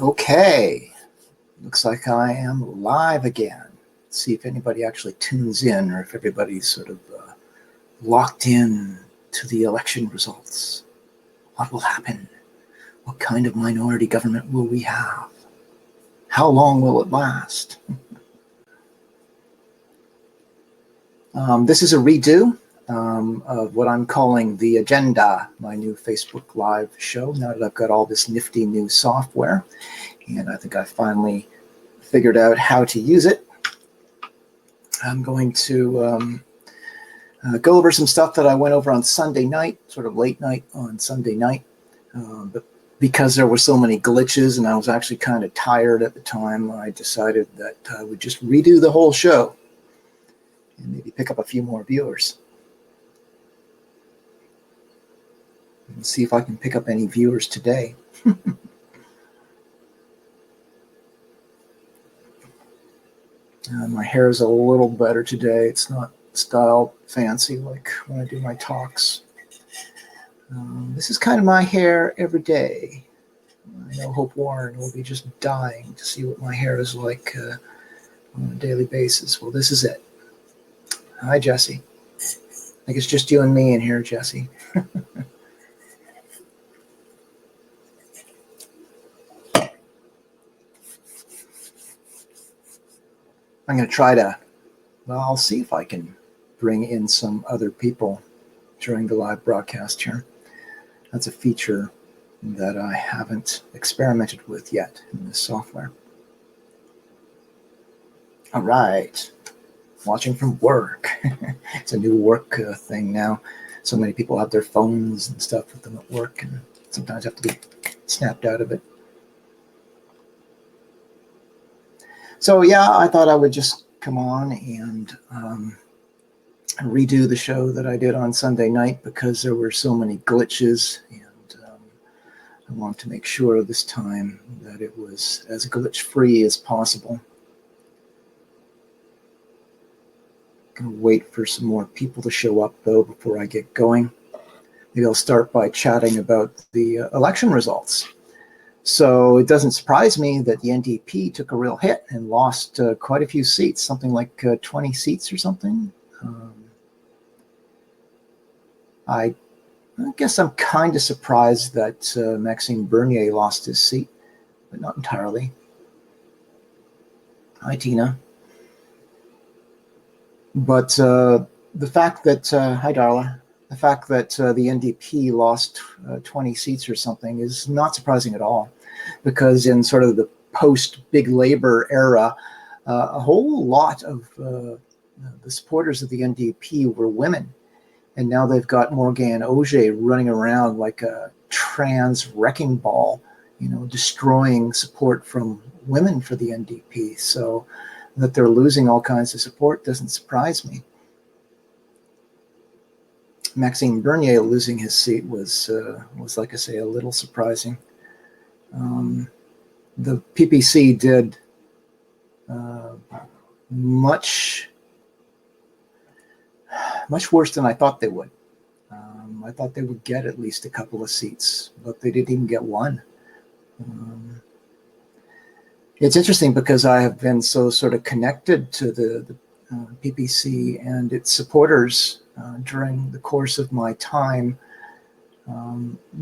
Okay, looks like I am live again. Let's see if anybody actually tunes in or if everybody's sort of locked in to the election results. What will happen? What kind of minority government will we have? How long will it last? This is a redo of what I'm calling The Agenda, my new Facebook Live show, now that I've got all this nifty new software. And I think I finally figured out how to use it. I'm going to go over some stuff that I went over on Sunday night, sort of late night on Sunday night. But because there were so many glitches and I was actually kind of tired at the time, I decided that I would just redo the whole show and maybe pick up a few more viewers. And see if I can pick up any viewers today. My hair is a little better today. It's not styled fancy like when I do my talks. This is kind of my hair every day. I know Hope Warren will be just dying to see what my hair is like on a daily basis. Well, this is it. Hi, Jesse. I think it's just you and me in here, Jesse. I'm going to try to, well, I'll see if I can bring in some other people during the live broadcast here. That's a feature that I haven't experimented with yet in this software. All right. Watching from work. It's a new work thing now. So many people have their phones and stuff with them at work, and sometimes have to be snapped out of it. So yeah, I thought I would just come on and redo the show that I did on Sunday night because there were so many glitches, and I want to make sure this time that it was as glitch-free as possible. I'm going to wait for some more people to show up, though, before I get going. Maybe I'll start by chatting about the election results. So it doesn't surprise me that the NDP took a real hit and lost quite a few seats, something like 20 seats or something. I guess I'm kind of surprised that Maxime Bernier lost his seat, but not entirely. Hi, Tina. But the fact that, hi, Darla, the fact that the NDP lost 20 seats or something is not surprising at all, because in sort of the post-Big Labour era, a whole lot of the supporters of the NDP were women. And now they've got Morgan Auger running around like a trans wrecking ball, you know, destroying support from women for the NDP. So that they're losing all kinds of support doesn't surprise me. Maxime Bernier losing his seat was like I say, a little surprising. The PPC did much worse than I thought they would. I thought they would get at least a couple of seats, but they didn't even get one. It's interesting because I have been so sort of connected to the PPC and its supporters during the course of my time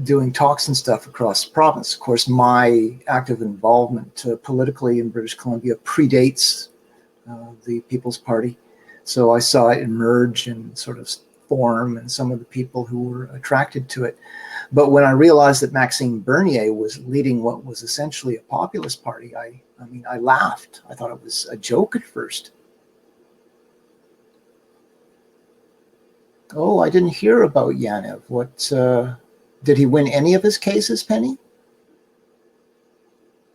doing talks and stuff across the province. Of course, my active involvement politically in British Columbia predates the People's Party. So I saw it emerge and sort of form and some of the people who were attracted to it. But when I realized that Maxime Bernier was leading what was essentially a populist party, I mean, I laughed. I thought it was a joke at first. Oh, I didn't hear about Yaniv. What, did he win any of his cases, Penny?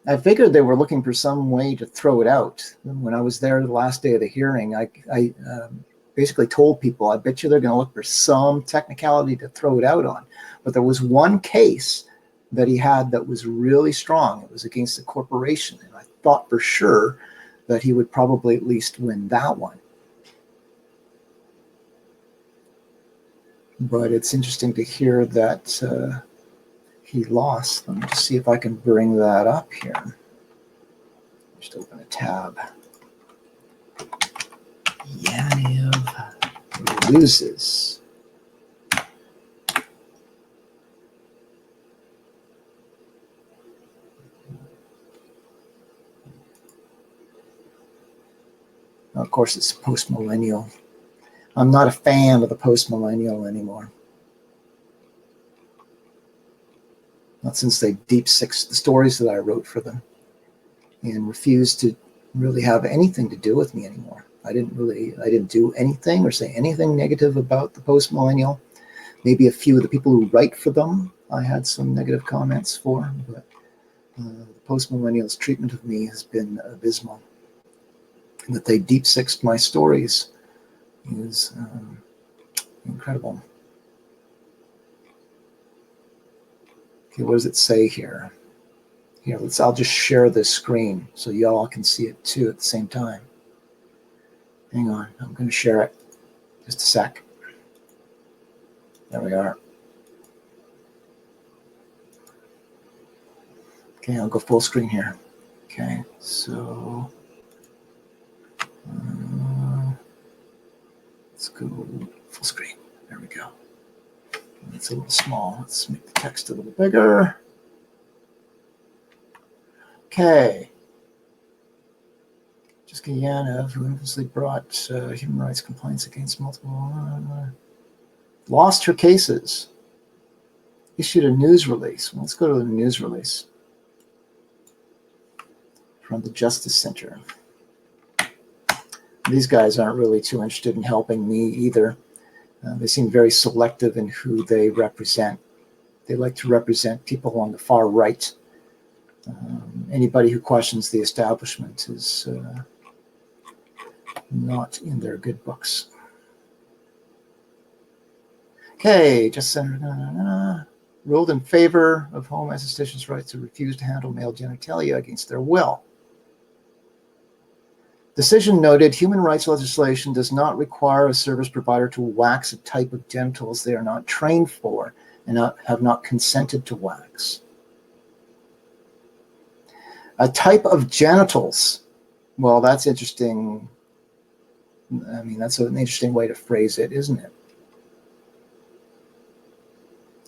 I figured they were looking for some way to throw it out. When I was there the last day of the hearing, I basically told people, I bet you they're going to look for some technicality to throw it out on. But there was one case that he had that was really strong. It was against a corporation. And I thought for sure that he would probably at least win that one. But it's interesting to hear that he lost. Let me just see if I can bring that up here. Just open a tab. Yaniv loses. Of course, it's post-millennial. I'm not a fan of the post-millennial anymore. Not since they deep-sixed the stories that I wrote for them and refused to really have anything to do with me anymore. I didn't do anything or say anything negative about the post-millennial. Maybe a few of the people who write for them I had some negative comments for, but the post-millennial's treatment of me has been abysmal. And that they deep-sixed my stories is incredible. Okay, what does it say here? Here, I'll just share this screen so y'all can see it too at the same time. Hang on, I'm going to share it. Just a sec. There we are. Okay, I'll go full screen here. Okay, so let's go full screen. There we go. It's a little small. Let's make the text a little bigger. Okay. Jessica Yaniv, who infamously brought human rights complaints against multiple, lost her cases, issued a news release. Well, let's go to the news release from the Justice Center. These guys aren't really too interested in helping me either. They seem very selective in who they represent. They like to represent people on the far right. Anybody who questions the establishment is not in their good books. Okay, Justice Center ruled in favor of home estheticians' rights to refuse to handle male genitalia against their will. Decision noted human rights legislation does not require a service provider to wax a type of genitals they are not trained for and have not consented to wax. A type of genitals. Well, that's interesting. I mean, that's an interesting way to phrase it, isn't it?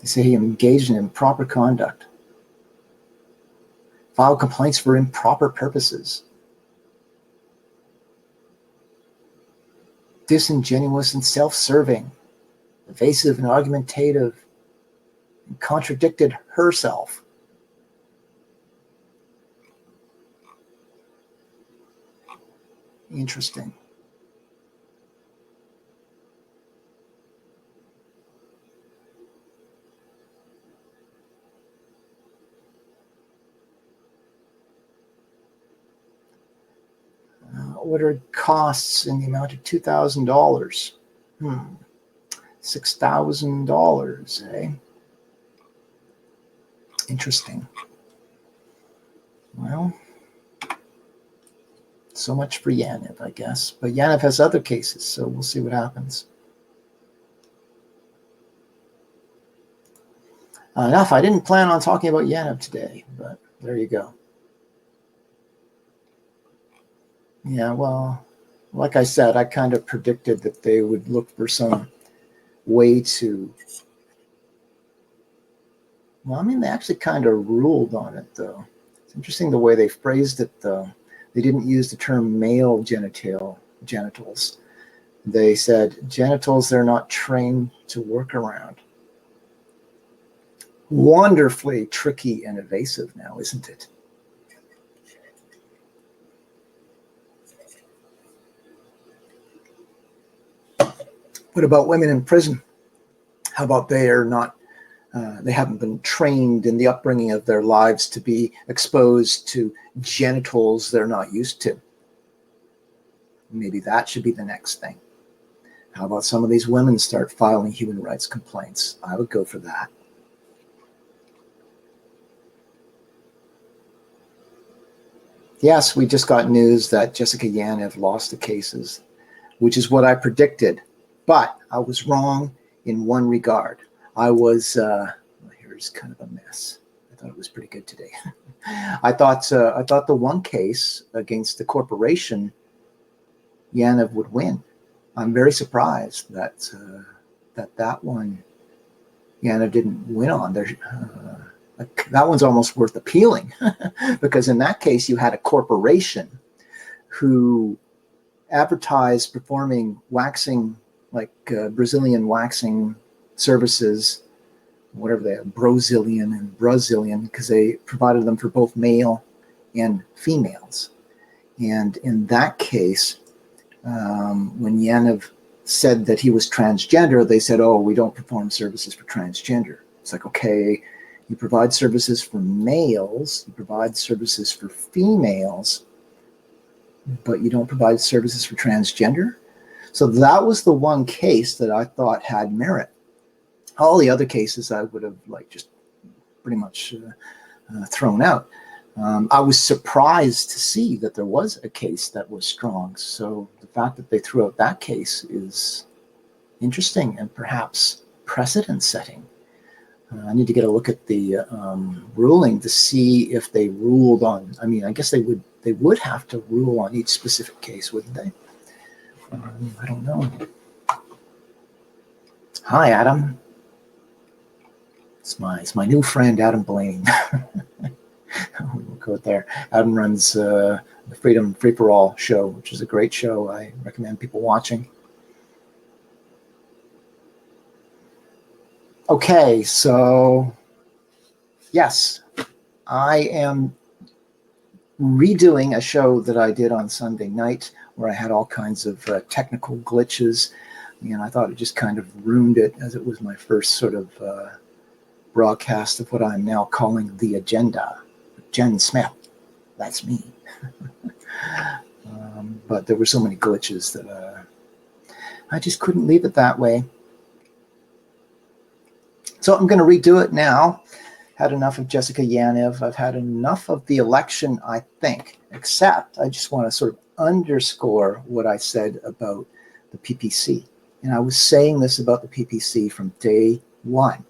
They say he engaged in improper conduct. Filed complaints for improper purposes. Disingenuous and self-serving, evasive and argumentative, and contradicted herself. Interesting. Ordered costs in the amount of $2,000. $6,000, eh? Interesting. Well, so much for Yaniv, I guess. But Yaniv has other cases, so we'll see what happens. Enough. I didn't plan on talking about Yaniv today, but there you go. Yeah, well, like I said, I kind of predicted that they would look for some way to... Well, I mean, they actually kind of ruled on it, though. It's interesting the way they phrased it, though. They didn't use the term male genitals. They said genitals they're not trained to work around. Wonderfully tricky and evasive now, isn't it? What about women in prison? How about they are not, they haven't been trained in the upbringing of their lives to be exposed to genitals they're not used to? Maybe that should be the next thing. How about some of these women start filing human rights complaints? I would go for that. Yes, we just got news that Jessica Yaniv lost the cases, which is what I predicted. But I was wrong in one regard. I was, here is kind of a mess. I thought it was pretty good today. I thought the one case against the corporation, Yaniv would win. I'm very surprised that that one Yaniv didn't win on. That one's almost worth appealing because in that case you had a corporation who advertised performing waxing, like Brazilian waxing services, whatever they are, Brazilian and Brazilian, because they provided them for both male and females. And in that case, when Yaniv said that he was transgender, they said, oh, we don't perform services for transgender. It's like, okay, you provide services for males, you provide services for females, but you don't provide services for transgender? So that was the one case that I thought had merit. All the other cases I would have just pretty much thrown out. I was surprised to see that there was a case that was strong. So the fact that they threw out that case is interesting and perhaps precedent setting. I need to get a look at the ruling to see if they ruled on. I mean, I guess they would have to rule on each specific case, wouldn't they? I don't know. Hi, Adam. It's my new friend, Adam Blaine. We'll go there. Adam runs the Freedom Free for All show, which is a great show. I recommend people watching. Okay, so yes, I am redoing a show that I did on Sunday night where I had all kinds of technical glitches, and I thought it just kind of ruined it, as it was my first sort of broadcast of what I'm now calling The Agenda. Jenn Smith, that's me. But there were so many glitches that I just couldn't leave it that way. So I'm going to redo it now. Had enough of Jessica Yaniv. I've had enough of the election, I think, except I just want to sort of underscore what I said about the PPC. And I was saying this about the PPC from day one.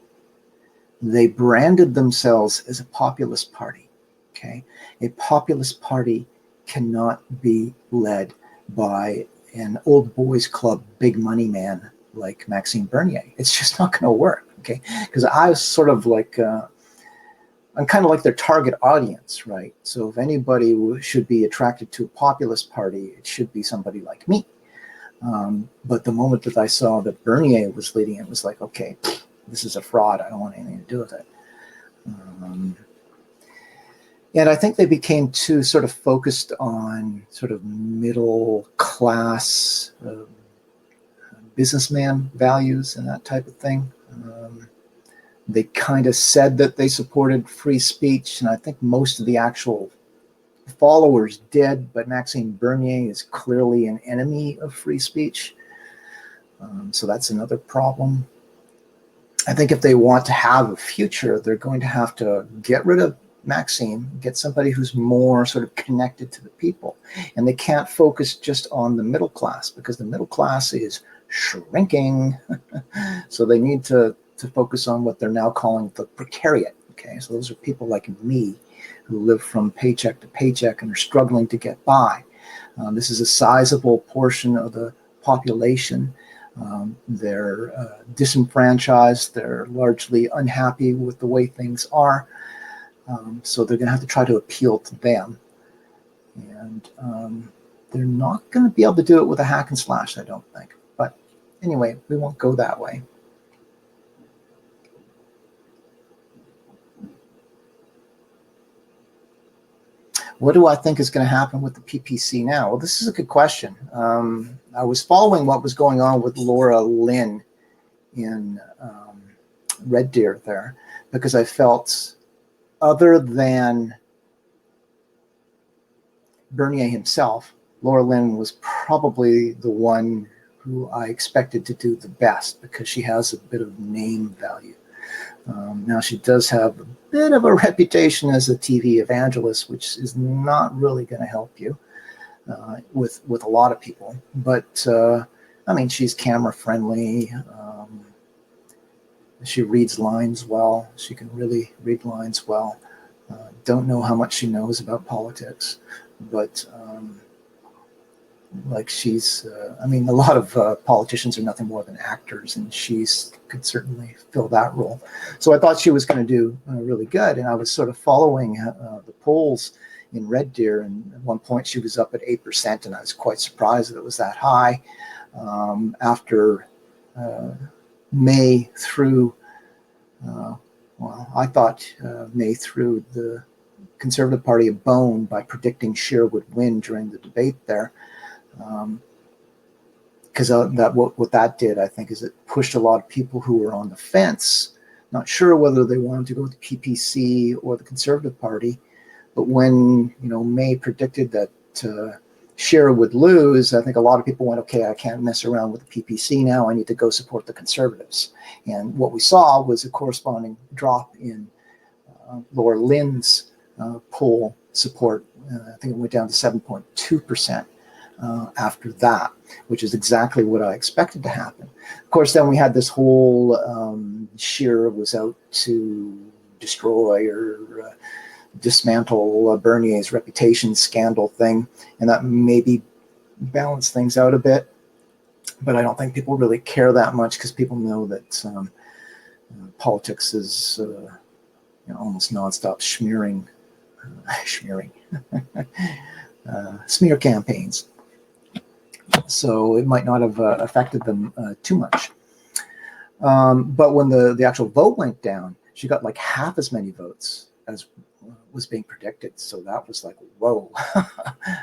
They branded themselves as a populist party. Okay, a populist party cannot be led by an old boys club big money man like Maxime Bernier. It's just not going to work. Okay, because I was sort of like I'm kind of like their target audience, right? So if anybody should be attracted to a populist party, it should be somebody like me. But the moment that I saw that Bernier was leading it, was like, okay, this is a fraud. I don't want anything to do with it. And I think they became too sort of focused on sort of middle class businessman values and that type of thing. They kind of said that they supported free speech, and I think most of the actual followers did, but Maxime Bernier is clearly an enemy of free speech. So that's another problem. I think if they want to have a future, they're going to have to get rid of Maxime, get somebody who's more sort of connected to the people. And they can't focus just on the middle class, because the middle class is shrinking. So they need to focus on what they're now calling the precariat. Okay, so those are people like me who live from paycheck to paycheck and are struggling to get by. This is a sizable portion of the population. They're disenfranchised. They're largely unhappy with the way things are. So they're going to have to try to appeal to them. And they're not going to be able to do it with a hack and slash, I don't think. But anyway, we won't go that way. What do I think is going to happen with the PPC now? Well, this is a good question. I was following what was going on with Laura Lynn in Red Deer there, because I felt, other than Bernier himself, Laura Lynn was probably the one who I expected to do the best, because she has a bit of name value. Now, she does have a bit of a reputation as a TV evangelist, which is not really going to help you with a lot of people. But, I mean, she's camera friendly. She reads lines well. She can really read lines well. Don't know how much she knows about politics, but like she's, I mean, a lot of politicians are nothing more than actors, and she's could certainly fill that role. So I thought she was going to do really good, and I was sort of following the polls in Red Deer, and at one point she was up at 8%, and I was quite surprised that it was that high. After May through, well, I thought May threw the Conservative Party a bone by predicting Scheer would win during the debate there. Because what that did, I think, is it pushed a lot of people who were on the fence, not sure whether they wanted to go with the PPC or the Conservative Party. But when May predicted that Scheer would lose, I think a lot of people went, okay, I can't mess around with the PPC now. I need to go support the Conservatives. And what we saw was a corresponding drop in Laura Lynn's poll support. I think it went down to 7.2%. After that, which is exactly what I expected to happen. Of course, then we had this whole Scheer was out to destroy or dismantle Bernier's reputation scandal thing, and that maybe balanced things out a bit. But I don't think people really care that much because people know that politics is almost nonstop smearing smear campaigns. So it might not have affected them too much. But when the actual vote went down, she got like half as many votes as was being predicted. So that was like, whoa,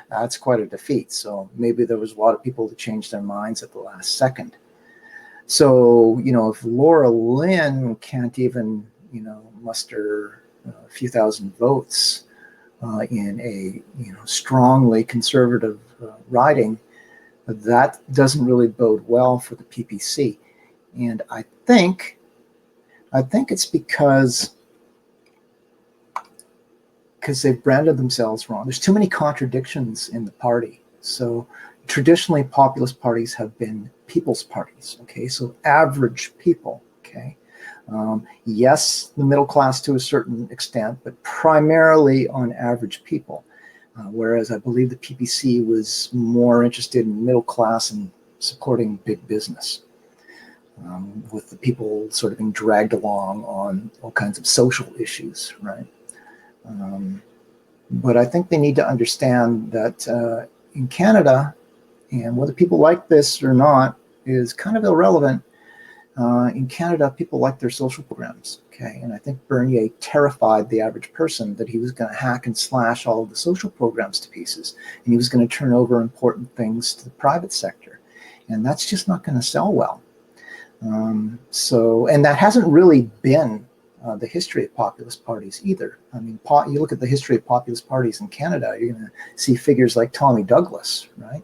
that's quite a defeat. So maybe there was a lot of people that changed their minds at the last second. So, if Laura Lynn can't even, muster a few thousand votes in a, strongly conservative riding, that doesn't really bode well for the PPC. And I think it's because they've branded themselves wrong. There's too many contradictions in the party. So traditionally, populist parties have been people's parties, okay? So average people, okay? Yes, the middle class to a certain extent, but primarily on average people. Whereas I believe the PPC was more interested in middle class and supporting big business, with the people sort of being dragged along on all kinds of social issues, right? But I think they need to understand that in Canada, and whether people like this or not is kind of irrelevant. In Canada, people like their social programs, okay? And I think Bernier terrified the average person that he was going to hack and slash all of the social programs to pieces, and he was going to turn over important things to the private sector. And that's just not going to sell well. And that hasn't really been the history of populist parties either. I mean, you look at the history of populist parties in Canada, you're going to see figures like Tommy Douglas, right?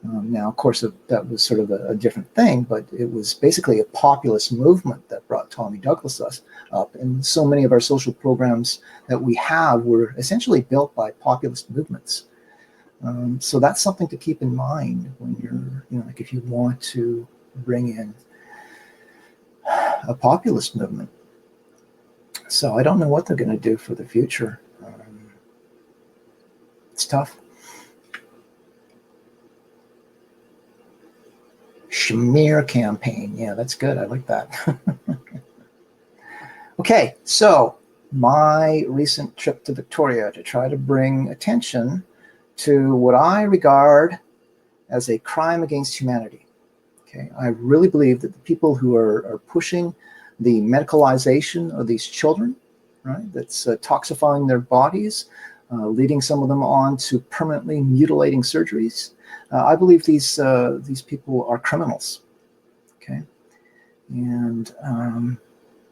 Now, of course, that was sort of a different thing, but it was basically a populist movement that brought Tommy Douglas up. And so many of our social programs that we have were essentially built by populist movements. So that's something to keep in mind when you're, like if you want to bring in a populist movement. So I don't know what they're going to do for the future. It's tough. Smear campaign. Yeah, that's good. I like that. Okay, so my recent trip to Victoria to try to bring attention to what I regard as a crime against humanity. Okay, I really believe that the people who are pushing the medicalization of these children, right, that's toxifying their bodies, leading some of them on to permanently mutilating surgeries, I believe these people are criminals, okay? And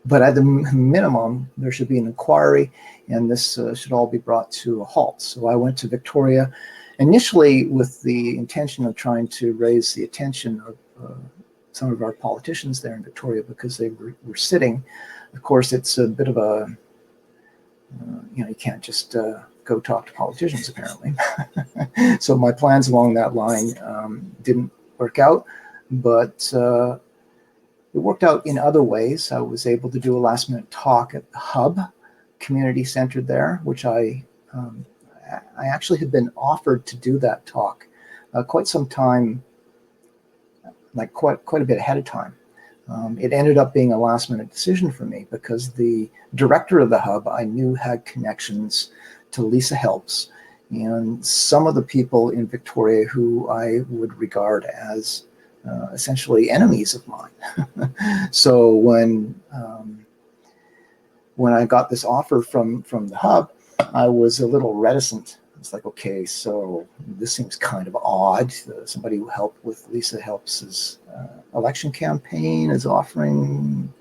but at the minimum, there should be an inquiry, and this should all be brought to a halt. So I went to Victoria initially with the intention of trying to raise the attention of some of our politicians there in Victoria because they were sitting. Of course, it's a bit of a, you can't just go talk to politicians, apparently. So my plans along that line didn't work out, but it worked out in other ways. I was able to do a last-minute talk at the Hub Community Center there, which I actually had been offered to do that talk quite some time, like quite a bit ahead of time. It ended up being a last-minute decision for me because the director of the Hub I knew had connections to Lisa Helps and some of the people in Victoria who I would regard as essentially enemies of mine. So when I got this offer from the Hub, I was a little reticent. It's like, okay, so this seems kind of odd. Somebody who helped with Lisa Helps' election campaign is offering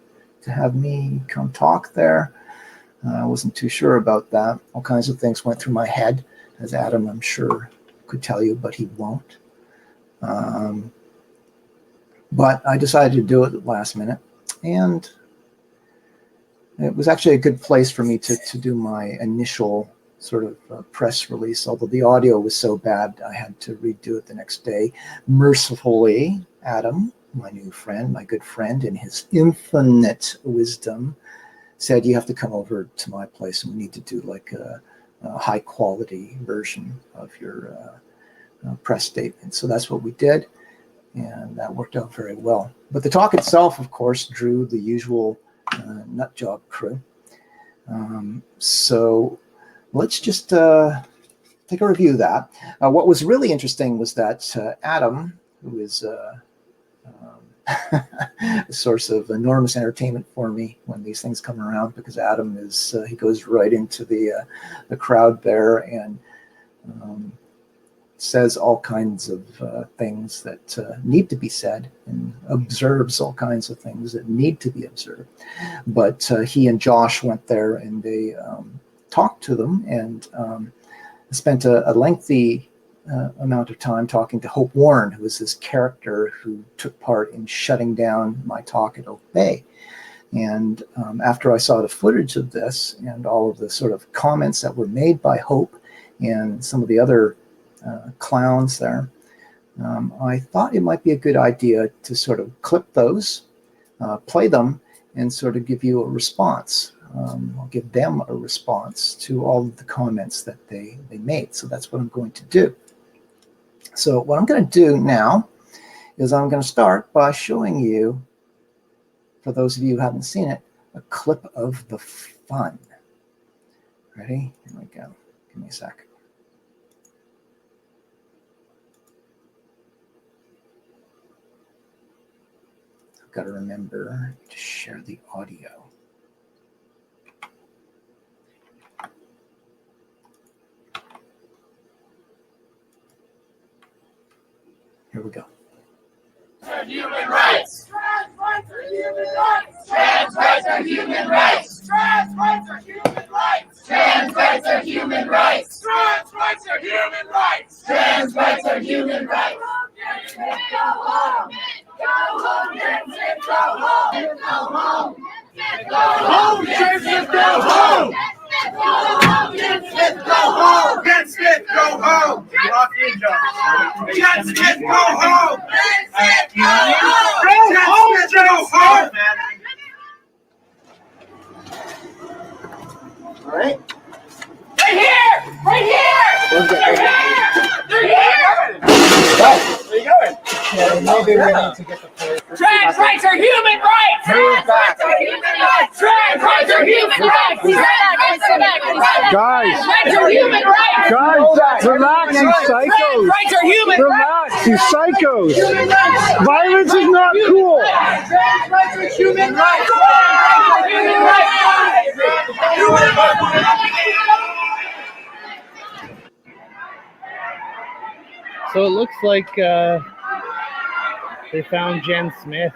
to have me come talk there. I wasn't too sure about that. All kinds of things went through my head, as Adam, I'm sure, could tell you, but he won't. But I decided to do it at the last minute, and it was actually a good place for me to do my initial sort of press release, although the audio was so bad I had to redo it the next day. Mercifully, Adam, my new friend, my good friend, in his infinite wisdom, said, you have to come over to my place and we need to do like a high quality version of your press statement. So that's what we did, and that worked out very well. But the talk itself, of course, drew the usual nut job crew. So let's just take a review of that. What was really interesting was that Adam, who is a source of enormous entertainment for me when these things come around, because Adam is, he goes right into the crowd there and says all kinds of things that need to be said and observes all kinds of things that need to be observed. But he and Josh went there and they talked to them and spent a lengthy amount of time talking to Hope Warren, who was this character who took part in shutting down my talk at Oak Bay. And after I saw the footage of this and all of the sort of comments that were made by Hope and some of the other clowns there, I thought it might be a good idea to sort of clip those, play them, and sort of give you a response. I'll give them a response to all of the comments that they made. So that's what I'm going to do. So what I'm going to do now is I'm going to start by showing you, for those of you who haven't seen it, a clip of the fun. Ready? Here we go. Give me a sec. I've got to remember to share the audio. Here we go. Human rights. Trans rights are human rights. Trans rights are human rights. Trans rights are human rights. Trans rights are human rights. Trans rights are human rights. Trans rights are human rights. Go home. Go home. Go home. Go home. Go home. Jenn Smith, go home. Jenn Smith, go home. Jenn Smith, go home. Jenn Smith, go home. Go home, Jenn Smith. All right. They're here! Right here! They're here! They're here! Where you going? Yeah, maybe we need to get the player. Trans rights are human rights! Trans rights are human rights! Trans rights are human rights! Guys, Rights are human rights! guys, relax, you psychos. Trans rights are human Relax, you psychos. Human rights! Violence is not cool. Trans rights are human rights! Human rights! Human rights! So it looks like they found Jenn Smith.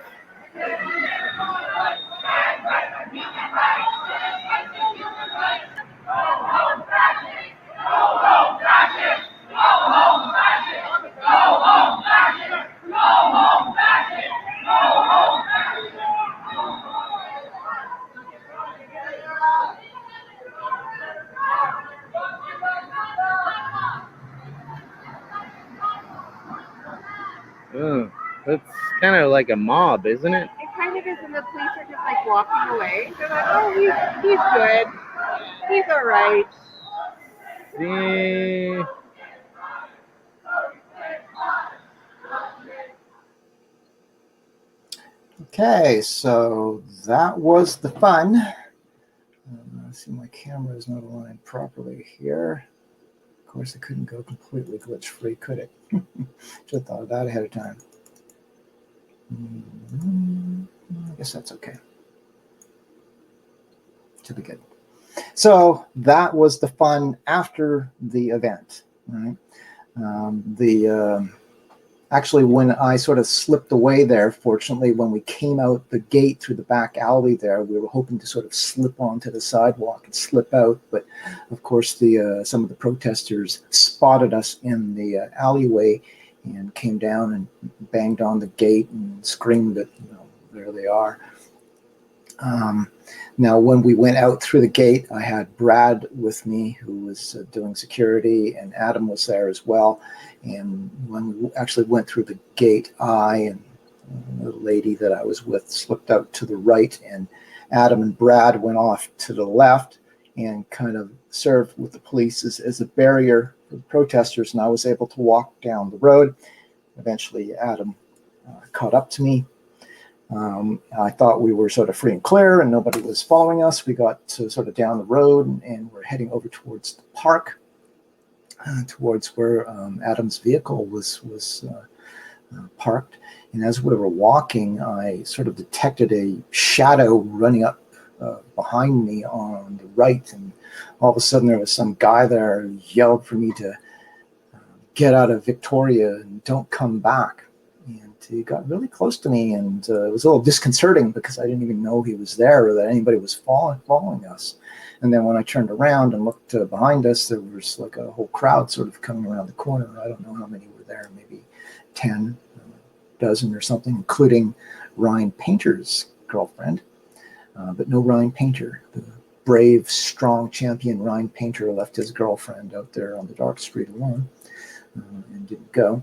That's kind of like a mob, isn't it? It kind of and the police are just like walking away. They're like, oh, he's good. He's all right. The Okay, so that was the fun. See, my camera is not aligned properly here. Of course, it couldn't go completely glitch-free, could it? Should have thought of that ahead of time. I guess that's okay. Should be good. So that was the fun after the event. Right? Actually, when I sort of slipped away there, fortunately, when we came out the gate through the back alley there, we were hoping to sort of slip onto the sidewalk and slip out. But of course, some of the protesters spotted us in the alleyway and came down and banged on the gate and screamed that, there they are. Now, when we went out through the gate, I had Brad with me, who was doing security, and Adam was there as well. And when we actually went through the gate, I and the lady that I was with slipped out to the right, and Adam and Brad went off to the left and kind of served with the police as a barrier for the protesters. And I was able to walk down the road. Eventually, Adam caught up to me. I thought we were sort of free and clear and nobody was following us. We got to sort of down the road and we're heading over towards the park, towards where Adam's vehicle was parked. And as we were walking, I sort of detected a shadow running up behind me on the right. And all of a sudden there was some guy there who yelled for me to get out of Victoria and don't come back. He got really close to me, and it was a little disconcerting because I didn't even know he was there or that anybody was following us. And then when I turned around and looked behind us, there was like a whole crowd sort of coming around the corner. I don't know how many were there, maybe 10, a dozen or something, including Ryan Painter's girlfriend, but no Ryan Painter. The brave, strong champion Ryan Painter left his girlfriend out there on the dark street alone and didn't go.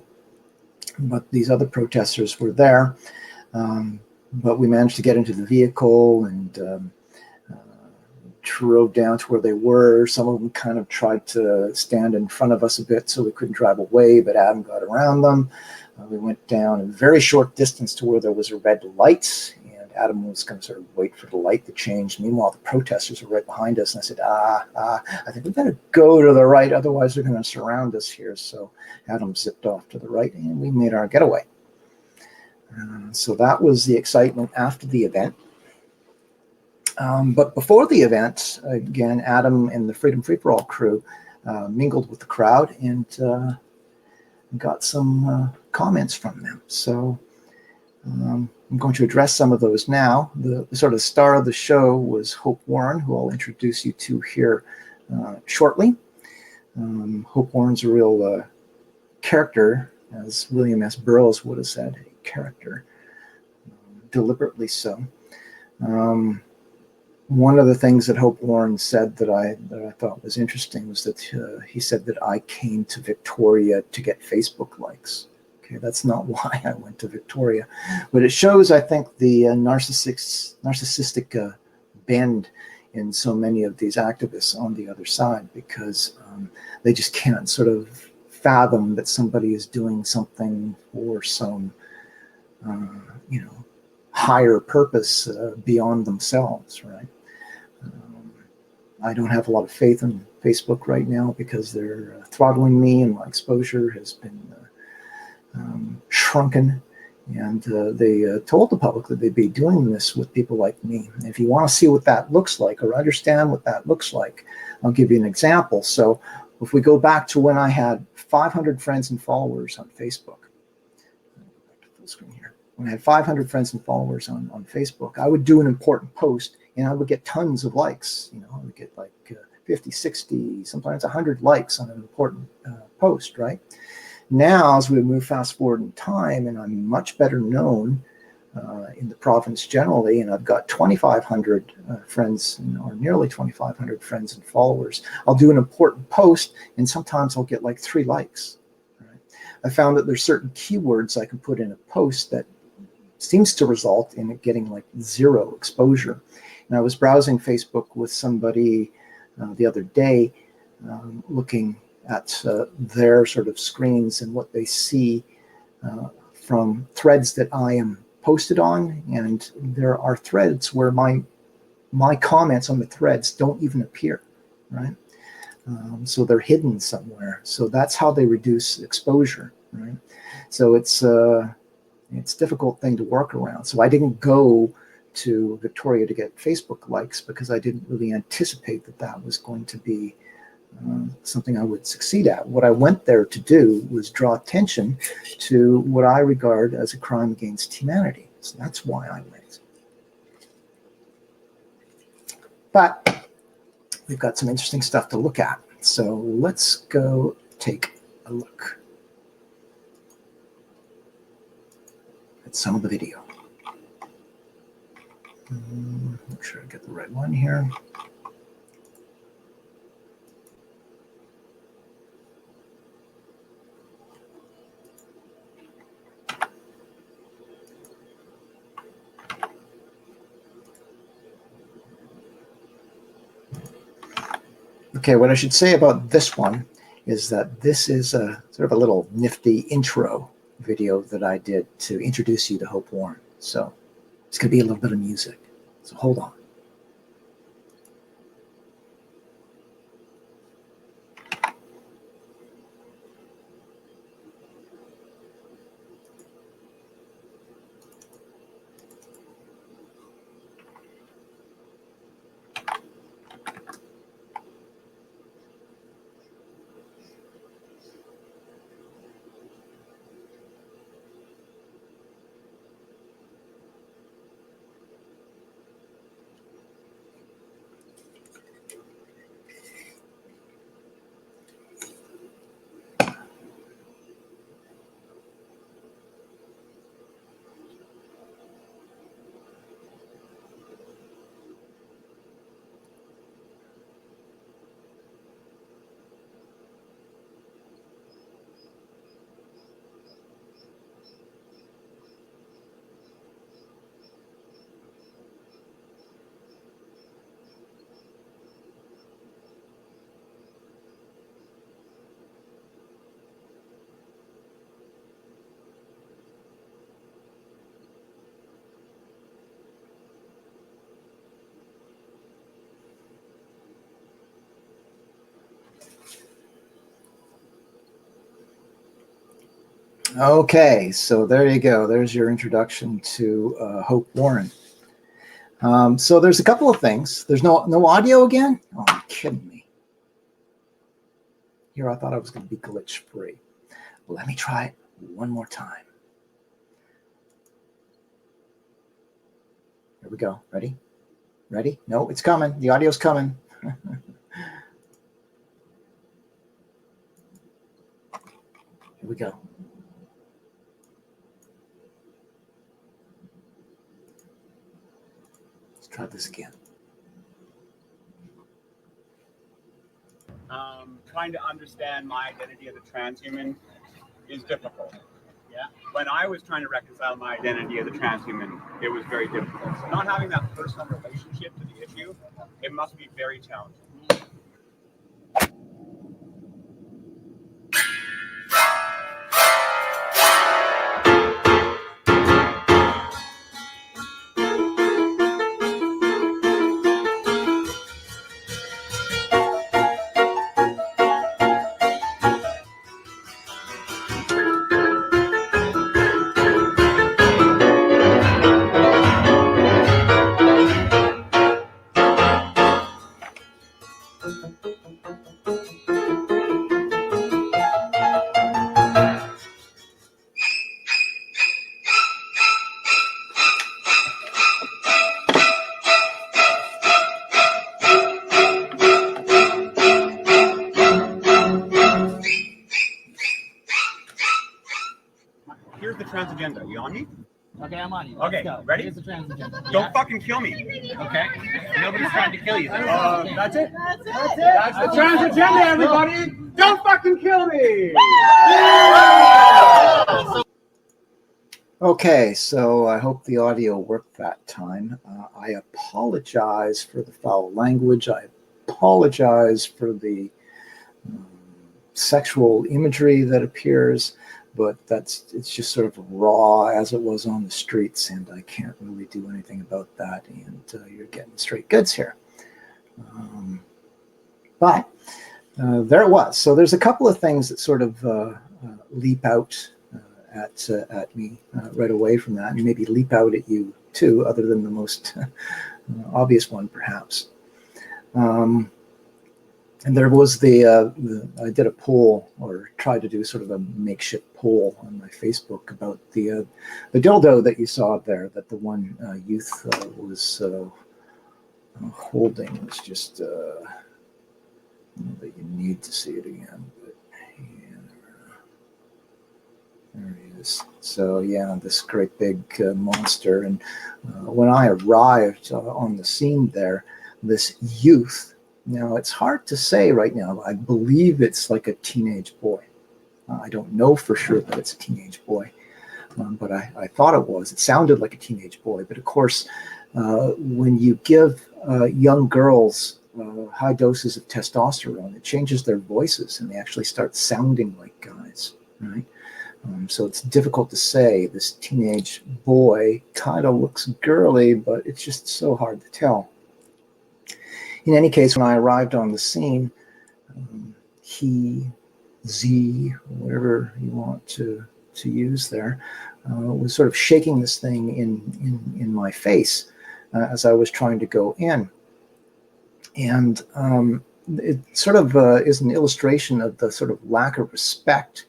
But these other protesters were there. But we managed to get into the vehicle and drove down to where they were. Some of them kind of tried to stand in front of us a bit so we couldn't drive away, but Adam got around them. We went down a very short distance to where there was a red light, and Adam was going to sort of wait for the light to change. Meanwhile, the protesters were right behind us, and I said, I think we better go to the right, otherwise they're going to surround us here. So Adam zipped off to the right, and we made our getaway. So that was the excitement after the event. But before the event, again, Adam and the Freedom Free For All crew mingled with the crowd and got some comments from them. So I'm going to address some of those now. The sort of star of the show was Hope Warren, who I'll introduce you to here shortly. Hope Warren's a real character, as William S. Burroughs would have said, a character, deliberately so. One of the things that Hope Warren said that I thought was interesting was that he said that I came to Victoria to get Facebook likes. Okay, that's not why I went to Victoria, but it shows, I think, the narcissistic bend in so many of these activists on the other side, because they just can't sort of fathom that somebody is doing something for some, higher purpose beyond themselves, right? I don't have a lot of faith in Facebook right now because they're throttling me and my exposure has been shrunken. And they told the public that they'd be doing this with people like me. And if you want to see what that looks like or understand what that looks like, I'll give you an example. So if we go back to when I had 500 friends and followers on Facebook, back to full screen here. When I had 500 friends and followers on Facebook, I would do an important post and I would get tons of likes. I would get like 50, 60, sometimes 100 likes on an important post, right? Now, as we move fast forward in time, and I'm much better known in the province generally, and I've got 2,500 friends, or nearly 2,500 friends and followers, I'll do an important post, and sometimes I'll get like 3 likes. Right? I found that there's certain keywords I can put in a post that seems to result in it getting like zero exposure. And I was browsing Facebook with somebody the other day, looking at their sort of screens and what they see from threads that I am posted on, and there are threads where my comments on the threads don't even appear, right? So they're hidden somewhere. So that's how they reduce exposure, right? So it's a difficult thing to work around. So I didn't go to Victoria to get Facebook likes because I didn't really anticipate that that was going to be something I would succeed at. What I went there to do was draw attention to what I regard as a crime against humanity. So that's why I went. But we've got some interesting stuff to look at. So let's go take a look at some of the video. Make sure I get the right one here. Okay, what I should say about this one is that this is a sort of a little nifty intro video that I did to introduce you to Hope Warren. So it's going to be a little bit of music. So hold on. Okay, so there you go. There's your introduction to Hope Warren. So there's a couple of things. There's no audio again? Oh, you're kidding me. Here I thought I was going to be glitch free. Well, let me try it one more time. Here we go. Ready? Ready? No, it's coming. The audio's coming. Here we go. Try this again. Trying to understand my identity as a transhuman is difficult. Yeah. When I was trying to reconcile my identity as a transhuman, it was very difficult. So not having that personal relationship to the issue, it must be very challenging. Here's the trans agenda. You on me? Okay, I'm on you. Okay, Let's go. ready? Here's the trans agenda. Don't fucking kill me. Okay. Nobody's trying to kill you. That's it? That's the trans agenda, everybody. Don't fucking kill me. Okay, so I hope the audio worked that time. I apologize for the foul language. I apologize for the um, sexual imagery that appears, but it's just sort of raw as it was on the streets, and I can't really do anything about that. And you're getting straight goods here. But there it was. So there's a couple of things that sort of leap out at me right away from that, and maybe leap out at you too, other than the most obvious one, perhaps. And there was I did a poll, or tried to do sort of a makeshift poll on my Facebook about the dildo that you saw there, that the one youth was holding. It's just that you need to see it again. But yeah, there he is. So yeah, this great big monster. And when I arrived on the scene there, this youth. Now, it's hard to say right now. I believe it's like a teenage boy. I don't know for sure that it's a teenage boy, but I thought it was. It sounded like a teenage boy. But of course, when you give young girls high doses of testosterone, it changes their voices, and they actually start sounding like guys, right? So it's difficult to say. This teenage boy kind of looks girly, but it's just so hard to tell. In any case, when I arrived on the scene, Z, whatever you want to use there, was sort of shaking this thing in my face as I was trying to go in. And it sort of is an illustration of the sort of lack of respect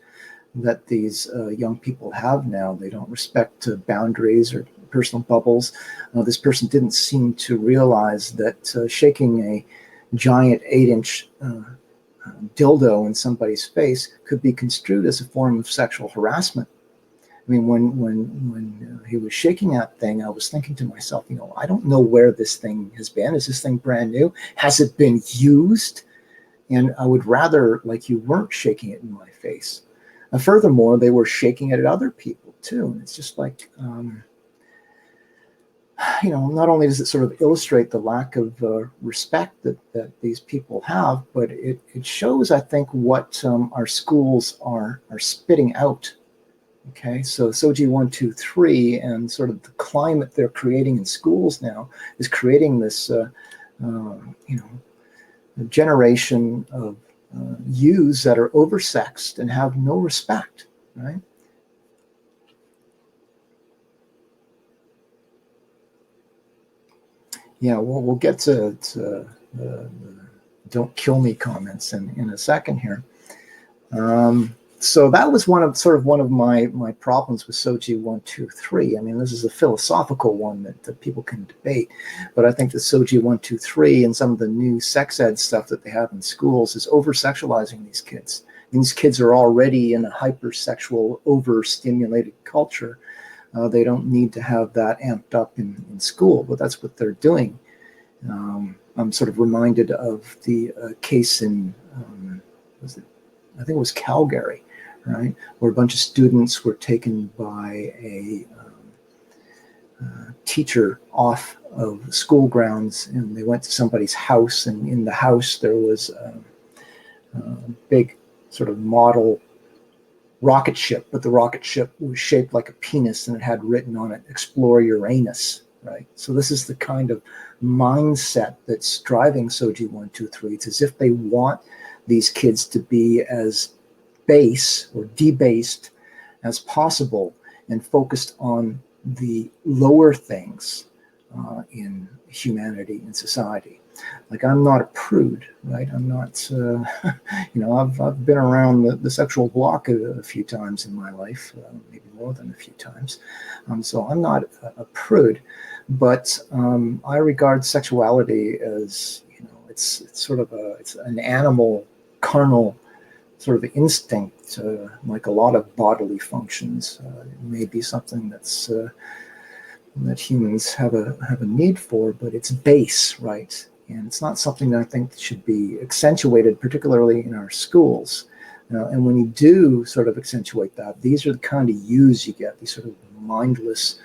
that these young people have now. They don't respect boundaries or personal bubbles. This person didn't seem to realize that shaking a giant 8-inch dildo in somebody's face could be construed as a form of sexual harassment. I mean, when he was shaking that thing, I was thinking to myself, I don't know where this thing has been. Is this thing brand new? Has it been used? And I would rather like you weren't shaking it in my face. Furthermore, they were shaking it at other people too. And it's just like, not only does it sort of illustrate the lack of respect that these people have, but it shows, I think, what our schools are spitting out. Okay, so SOGI 1, 2, 3, and sort of the climate they're creating in schools now is creating this, generation of youths that are oversexed and have no respect, right? Yeah, we'll get to the "don't kill me" comments in a second here. So that was one of my problems with SOGI 1, 2, 3. I mean, this is a philosophical one that people can debate, but I think the SOGI 1, 2, 3 and some of the new sex ed stuff that they have in schools is over-sexualizing these kids. These kids are already in a hypersexual, overstimulated culture. They don't need to have that amped up in school, but that's what they're doing. I'm sort of reminded of the case in, I think it was Calgary, right, where a bunch of students were taken by a teacher off of school grounds, and they went to somebody's house, and in the house there was a big sort of model rocket ship, but the rocket ship was shaped like a penis, and it had written on it, "Explore Uranus," right? So this is the kind of mindset that's driving SOGI 1, 2, 3. It's as if they want these kids to be as base or debased as possible and focused on the lower things in humanity and society. Like, I'm not a prude, right? I'm not, I've been around the sexual block a few times in my life, maybe more than a few times. So I'm not a prude, but I regard sexuality as, it's sort of it's an animal, carnal sort of instinct, like a lot of bodily functions. It may be something that's that humans have a need for, but it's base, right? And it's not something that I think should be accentuated, particularly in our schools. And when you do sort of accentuate that, these are the kind of use you get, these sort of mindless,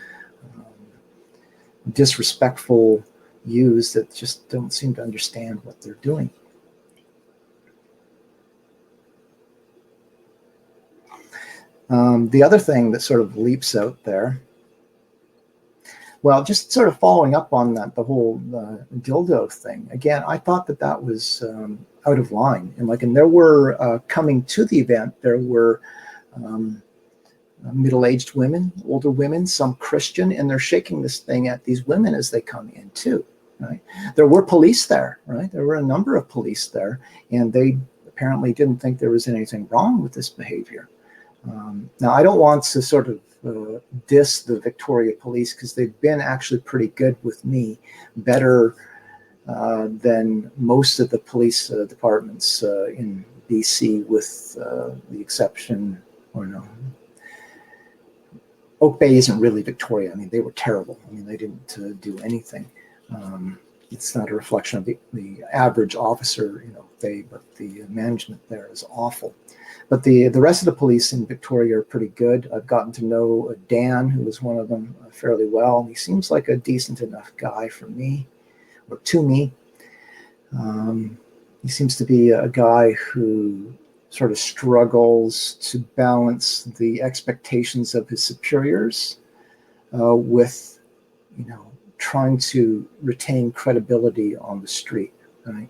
disrespectful use that just don't seem to understand what they're doing. The other thing that sort of leaps out there, well, just sort of following up on that, the whole dildo thing. Again, I thought that that was out of line. And there were, coming to the event, there were middle-aged women, older women, some Christian, and they're shaking this thing at these women as they come in too, right? There were police there, right? There were a number of police there, and they apparently didn't think there was anything wrong with this behavior. Now, I don't want to sort of diss the Victoria Police, because they've been actually pretty good with me, better than most of the police departments in BC, with the exception, or no, Oak Bay isn't really Victoria. I mean, they were terrible. I mean, they didn't do anything. It's not a reflection of the average officer, but the management there is awful. But the rest of the police in Victoria are pretty good. I've gotten to know Dan, who was one of them, fairly well. He seems like a decent enough guy for me, or to me. He seems to be a guy who sort of struggles to balance the expectations of his superiors with, trying to retain credibility on the street, right?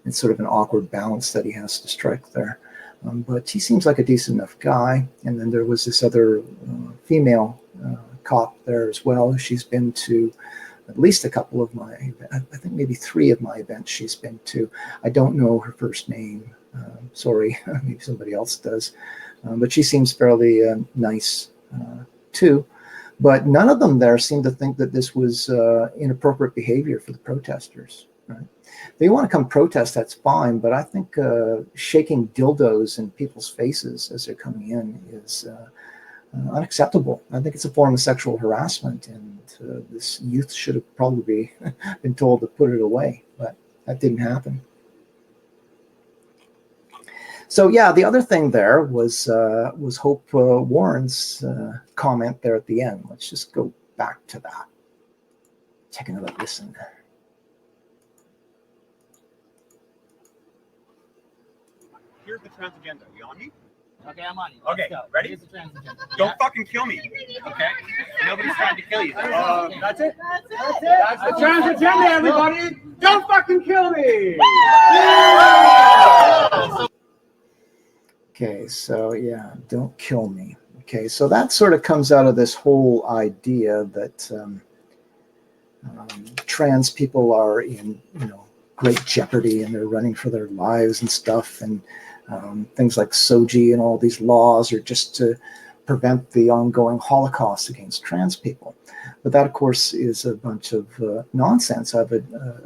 It's sort of an awkward balance that he has to strike there. But he seems like a decent enough guy. And then there was this other female cop there as well. She's been to at least a couple of I think maybe 3 of my events she's been to. I don't know her first name. Sorry, maybe somebody else does. But she seems fairly nice too. But none of them there seemed to think that this was inappropriate behavior for the protesters. Right? If they want to come protest, that's fine. But I think shaking dildos in people's faces as they're coming in is unacceptable. I think it's a form of sexual harassment, and this youth should have probably been told to put it away. But that didn't happen. So yeah, the other thing there was Hope Warren's comment there at the end. Let's just go back to that. Take another listen. Here's the transgender. You on me? Okay, I'm on you. Okay, Let's go. ready? Here's the transgender. Don't fucking kill me. Okay. Nobody's trying to kill you. That's it. That's the Transgender, everybody. Don't fucking kill me. Okay, so yeah, don't kill me. Okay, so that sort of comes out of this whole idea that trans people are in, great jeopardy, and they're running for their lives and stuff, and things like SOGI and all these laws are just to prevent the ongoing Holocaust against trans people. But that, of course, is a bunch of nonsense. I've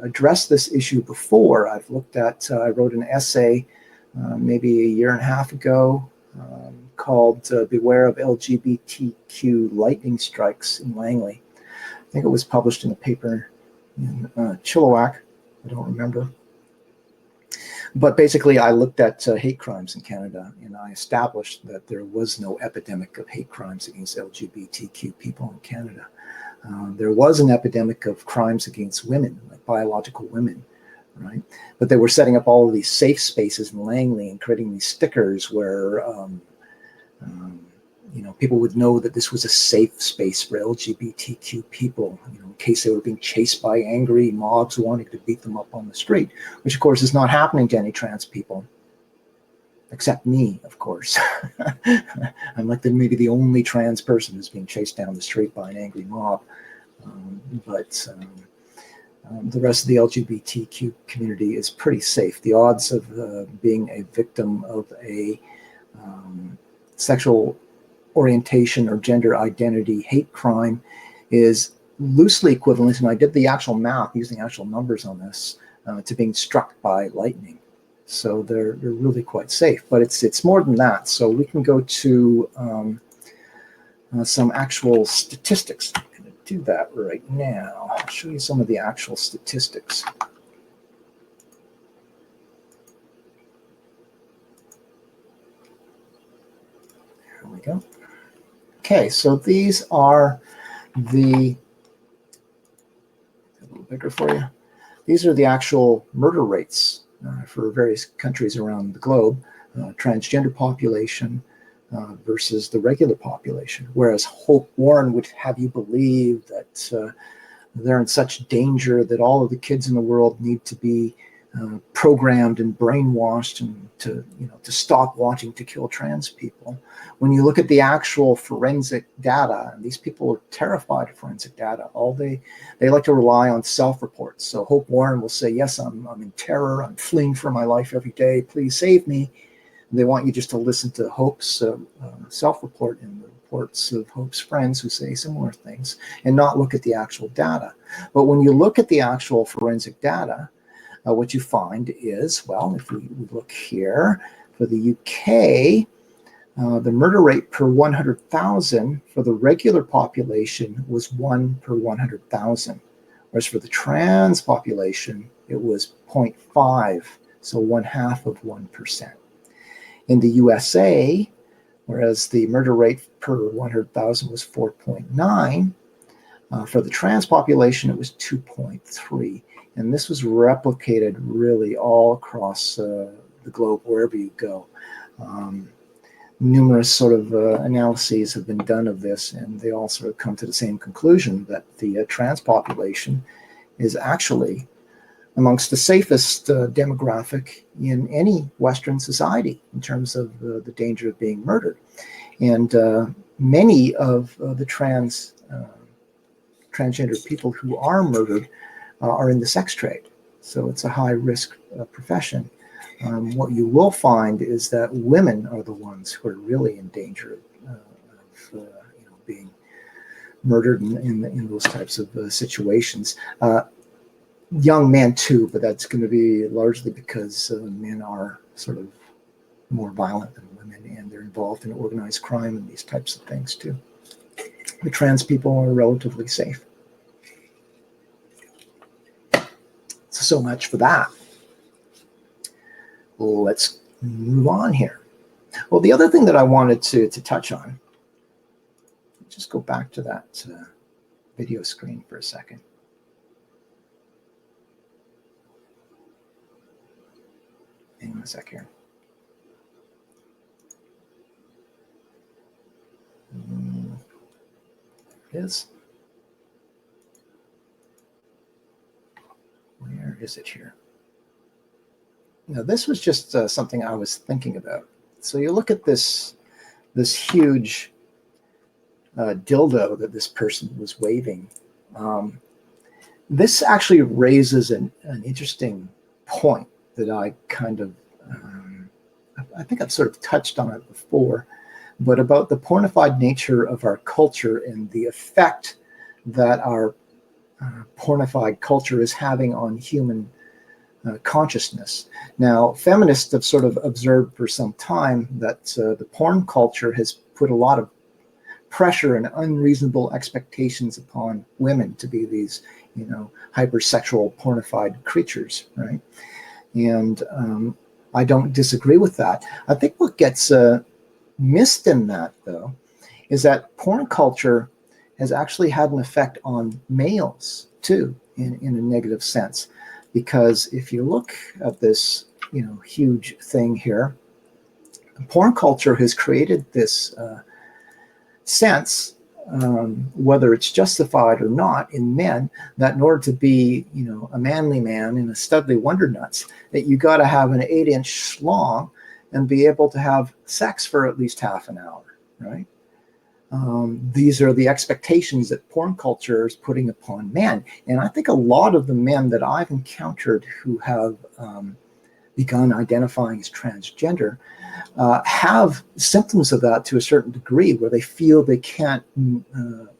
addressed this issue before. I've looked at, I wrote an essay maybe a year and a half ago called Beware of LGBTQ Lightning Strikes in Langley. I think it was published in a paper in Chilliwack. I don't remember. But basically, I looked at hate crimes in Canada, and I established that there was no epidemic of hate crimes against LGBTQ people in Canada. There was an epidemic of crimes against women, like biological women, right? But they were setting up all of these safe spaces in Langley and creating these stickers where people would know that this was a safe space for LGBTQ people, in case they were being chased by angry mobs wanting to beat them up on the street, which of course is not happening to any trans people, except me, of course. I'm like maybe the only trans person who's being chased down the street by an angry mob. But the rest of the LGBTQ community is pretty safe. The odds of being a victim of a sexual orientation or gender identity hate crime is loosely equivalent, and I did the actual math using actual numbers on this, to being struck by lightning. So they're really quite safe, but it's more than that. So we can go to some actual statistics. I'm going to do that right now. I'll show you some of the actual statistics. go. Okay, so these are the, a little bigger for you. These are the actual murder rates for various countries around the globe, transgender population versus the regular population. Whereas Hope Warren would have you believe that they're in such danger that all of the kids in the world need to be programmed and brainwashed and to stop wanting to kill trans people. When you look at the actual forensic data, and these people are terrified of forensic data, they like to rely on self-reports. So Hope Warren will say, yes, I'm in terror, I'm fleeing for my life every day, please save me. And they want you just to listen to Hope's self-report and the reports of Hope's friends who say similar things and not look at the actual data. But when you look at the actual forensic data, what you find is, well, if we look here, for the UK, the murder rate per 100,000 for the regular population was 1 per 100,000. Whereas for the trans population, it was 0.5, so 1/2 of 1%. In the USA, whereas the murder rate per 100,000 was 4.9, for the trans population, it was 2.3. And this was replicated really all across the globe, wherever you go. Numerous sort of analyses have been done of this, and they all sort of come to the same conclusion that the trans population is actually amongst the safest demographic in any Western society in terms of the danger of being murdered. And many of the transgender people who are murdered are in the sex trade. So it's a high-risk profession. What you will find is that women are the ones who are really in danger of being murdered in those types of situations. Young men too, but that's going to be largely because men are sort of more violent than women, and they're involved in organized crime and these types of things too. The trans people are relatively safe. So much for that. Let's move on here. Well, the other thing that I wanted to touch on, just go back to that video screen for a second. Hang on a sec here. There it is. Where is it here? Now, this was just something I was thinking about. So you look at this huge dildo that this person was waving. This actually raises an interesting point that I kind of, I think I've sort of touched on it before, but about the pornified nature of our culture and the effect that our pornified culture is having on human consciousness. Now, feminists have sort of observed for some time that the porn culture has put a lot of pressure and unreasonable expectations upon women to be these, hypersexual pornified creatures, right? And I don't disagree with that. I think what gets missed in that, though, is that porn culture has actually had an effect on males, too, in a negative sense. Because if you look at this, huge thing here, porn culture has created this sense, whether it's justified or not, in men, that in order to be, a manly man in a studly wonder nuts, that you got to have an 8-inch schlong and be able to have sex for at least half an hour, right? These are the expectations that porn culture is putting upon men. And I think a lot of the men that I've encountered who have begun identifying as transgender have symptoms of that to a certain degree, where they feel they can't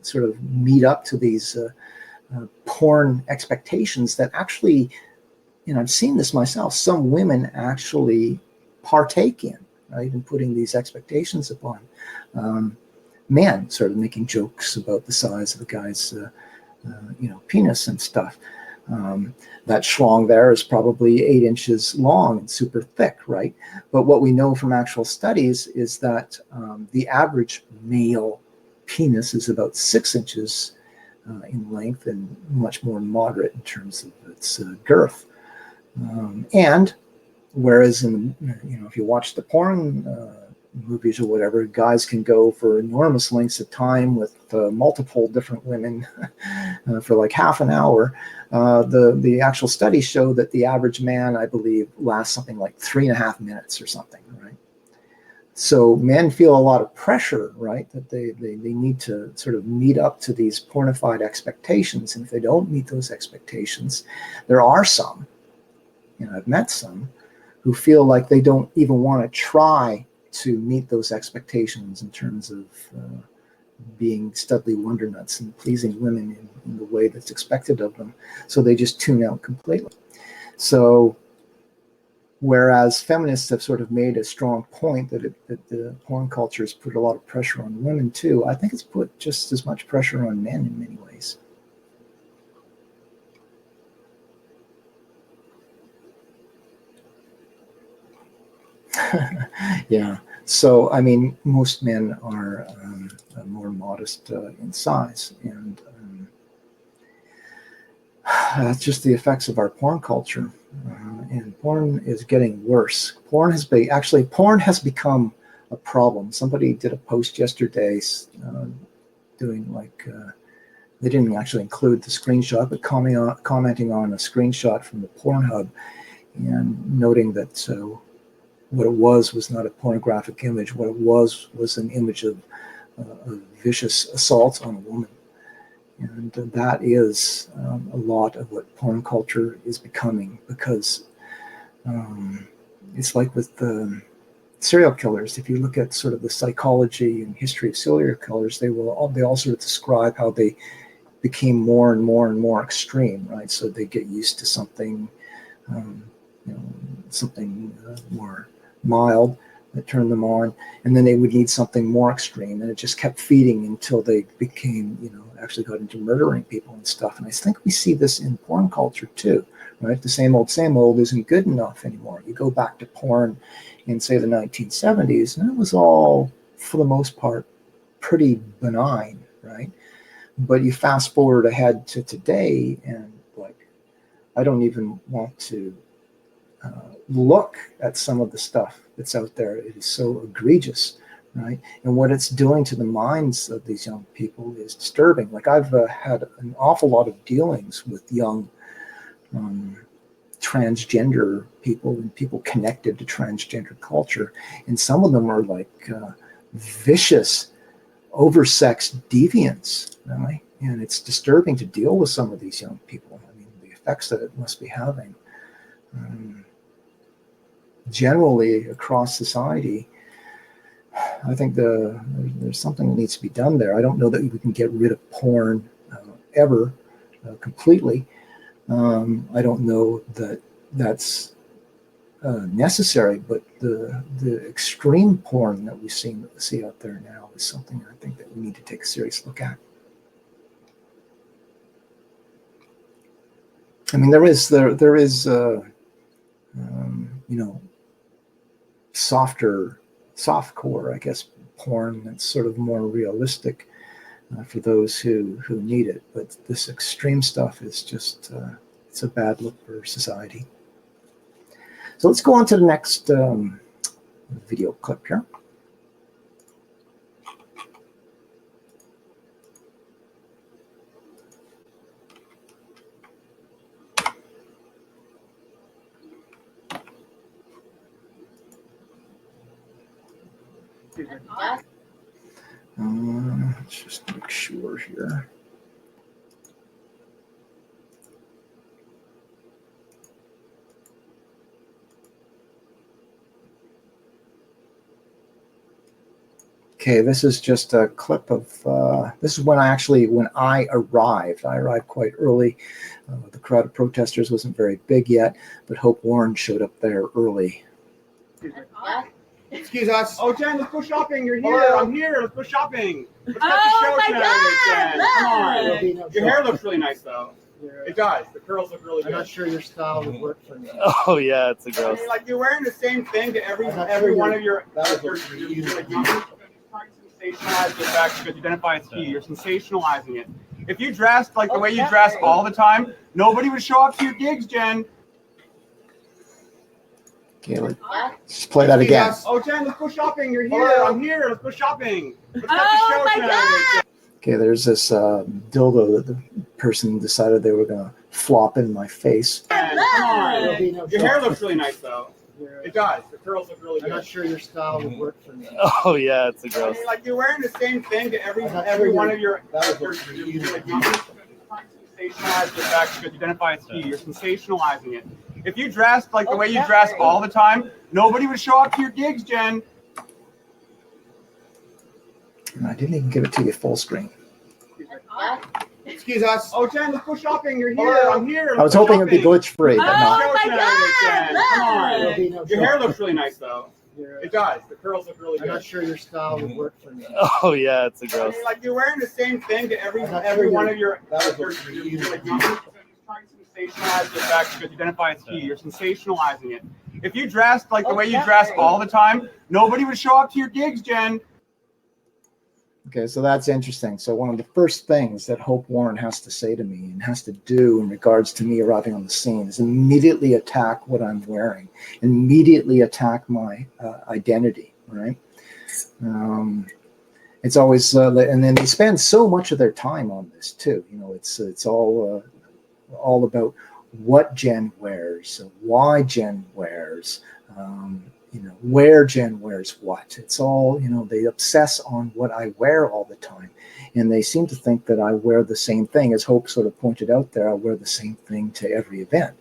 sort of meet up to these porn expectations that actually, I've seen this myself, some women actually partake in, right, in putting these expectations upon men, sort of making jokes about the size of the guy's, penis and stuff. That schlong there is probably 8 inches long and super thick, right? But what we know from actual studies is that the average male penis is about 6 inches in length and much more moderate in terms of its girth. And whereas if you watch the porn movies or whatever, guys can go for enormous lengths of time with multiple different women for like half an hour. The actual studies show that the average man, I believe, lasts something like 3.5 minutes or something, right? So men feel a lot of pressure, right? That they need to sort of meet up to these pornified expectations. And if they don't meet those expectations, there are some, I've met some, who feel like they don't even want to try to meet those expectations in terms of being studly wonder nuts and pleasing women in the way that's expected of them. So they just tune out completely. So whereas feminists have sort of made a strong point that the porn culture has put a lot of pressure on women too, I think it's put just as much pressure on men in many ways. Yeah. So, I mean, most men are more modest in size, and that's just the effects of our porn culture. And porn is getting worse. Porn has become a problem. Somebody did a post yesterday doing like, they didn't actually include the screenshot, but commenting on a screenshot from the Pornhub and noting that what it was not a pornographic image. What it was an image of vicious assault on a woman. And that is a lot of what porn culture is becoming, because it's like with serial killers. If you look at sort of the psychology and history of serial killers, they all sort of describe how they became more and more and more extreme, right? So they get used to something, something more mild that turned them on, and then they would need something more extreme, and it just kept feeding until they became, actually got into murdering people and stuff. And I think we see this in porn culture too, right? The same old isn't good enough anymore. You go back to porn in, say, the 1970s, and it was all, for the most part, pretty benign, right? But you fast forward ahead to today, and like, I don't even want to look at some of the stuff that's out there. It is so egregious, right? And what it's doing to the minds of these young people is disturbing. Like, I've had an awful lot of dealings with young transgender people and people connected to transgender culture, and some of them are like vicious, oversexed deviants, right? And it's disturbing to deal with some of these young people. I mean, the effects that it must be having. Generally across society, I think there's something that needs to be done there. I don't know that we can get rid of porn ever completely. I don't know that that's necessary, but the extreme porn that we see out there now is something I think that we need to take a serious look at. I mean, there is softcore, I guess, porn that's sort of more realistic for those who need it. But this extreme stuff is just, it's a bad look for society. So let's go on to the next video clip here. Let's just make sure here. Okay, this is just a clip of, this is when I arrived. I arrived quite early. The crowd of protesters wasn't very big yet, but Hope Warren showed up there early. Excuse us. Oh, Jen, let's go shopping. You're here. Hello. I'm here. Let's go shopping. Let's Oh get the show my Saturday, God, Jen. Come on. look. Your hair looks really nice, though. It does. The curls look really I'm good. not sure your style would work for me. Oh yeah, it's a I gross. mean, like you're wearing the same thing to every I'm not every sure one you're- of your. that You're, was you're, you. like, you're trying to sensationalize the fact because you identify as he. You're sensationalizing it. If you dressed like the way you dress all the time, nobody would show up to your gigs, Jen. Okay, let's play that again. Oh, Jen, let's go shopping. You're here. I'm here. Let's go shopping. Let's get the show my tonight. Okay, there's this dildo that the person decided they were going to flop in my face. Jen, come on. There'll be no Your hair shopping. looks really nice, though. It does. The curls look really I'm not good. sure your style would work for me. Oh yeah, it's a I gross. mean, like you're wearing the same thing to every I'm not every sure one you're- of your. that was You're, you. like, you're trying to sensationalize the fact because you identify as he. You're sensationalizing it. If you dressed like the way you dress all the time, nobody would show up to your gigs, Jen. And I didn't even give it to you full screen. Excuse us. Oh, Jen, let's go shopping. You're here. I'm here. I was hoping it'd be glitch free, but not. Oh my Jen, come on. There'll be no Your hair shopping. looks really nice, though. It does. The curls look really I'm not good. sure your style would work for me. Oh yeah, it's a I gross. mean, like you're wearing the same thing to every I'm not every sure one you're- of your. that was You're like, you're trying to sensationalize the fact because you identify as he. You're sensationalizing it. If you dressed like the way you dress all the time, nobody would show up to your gigs, Jen. Okay, so that's interesting. So one of the first things that Hope Warren has to say to me and has to do in regards to me arriving on the scene is immediately attack what I'm wearing, immediately attack my identity, right? It's always, and then they spend so much of their time on this too. You know, it's all about what Jen wears, why Jen wears, you know, where Jen wears what. It's all, you know, they obsess on what I wear all the time. And they seem to think that I wear the same thing. As Hope sort of pointed out there, I wear the same thing to every event.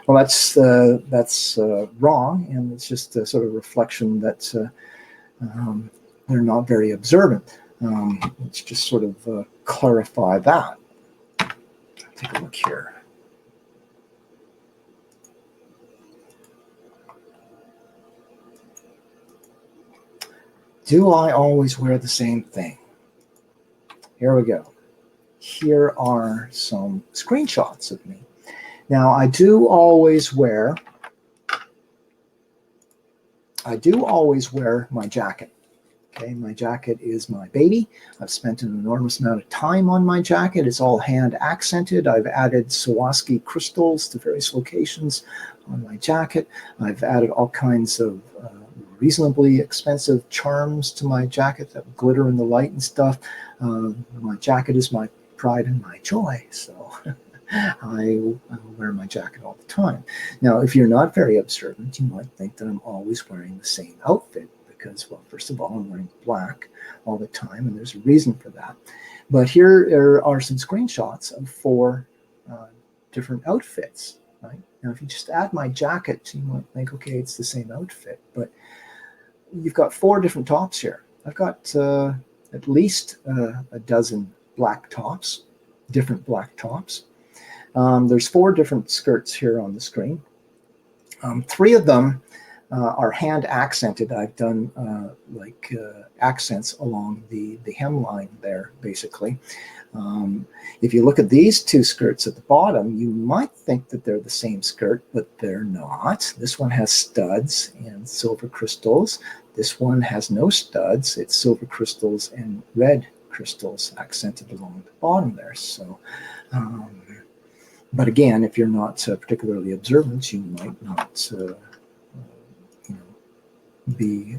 Well, that's wrong. And it's just a sort of reflection that they're not very observant. Let's just sort of clarify that. Take a look here. Do I always wear the same thing? Here we go. Here are some screenshots of me. Now, I do always wear my jacket. Okay, my jacket is my baby. I've spent an enormous amount of time on my jacket. It's all hand accented. I've added Swarovski crystals to various locations on my jacket. I've added all kinds of reasonably expensive charms to my jacket that glitter in the light and stuff. My jacket is my pride and my joy, so I wear my jacket all the time. Now, if you're not very observant, you might think that I'm always wearing the same outfit because, well, first of all, I'm wearing black all the time, and there's a reason for that. But here are some screenshots of 4 different outfits, right? Now, if you just add my jacket, you might think, okay, it's the same outfit, but you've got 4 different tops here. I've got at least a dozen black tops, different black tops. There's 4 different skirts here on the screen. 3 of them are hand accented. I've done accents along the hemline there, basically. If you look at these 2 skirts at the bottom, you might think that they're the same skirt, but they're not. This one has studs and silver crystals. This one has no studs. It's silver crystals and red crystals accented along the bottom there. So, but again, if you're not particularly observant, you might not be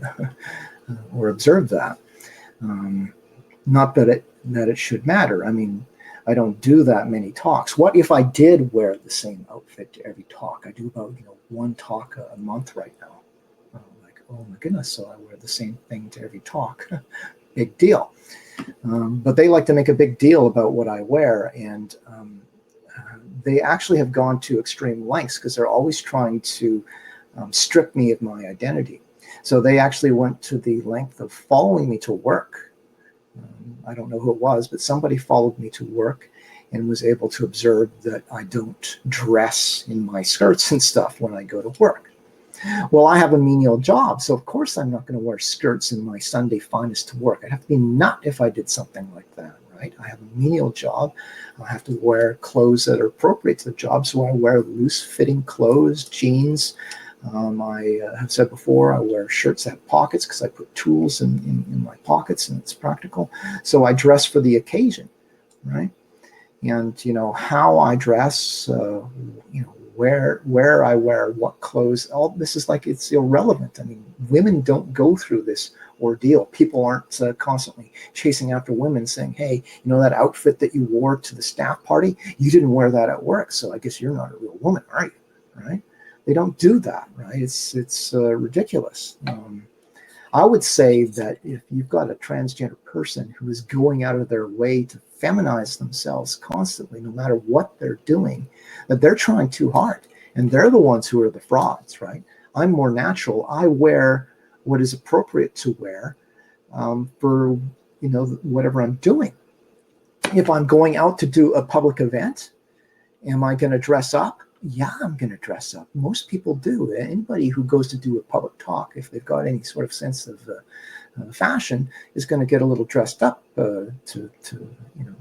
or observe that. Not that it should matter. I mean, I don't do that many talks. What if I did wear the same outfit to every talk? I do about 1 talk a month right now. Like, oh my goodness, so I wear the same thing to every talk. Big deal. But they like to make a big deal about what I wear, and they actually have gone to extreme lengths because they're always trying to strip me of my identity. So they actually went to the length of following me to work. I don't know who it was, but somebody followed me to work and was able to observe that I don't dress in my skirts and stuff when I go to work. Well, I have a menial job, so of course I'm not going to wear skirts in my Sunday finest to work. I'd have to be nut if I did something like that, right? I have a menial job. I have to wear clothes that are appropriate to the job, so I wear loose-fitting clothes, jeans. I have said before, I wear shirts that have pockets because I put tools in my pockets, and it's practical. So I dress for the occasion, right? And, you know, how I dress, you know, where I wear what clothes, all this is like, it's irrelevant. I mean, women don't go through this ordeal. People aren't constantly chasing after women saying, hey, you know, that outfit that you wore to the staff party, you didn't wear that at work, so I guess you're not a real woman, are you? Right? They don't do that, right? It's ridiculous. I would say that if you've got a transgender person who is going out of their way to feminize themselves constantly, no matter what they're doing, that they're trying too hard. And they're the ones who are the frauds, right? I'm more natural. I wear what is appropriate to wear for, you know, whatever I'm doing. If I'm going out to do a public event, am I going to dress up? Yeah, I'm going to dress up. Most people do. Anybody who goes to do a public talk, if they've got any sort of sense of fashion, is going to get a little dressed up to you know,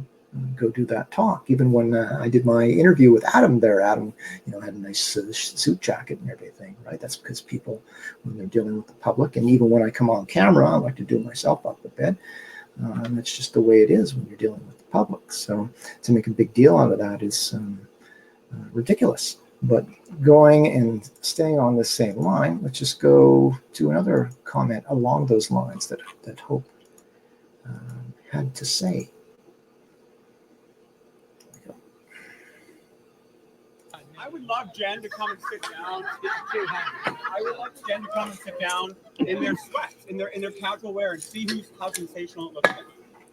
go do that talk. Even when I did my interview with Adam there, Adam, you know, had a nice suit jacket and everything, right? That's because people, when they're dealing with the public, and even when I come on camera, I like to do myself up a bit. And that's just the way it is when you're dealing with the public. So to make a big deal out of that is ridiculous. But going and staying on the same line, let's just go to another comment along those lines that Hope had to say. I would love Jenn to come and sit down. I would love Jenn to come and sit down in their sweats, in their casual wear, and see how sensational it looks like.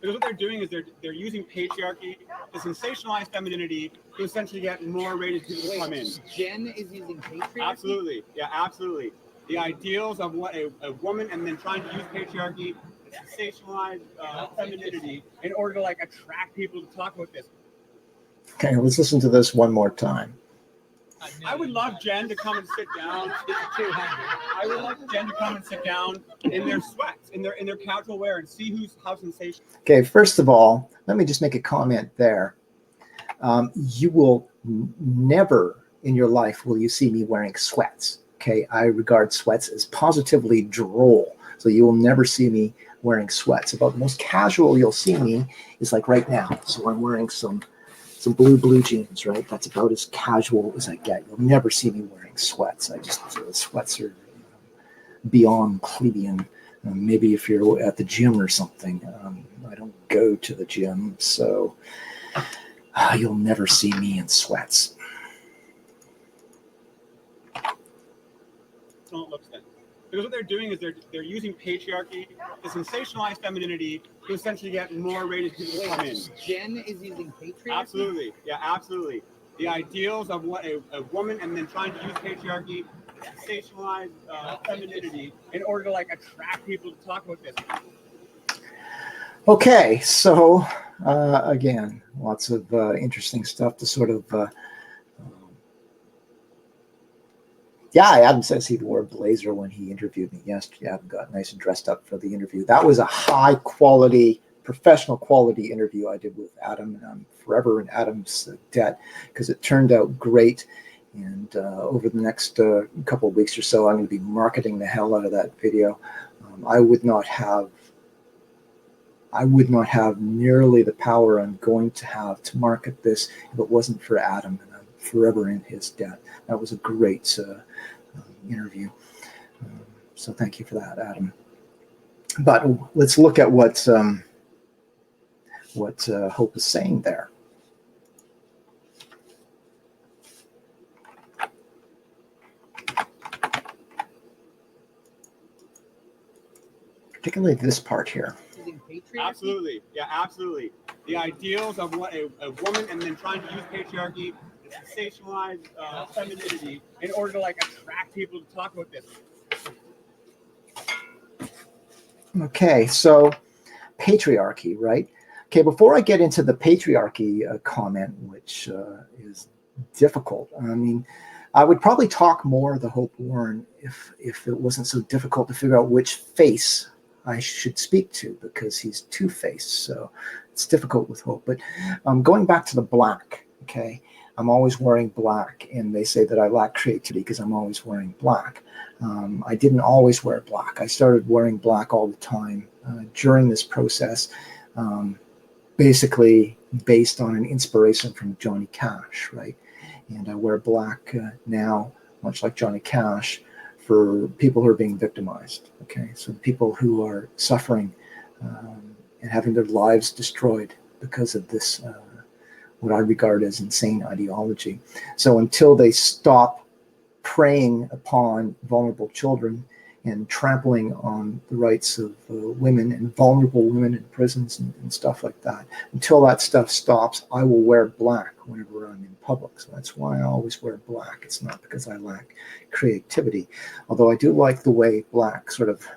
Because what they're doing is they're using patriarchy to sensationalize femininity to essentially get more rated people to come in. Jenn is using patriarchy? Absolutely. Yeah, absolutely. The ideals of what a woman, and then trying to use patriarchy to sensationalize femininity in order to like attract people to talk about this. Okay, let's listen to this one more time. I would love Jenn to come and sit down. I would love Jenn to come and sit down in their sweats, in their casual wear, and see how sensational. Okay, first of all, let me just make a comment there. You will never in your life will you see me wearing sweats. Okay, I regard sweats as positively droll. So you will never see me wearing sweats. About the most casual you'll see me is like right now. So I'm wearing some blue jeans, right? That's about as casual as I get. You'll never see me wearing sweats. Sweats are beyond plebeian. Maybe if you're at the gym or something. I don't go to the gym, so you'll never see me in sweats. It looks like. Because what they're doing is they're using patriarchy to sensationalize femininity to essentially get more rated people to come in. Jenn is using patriarchy? Absolutely. Yeah, absolutely. The ideals of what a woman, and then trying to use patriarchy to sensationalize femininity in order to like attract people to talk about this. Okay, so again, lots of interesting stuff to sort of yeah, Adam says he wore a blazer when he interviewed me yesterday. Adam got nice and dressed up for the interview. That was a high quality, professional quality interview I did with Adam, and I'm forever in Adam's debt because it turned out great. And over the next couple of weeks or so, I'm going to be marketing the hell out of that video. I would not have nearly the power I'm going to have to market this if it wasn't for Adam, and I'm forever in his debt. That was a great interview. So thank you for that, Adam. But let's look at what Hope is saying there. Particularly this part here. Absolutely. Yeah, absolutely. The ideals of what a woman, and then trying to use patriarchy to sensationalize femininity in order to like attract people to talk about this. Okay, so patriarchy, right? Okay, before I get into the patriarchy comment, which is difficult, I mean, I would probably talk more of the Hope Warren if it wasn't so difficult to figure out which face I should speak to, because he's two-faced. So it's difficult with Hope. But going back to the black, okay, I'm always wearing black, and they say that I lack creativity because I'm always wearing black. I didn't always wear black. I started wearing black all the time during this process, basically based on an inspiration from Johnny Cash, right? And I wear black now, much like Johnny Cash, for people who are being victimized, okay? So people who are suffering and having their lives destroyed because of this, what I regard as insane ideology. So until they stop preying upon vulnerable children and trampling on the rights of women and vulnerable women in prisons and stuff like that, until that stuff stops, I will wear black whenever I'm in public. So that's why I always wear black. It's not because I lack creativity, although I do like the way black sort of,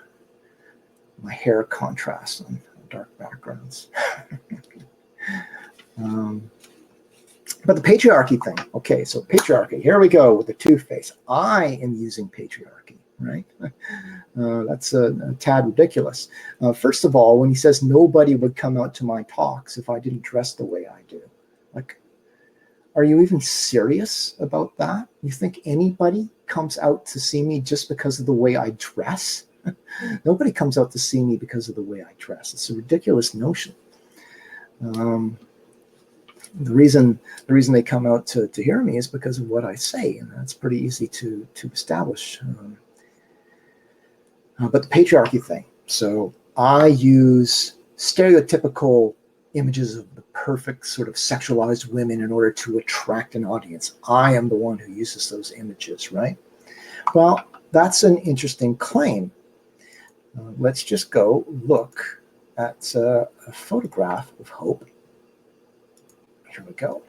my hair contrasts on dark backgrounds. But the patriarchy thing, okay, so patriarchy, here we go with the two-face. I am using patriarchy, right? That's a tad ridiculous. First of all, when he says nobody would come out to my talks if I didn't dress the way I do, like, are you even serious about that? You think anybody comes out to see me just because of the way I dress? Nobody comes out to see me because of the way I dress. It's a ridiculous notion. The reason they come out to hear me is because of what I say, and that's pretty easy to establish. But the patriarchy thing. So I use stereotypical images of the perfect sort of sexualized women in order to attract an audience. I am the one who uses those images, right? Well, that's an interesting claim. Let's just go look at a photograph of Hope. Here we go.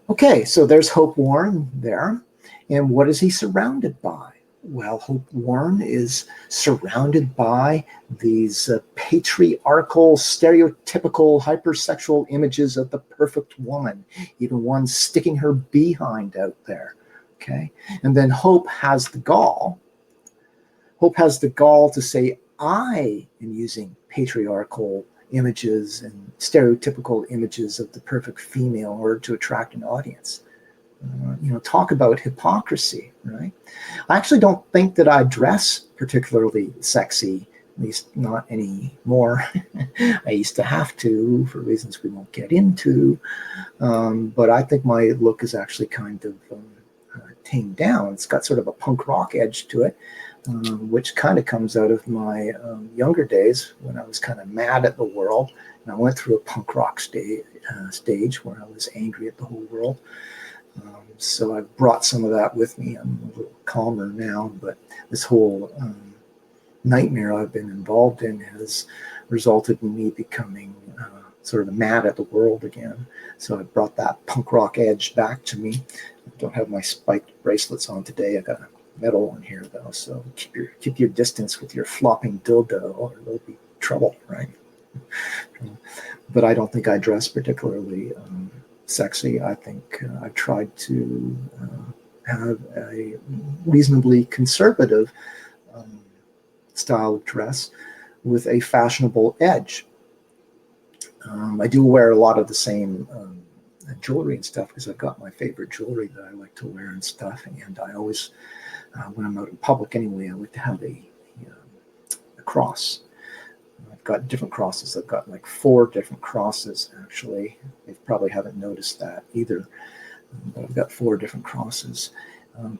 Okay, so there's Hope Warren there. And what is he surrounded by? Well, Hope Warren is surrounded by these patriarchal, stereotypical, hypersexual images of the perfect woman, even one sticking her behind out there. Okay, and then Hope has the gall. Hope has the gall to say, I am using patriarchal images and stereotypical images of the perfect female in order to attract an audience. Talk about hypocrisy, right? I actually don't think that I dress particularly sexy, at least not anymore. I used to have to, for reasons we won't get into. But I think my look is actually kind of tamed down. It's got sort of a punk rock edge to it, which kind of comes out of my younger days when I was kind of mad at the world. And I went through a punk rock stage where I was angry at the whole world. So I've brought some of that with me. I'm a little calmer now, but this whole nightmare I've been involved in has resulted in me becoming sort of mad at the world again. So I brought that punk rock edge back to me. I don't have my spiked bracelets on today. I got a medal on here though, so keep your distance with your flopping dildo, or there'll be trouble, right? But I don't think I dress particularly sexy. I think I've tried to have a reasonably conservative style of dress with a fashionable edge. I do wear a lot of the same jewelry and stuff because I've got my favorite jewelry that I like to wear and stuff. And I always, when I'm out in public anyway, I like to have a cross. I've got different crosses. I've got like 4 different crosses, actually. They probably haven't noticed that either. But I've got 4 different crosses.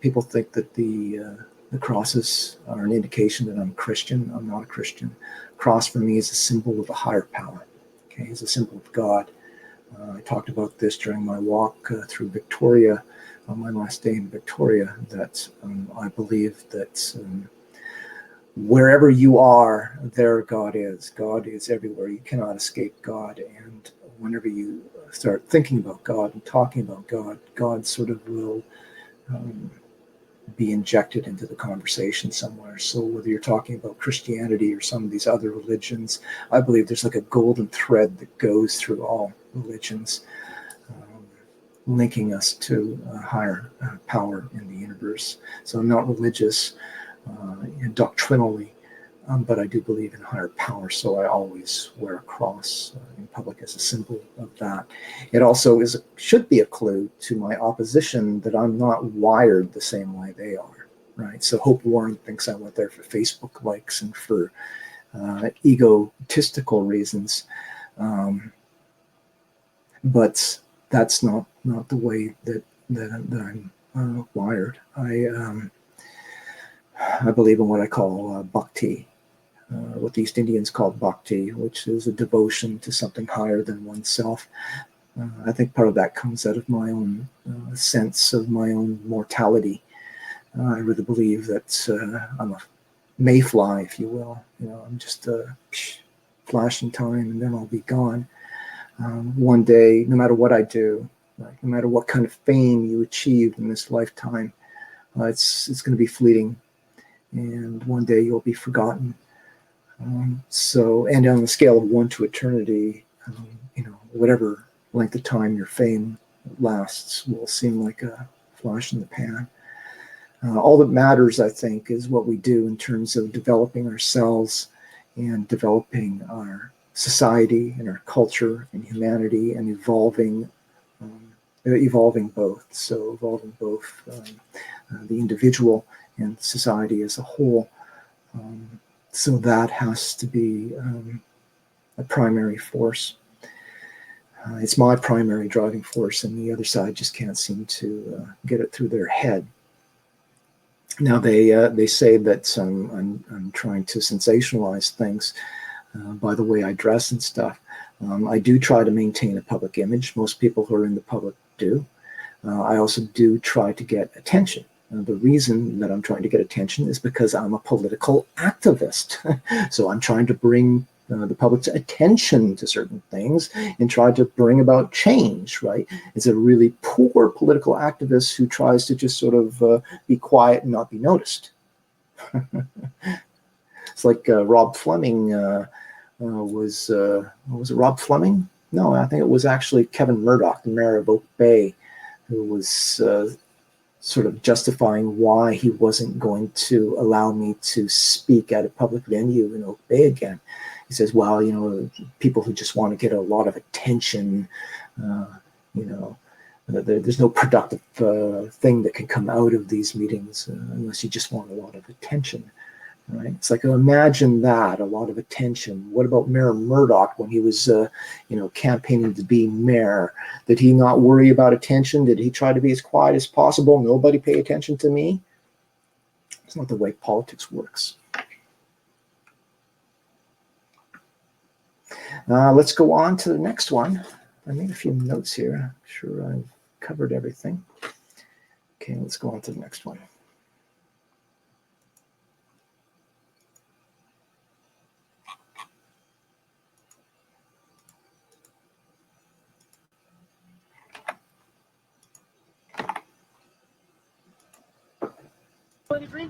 People think that the crosses are an indication that I'm Christian. I'm not a Christian. Cross for me is a symbol of a higher power. Okay, it's a symbol of God. I talked about this during my walk through Victoria, on my last day in Victoria, that I believe that wherever you are, there God is. God is everywhere. You cannot escape God. And whenever you start thinking about God and talking about God, God sort of will be injected into the conversation somewhere. So whether you're talking about Christianity or some of these other religions, I believe there's like a golden thread that goes through all religions. linking us to a higher power in the universe. So I'm not religious doctrinally, but I do believe in higher power, so I always wear a cross in public as a symbol of that. It also should be a clue to my opposition that I'm not wired the same way they are, right? So Hope Warren thinks I went there for Facebook likes and for egotistical reasons, but that's not the way that I'm wired. I believe in what I call bhakti, what the East Indians call bhakti, which is a devotion to something higher than oneself. I think part of that comes out of my own sense of my own mortality. I really believe that I'm a mayfly, if you will. You know, I'm just a flash in time, and then I'll be gone. One day, no matter what I do, like, no matter what kind of fame you achieve in this lifetime, it's going to be fleeting, and one day you'll be forgotten. And on the scale of 1 to eternity, you know, whatever length of time your fame lasts will seem like a flash in the pan. All that matters, I think, is what we do in terms of developing ourselves and developing our society and our culture and humanity, and evolving both. So evolving both the individual and society as a whole. So that has to be a primary force. It's my primary driving force, and the other side just can't seem to get it through their head. Now they say that I'm trying to sensationalize things by the way I dress and stuff. I do try to maintain a public image. Most people who are in the public do. I also do try to get attention. The reason that I'm trying to get attention is because I'm a political activist. So I'm trying to bring the public's attention to certain things and try to bring about change, right? It's a really poor political activist who tries to just sort of be quiet and not be noticed. It's like Rob Fleming was it Rob Fleming? No, I think it was actually Kevin Murdoch, the mayor of Oak Bay, who was sort of justifying why he wasn't going to allow me to speak at a public venue in Oak Bay again. He says, well, you know, people who just want to get a lot of attention, you know, there's no productive thing that can come out of these meetings unless you just want a lot of attention, right? It's like, imagine that, a lot of attention. What about Mayor Murdoch when he was, you know, campaigning to be mayor? Did he not worry about attention? Did he try to be as quiet as possible? Nobody pay attention to me? It's not the way politics works. Let's go on to the next one. I made a few notes here. I'm sure I've covered everything. Okay, let's go on to the next one.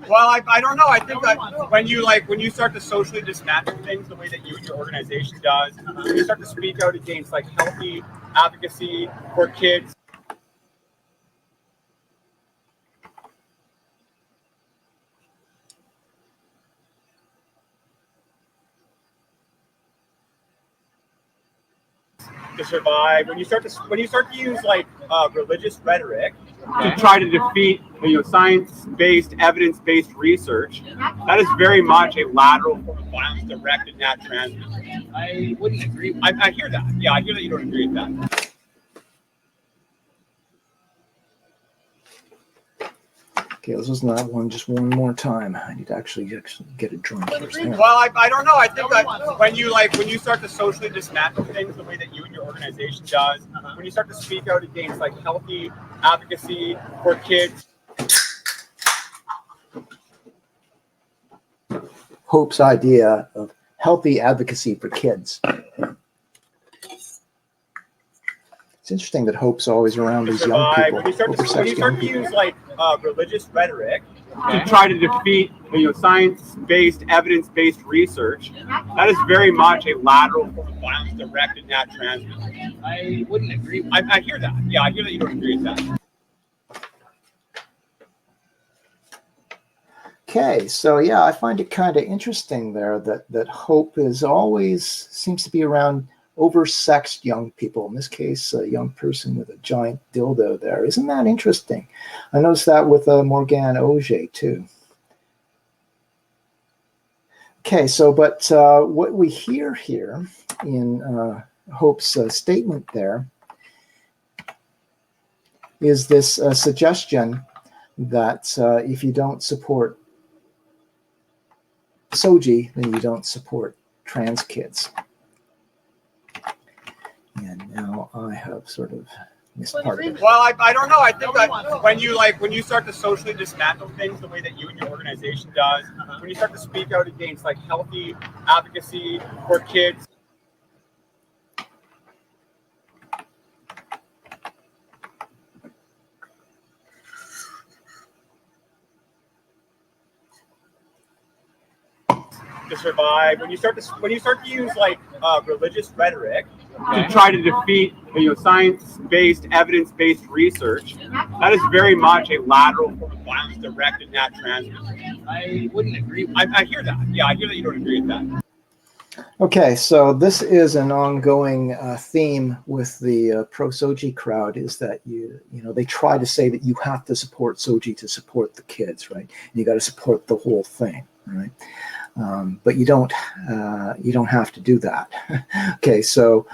Well, I don't know. I think that when you start to socially dismantle things the way that you and your organization does, when you start to speak out against like healthy advocacy for kids. To survive, when you start to use like religious rhetoric to try to defeat, you know, science-based, evidence-based research, that is very much a lateral form of violence directed at trans people. I wouldn't agree. I hear that. Yeah, I hear that you don't agree with that. Okay, let's listen to that one just one more time. I need to actually get it drawn first. Well, I don't know. I think that when you start to socially dismantle things the way that you and your organization does, when you start to speak out against like healthy advocacy for kids. Hope's idea of healthy advocacy for kids. It's interesting that Hope's always around these young people. When you start to use like religious rhetoric to try to defeat, science-based, evidence-based research, that is very much a lateral form of violence directed at trans people. I wouldn't agree with I hear that. Yeah, I hear that you don't agree with that. Okay, so yeah, I find it kind of interesting there that hope is always seems to be around oversexed young people. In this case, a young person with a giant dildo there. Isn't that interesting? I noticed that with Morgane Auger too. Okay, so but what we hear here in Hope's statement there is this suggestion that if you don't support SOGI, then you don't support trans kids. And now I have sort of missed part of it. Well, I don't know. I think that when you start to socially dismantle things the way that you and your organization does, when you start to speak out against like healthy advocacy for kids. To survive, when you start to use like religious rhetoric to try to defeat science-based, evidence-based research, that is very much a lateral form of violence directed at trans people. I wouldn't agree with I hear that. Yeah, I hear that you don't agree with that. Okay, so this is an ongoing theme with the pro-SOGI crowd, is that you know they try to say that you have to support SOGI to support the kids, right? And you got to support the whole thing, right? But you don't have to do that. Okay, so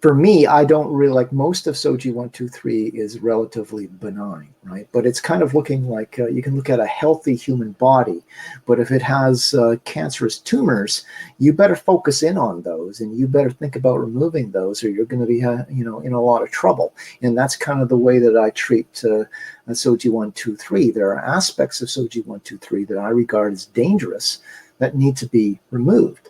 for me, I don't really like most of SOGI 123 is relatively benign, right? But it's kind of looking like you can look at a healthy human body, but if it has cancerous tumors, you better focus in on those, and you better think about removing those, or you're going to be in a lot of trouble. And that's kind of the way that I treat SOGI 123. There are aspects of SOGI 123 that I regard as dangerous that need to be removed.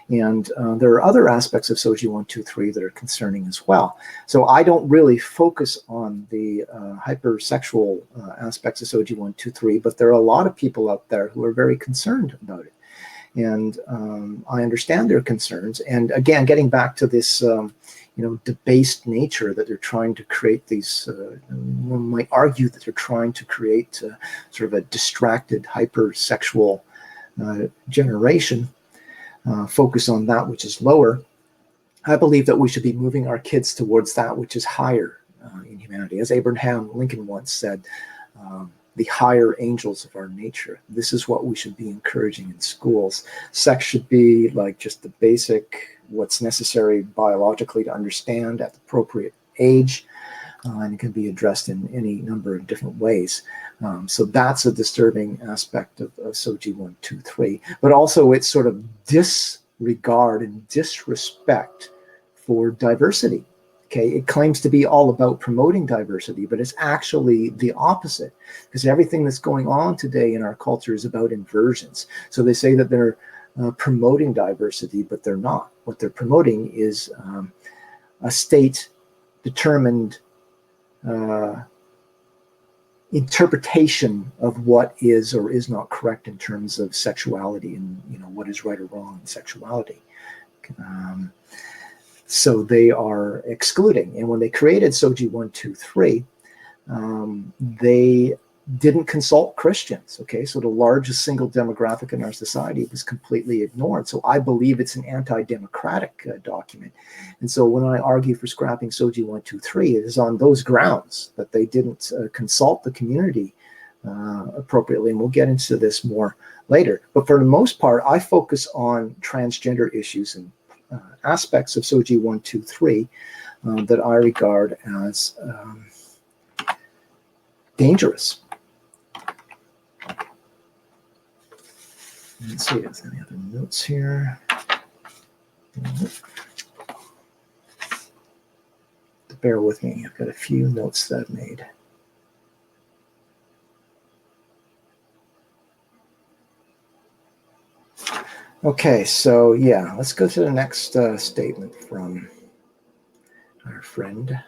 And there are other aspects of SOGI 123 that are concerning as well. So I don't really focus on the hypersexual aspects of SOGI 123, but there are a lot of people out there who are very concerned about it. And I understand their concerns. And again, getting back to this debased nature that they're trying to create these, one might argue that they're trying to create sort of a distracted hypersexual generation. Focus on that which is lower. I believe that we should be moving our kids towards that which is higher in humanity. As Abraham Lincoln once said, the higher angels of our nature. This is what we should be encouraging in schools. Sex should be like just the basic, what's necessary biologically to understand at the appropriate age. And it can be addressed in any number of different ways. So that's a disturbing aspect of SOGI 123. But also it's sort of disregard and disrespect for diversity. Okay, it claims to be all about promoting diversity, but it's actually the opposite, because everything that's going on today in our culture is about inversions. So they say that they're promoting diversity, but they're not. What they're promoting is a state-determined interpretation of what is or is not correct in terms of sexuality, and what is right or wrong in sexuality. So they are excluding. And when they created SOGI 123, they didn't consult Christians. Okay, so the largest single demographic in our society was completely ignored. So I believe it's an anti-democratic document. And so when I argue for scrapping SOGI 123, it is on those grounds that they didn't consult the community appropriately. And we'll get into this more later. But for the most part, I focus on transgender issues and aspects of SOGI 123 that I regard as dangerous. Let's see if there's any other notes here. Bear with me, I've got a few notes that I've made. Okay, so yeah, let's go to the next statement from our friend.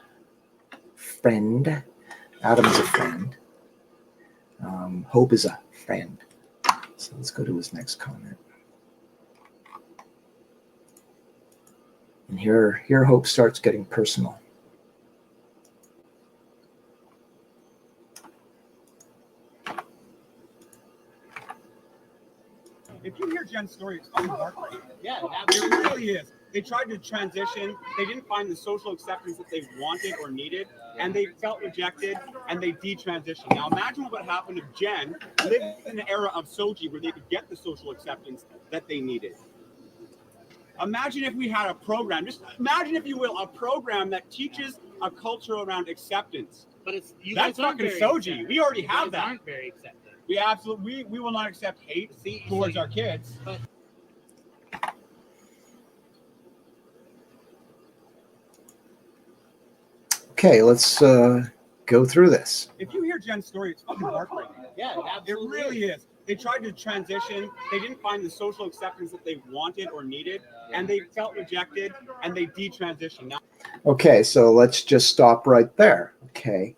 Adam is a friend. Hope is a friend. So let's go to his next comment. And here Hope starts getting personal. If you hear Jenn's story, it's fucking heartbreaking. Yeah, It absolutely. really is. They tried to transition. They didn't find the social acceptance that they wanted or needed, and they felt rejected, and they detransitioned. Now imagine what would happen if Jenn lived in an era of SOGI where they could get the social acceptance that they needed. Imagine if we had a program, just imagine, if you will, a program that teaches a culture around acceptance. But it's you That's guys aren't fucking very SOGI. accepting. We already You have guys that. Aren't very accepting. We absolutely, we will not accept hate towards our kids. But Okay, let's go through this. If you hear Jenn's story, it's fucking heartbreaking. yeah, It absolutely. really is. They tried to transition. They didn't find the social acceptance that they wanted or needed, and they felt rejected, and they detransitioned. Now, Okay, so let's just stop right there. Okay.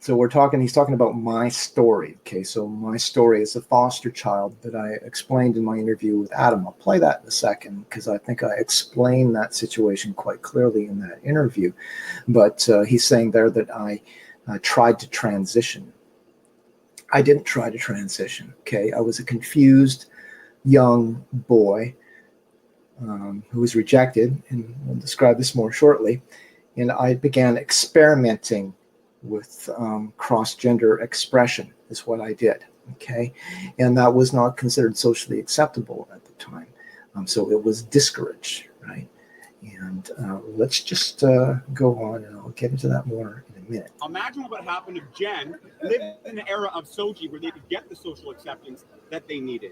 So he's talking about my story. Okay, so my story is a foster child that I explained in my interview with Adam. I'll play that in a second because I think I explained that situation quite clearly in that interview. But he's saying there that I tried to transition. I didn't try to transition. Okay, I was a confused young boy who was rejected, and we'll describe this more shortly. And I began experimenting with cross-gender expression is what I did, okay? And that was not considered socially acceptable at the time. So it was discouraged, right? And let's just go on, and I'll get into that more in a minute. imagine what would happen if Jenn lived in an era of SOGI where they could get the social acceptance that they needed.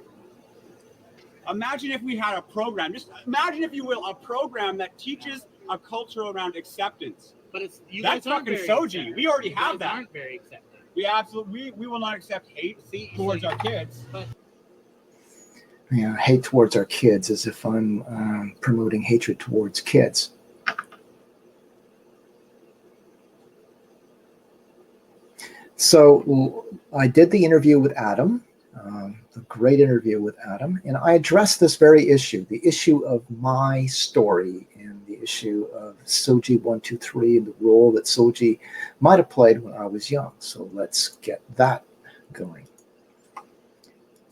Imagine if we had a program, just imagine, if you will, a program that teaches a culture around acceptance. But it's you That's guys aren't fucking very SOGI. accepting. We already You have guys that. Aren't very accepting. We absolutely, we will not accept hate towards our kids. You know, hate towards our kids, as if I'm promoting hatred towards kids. So I did the interview with Adam, a great interview with Adam, and I addressed this very issue, the issue of my story and the issue of SOGI 123 and the role that SOGI might have played when I was young. So let's get that going.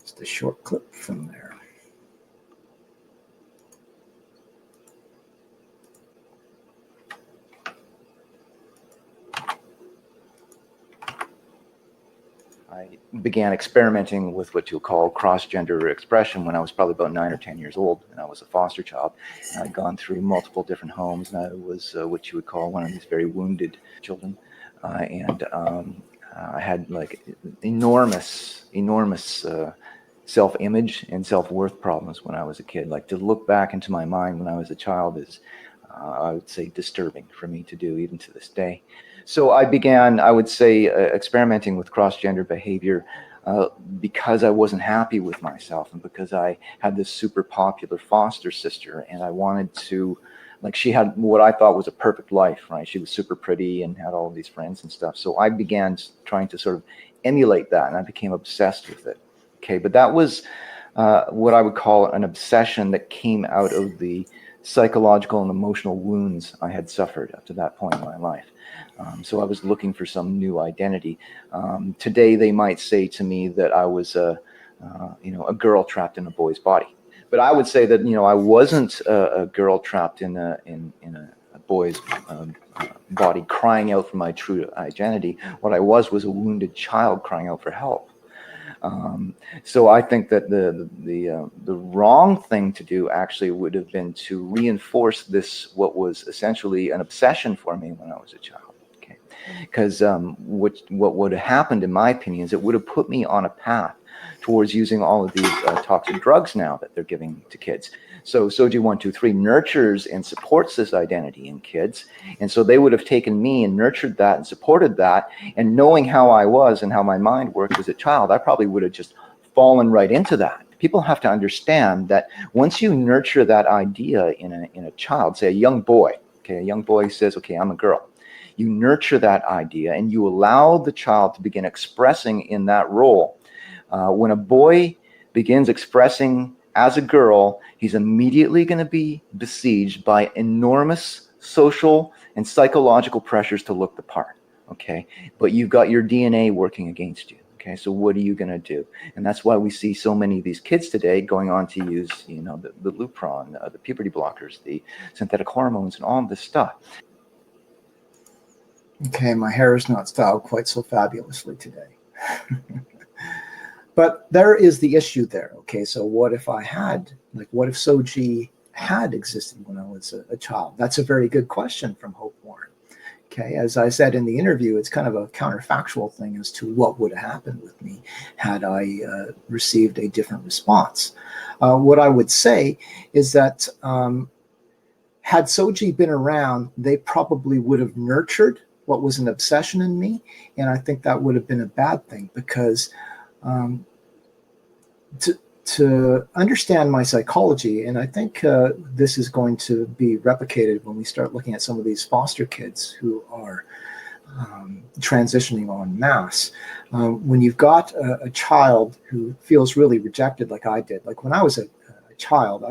Just a short clip from there. I began experimenting with what you'll call cross-gender expression when I was probably about 9 or 10 years old, and I was a foster child. And I'd gone through multiple different homes, and I was what you would call one of these very wounded children. I had like enormous self-image and self-worth problems when I was a kid. Like, to look back into my mind when I was a child is, I would say, disturbing for me to do even to this day. So I began, I would say, experimenting with cross-gender behavior because I wasn't happy with myself, and because I had this super popular foster sister, and I wanted to, like, she had what I thought was a perfect life, right? She was super pretty and had all of these friends and stuff. So I began trying to sort of emulate that, and I became obsessed with it. Okay, but that was what I would call an obsession that came out of the psychological and emotional wounds I had suffered up to that point in my life. So I was looking for some new identity. Today, they might say to me that I was a girl trapped in a boy's body. But I would say that, I wasn't a girl trapped in a boy's body crying out for my true identity. What I was a wounded child crying out for help. So I think that the wrong thing to do actually would have been to reinforce this, what was essentially an obsession for me when I was a child. Okay, because what would have happened, in my opinion, is it would have put me on a path towards using all of these toxic drugs now that they're giving to kids. So SOGI 123 nurtures and supports this identity in kids. And so they would have taken me and nurtured that and supported that. And knowing how I was and how my mind worked as a child, I probably would have just fallen right into that. People have to understand that once you nurture that idea in a child, say a young boy, okay, a young boy says, okay, I'm a girl. you nurture that idea, and you allow the child to begin expressing in that role. When a boy begins expressing as a girl, he's immediately going to be besieged by enormous social and psychological pressures to look the part. Okay, but you've got your DNA working against you. Okay, so what are you going to do? And that's why we see so many of these kids today going on to use, you know, the Lupron, the puberty blockers, the synthetic hormones, and all of this stuff. Okay, my hair is not styled quite so fabulously today. But there is the issue there. Okay, so what if I had, like, what if Soji had existed when I was a child? That's a very good question from Hope Warren. Okay, as I said in the interview, it's kind of a counterfactual thing as to what would have happened with me had I received a different response. What I would say is that had Soji been around, they probably would have nurtured what was an obsession in me, and I think that would have been a bad thing, because to understand my psychology, and I think this is going to be replicated when we start looking at some of these foster kids who are transitioning en masse. When you've got a child who feels really rejected, like I did, like when I was a child,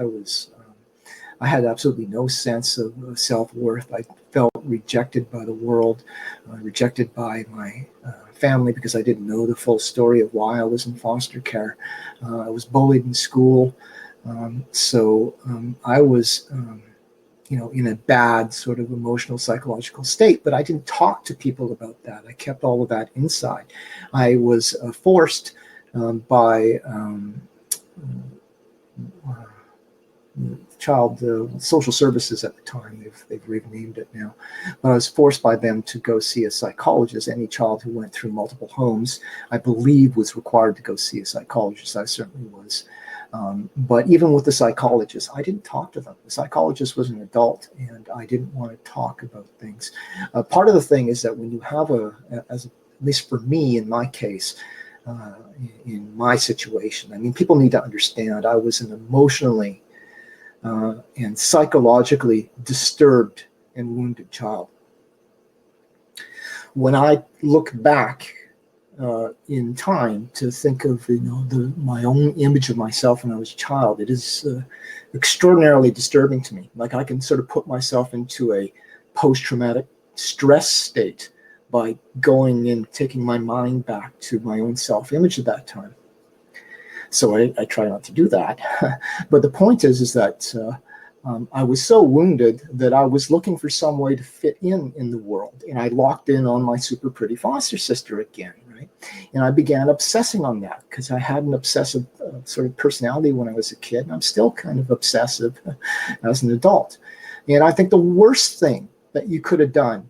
I had absolutely no sense of self-worth. I felt rejected by the world, rejected by my family, because I didn't know the full story of why I was in foster care. I was bullied in school. So I was, in a bad sort of emotional, psychological state, but I didn't talk to people about that. I kept all of that inside. I was forced by child social services at the time. They've renamed it now. But I was forced by them to go see a psychologist. Any child who went through multiple homes, I believe, was required to go see a psychologist. I certainly was. But even with the psychologist, I didn't talk to them. The psychologist was an adult, and I didn't want to talk about things. Part of the thing is that when you have at least for me, in my case, in my situation, I mean, people need to understand I was an emotionally and psychologically disturbed and wounded child. When I look back in time to think of my own image of myself when I was a child, it is extraordinarily disturbing to me. Like, I can sort of put myself into a post-traumatic stress state by going and taking my mind back to my own self-image at that time. So I try not to do that. But the point is that I was so wounded that I was looking for some way to fit in the world. And I locked in on my super pretty foster sister again, right? And I began obsessing on that, because I had an obsessive sort of personality when I was a kid. And I'm still kind of obsessive as an adult. And I think the worst thing that you could have done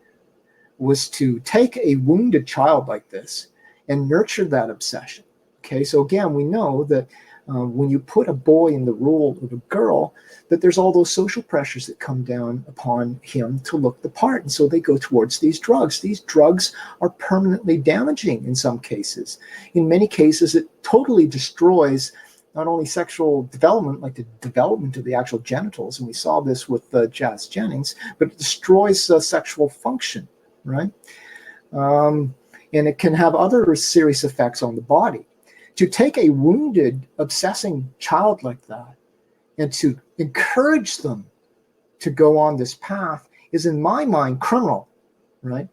was to take a wounded child like this and nurture that obsession. Okay, so again, we know that when you put a boy in the role of a girl, that there's all those social pressures that come down upon him to look the part. And so they go towards these drugs. These drugs are permanently damaging in some cases. In many cases, it totally destroys not only sexual development, like the development of the actual genitals, and we saw this with Jazz Jennings, but it destroys sexual function, right? And it can have other serious effects on the body. To take a wounded, obsessing child like that and to encourage them to go on this path is, in my mind, criminal, right?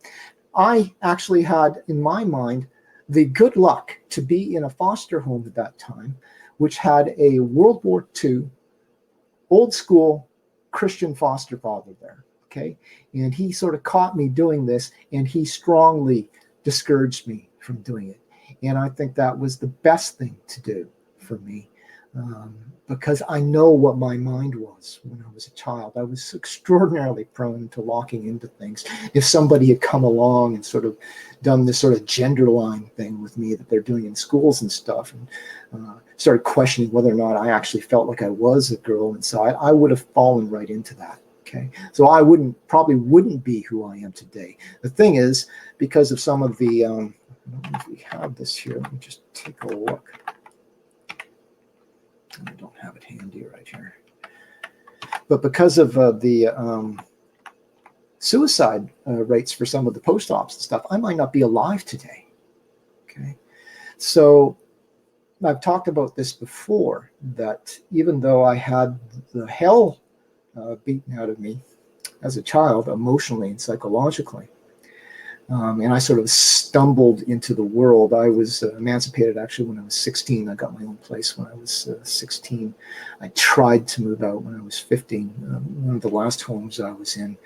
I actually had, in my mind, the good luck to be in a foster home at that time, which had a World War II, old school Christian foster father there, okay? And he sort of caught me doing this, and he strongly discouraged me from doing it. And I think that was the best thing to do for me, because I know what my mind was when I was a child. I was extraordinarily prone to locking into things. If somebody had come along and sort of done this sort of gender line thing with me that they're doing in schools and stuff, and started questioning whether or not I actually felt like I was a girl inside, I would have fallen right into that. Okay, so I probably wouldn't be who I am today. The thing is, because of some of the I don't know if we have this here. Let me just take a look. I don't have it handy right here. But because of suicide rates for some of the post-ops and stuff, I might not be alive today. Okay, so I've talked about this before, that even though I had the hell beaten out of me as a child, emotionally and psychologically, and I sort of stumbled into the world. I was emancipated actually when I was 16. I got my own place when I was 16. I tried to move out when I was 15. One of the last homes I was in,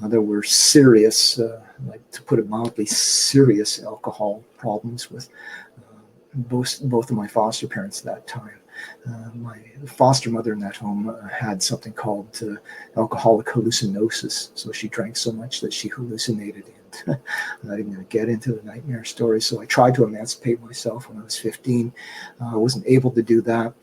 there were serious, like to put it mildly, serious alcohol problems with both of my foster parents at that time. My foster mother in that home had something called alcoholic hallucinosis. So she drank so much that she hallucinated. And I'm not even going to get into the nightmare story. So I tried to emancipate myself when I was 15. I wasn't able to do that.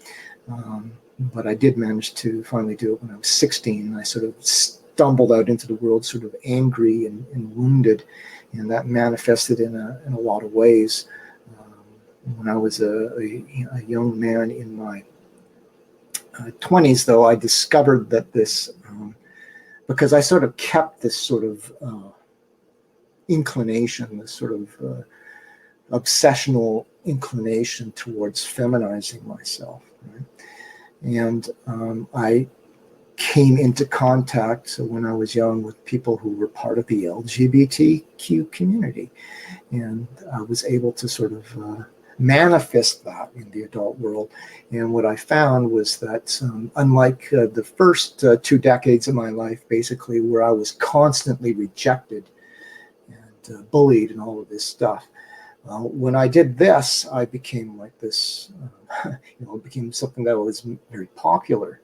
But I did manage to finally do it when I was 16. And I sort of stumbled out into the world sort of angry and wounded. And that manifested in a lot of ways. When I was a young man in my 20s, though, I discovered that this, because I sort of kept this sort of inclination, this sort of obsessional inclination towards feminizing myself. Right? And I came into contact when I was young with people who were part of the LGBTQ community. And I was able to sort of manifest that in the adult world. And what I found was that unlike the first 2 decades of my life, basically, where I was constantly rejected and bullied and all of this stuff, when I did this, I became like this, it became something that was very popular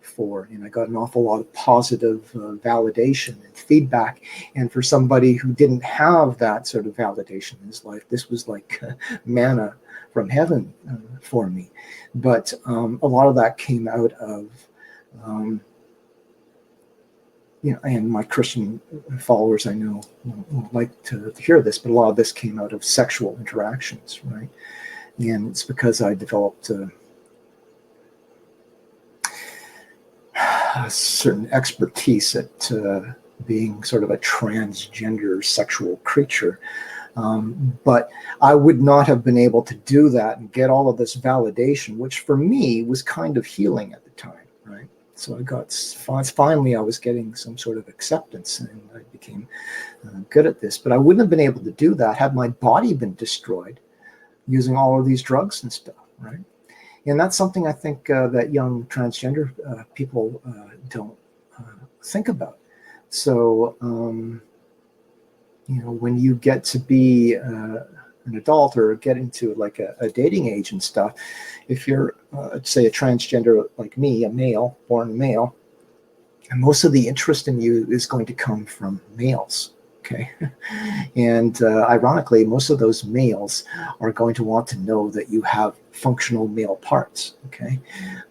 for, and I got an awful lot of positive validation and feedback. And for somebody who didn't have that sort of validation in his life, this was like manna from heaven for me. But a lot of that came out of, and my Christian followers I know won't like to hear this, but a lot of this came out of sexual interactions, right? And it's because I developed a certain expertise at being sort of a transgender sexual creature. But I would not have been able to do that and get all of this validation, which for me was kind of healing at the time, right? So I got, finally I was getting some sort of acceptance, and I became good at this. But I wouldn't have been able to do that had my body been destroyed using all of these drugs and stuff, right? And that's something I think that young transgender people don't think about. So, when you get to be an adult or get into like a dating age and stuff, if you're, say, a transgender like me, a male, born male, and most of the interest in you is going to come from males. Okay. And ironically, most of those males are going to want to know that you have functional male parts. Okay.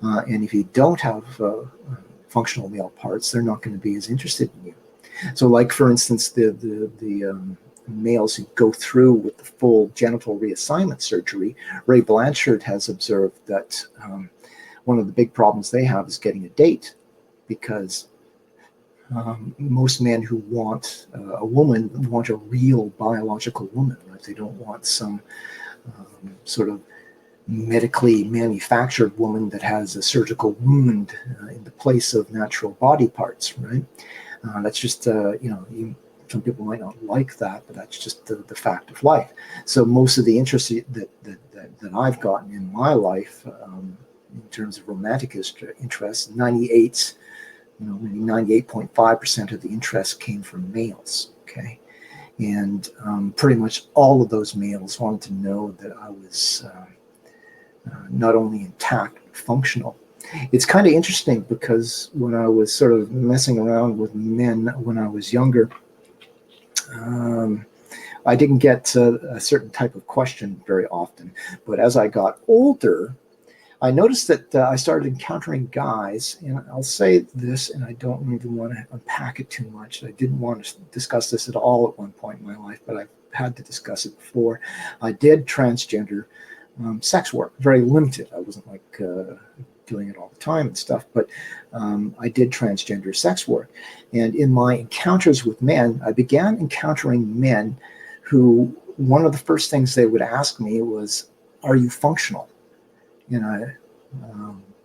And if you don't have functional male parts, they're not going to be as interested in you. So, like, for instance, the males who go through with the full genital reassignment surgery, Ray Blanchard has observed that one of the big problems they have is getting a date, because most men who want a woman want a real biological woman, right? They don't want some sort of medically manufactured woman that has a surgical wound in the place of natural body parts, right? That's just, some people might not like that, but that's just the fact of life. So most of the interest that I've gotten in my life, in terms of romantic interest, 98.5% of the interest came from males, okay? And pretty much all of those males wanted to know that I was not only intact, but functional. It's kind of interesting because when I was sort of messing around with men when I was younger, I didn't get a certain type of question very often. But as I got older, I noticed that I started encountering guys, and I'll say this, and I don't even want to unpack it too much. I didn't want to discuss this at all at one point in my life, but I've had to discuss it before. I did transgender sex work, very limited. I wasn't like doing it all the time and stuff, but I did transgender sex work. And in my encounters with men, I began encountering men who, one of the first things they would ask me was, "Are you functional?" And I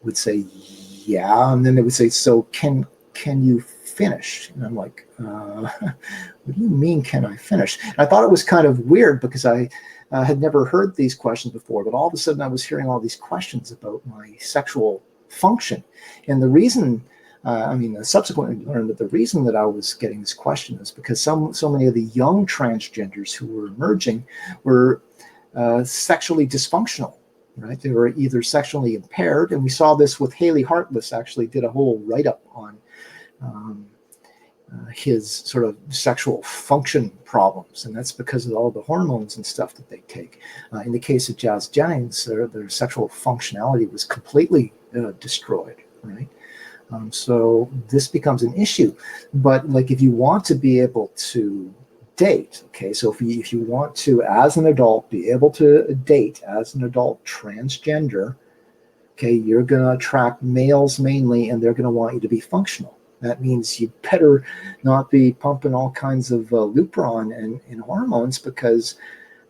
would say, "Yeah." And then they would say, "So can you finish?" And I'm like, "What do you mean, can I finish?" And I thought it was kind of weird because I had never heard these questions before, but all of a sudden I was hearing all these questions about my sexual function. And the reason, I subsequently learned that the reason that I was getting this question is because so many of the young transgenders who were emerging were sexually dysfunctional, right? They were either sexually impaired, and we saw this with Haley Hartless, actually did a whole write-up on his sort of sexual function problems, and that's because of all the hormones and stuff that they take. In the case of Jazz Jennings, their sexual functionality was completely destroyed, right? So this becomes an issue. But like, if you want to be able to date, okay, so if you want to, as an adult, be able to date as an adult transgender, okay, you're going to attract males mainly, and they're going to want you to be functional. That means you better not be pumping all kinds of Lupron and hormones, because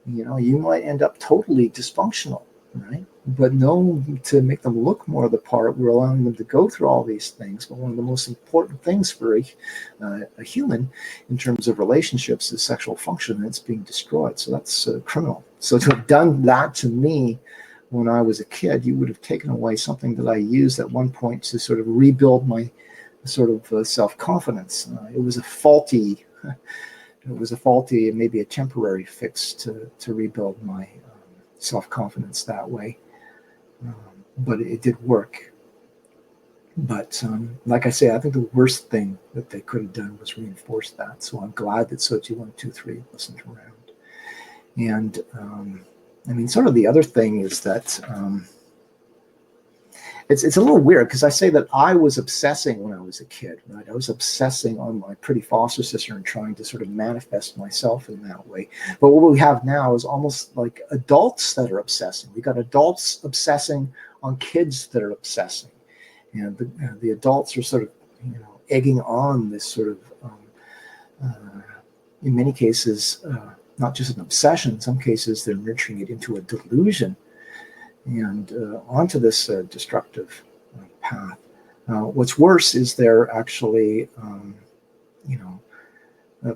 you might end up totally dysfunctional, right? But no, to make them look more the part, we're allowing them to go through all these things. But one of the most important things for a human in terms of relationships is sexual function, and it's being destroyed. So that's criminal. So to have done that to me when I was a kid, you would have taken away something that I used at one point to sort of rebuild my sort of self-confidence. It was a faulty, maybe a temporary fix to rebuild my self-confidence that way. But it did work. But like I say, I think the worst thing that they could have done was reinforce that. So I'm glad that Soji 123 wasn't around. And sort of the other thing is that it's a little weird, because I say that I was obsessing when I was a kid, right? I was obsessing on my pretty foster sister and trying to sort of manifest myself in that way. But what we have now is almost like adults that are obsessing. We got adults obsessing on kids that are obsessing, and the adults are sort of egging on this sort of in many cases not just an obsession. In some cases they're nurturing it into a delusion and onto this destructive path. What's worse is they're actually,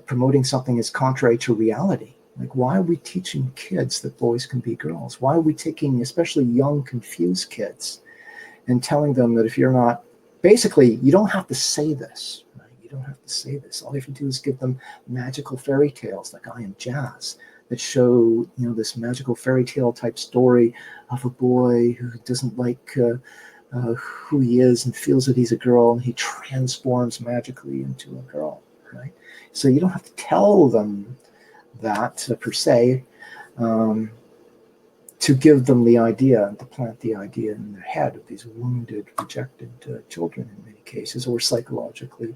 promoting something as contrary to reality. Like, why are we teaching kids that boys can be girls? Why are we taking especially young, confused kids and telling them that if you're not, basically, you don't have to say this, right? You don't have to say this. All you have to do is give them magical fairy tales like I Am Jazz, that show this magical fairy tale type story of a boy who doesn't like who he is and feels that he's a girl, and he transforms magically into a girl, right? So you don't have to tell them that per se, to give them the idea and to plant the idea in their head of these wounded, rejected children in many cases, or psychologically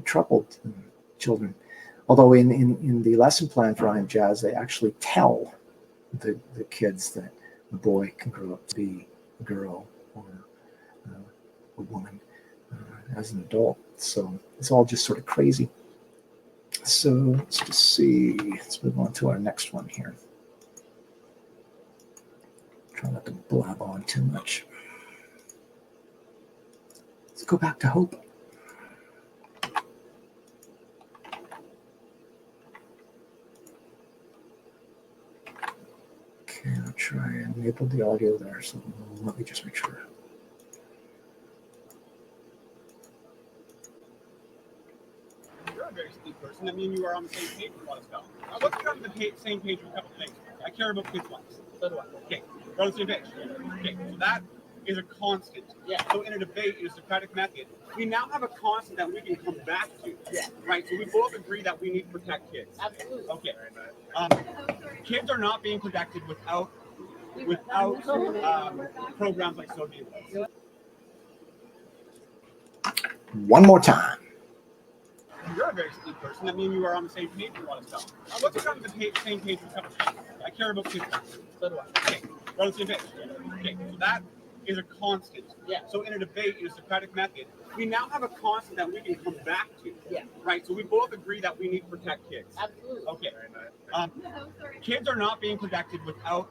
troubled children. Although in the lesson plan for I Am Jazz, they actually tell the kids that a boy can grow up to be a girl or a woman as an adult. So it's all just sort of crazy. So let's just see. Let's move on to our next one here. Try not to blab on too much. Let's go back to hope. Okay, I'll try and enable the audio there. So let me just make sure. You're a very sweet person. That means you are on the same page with a lot of stuff. Let's get on the same page with a couple things. I care about kids' lives. So do I. Okay, we're on the same page. Okay, so that is a constant. Yeah. So in a debate, in a Socratic method, we now have a constant that we can come back to. Yeah. Right. So we both agree that we need to protect kids. Absolutely. Okay. Kids are not being protected without programs like SOGI. One more time. You're a very sweet person. That means you are on the same page with a lot of stuff. Let's get on the same page with a couple things. I care about kids' lives. So do I. Okay, we're on the same page. Okay, so that is a constant. Yeah. So in a debate, in a Socratic method, we now have a constant that we can come back to. Yeah. Right. So we both agree that we need to protect kids. Absolutely. Okay. Kids are not being protected without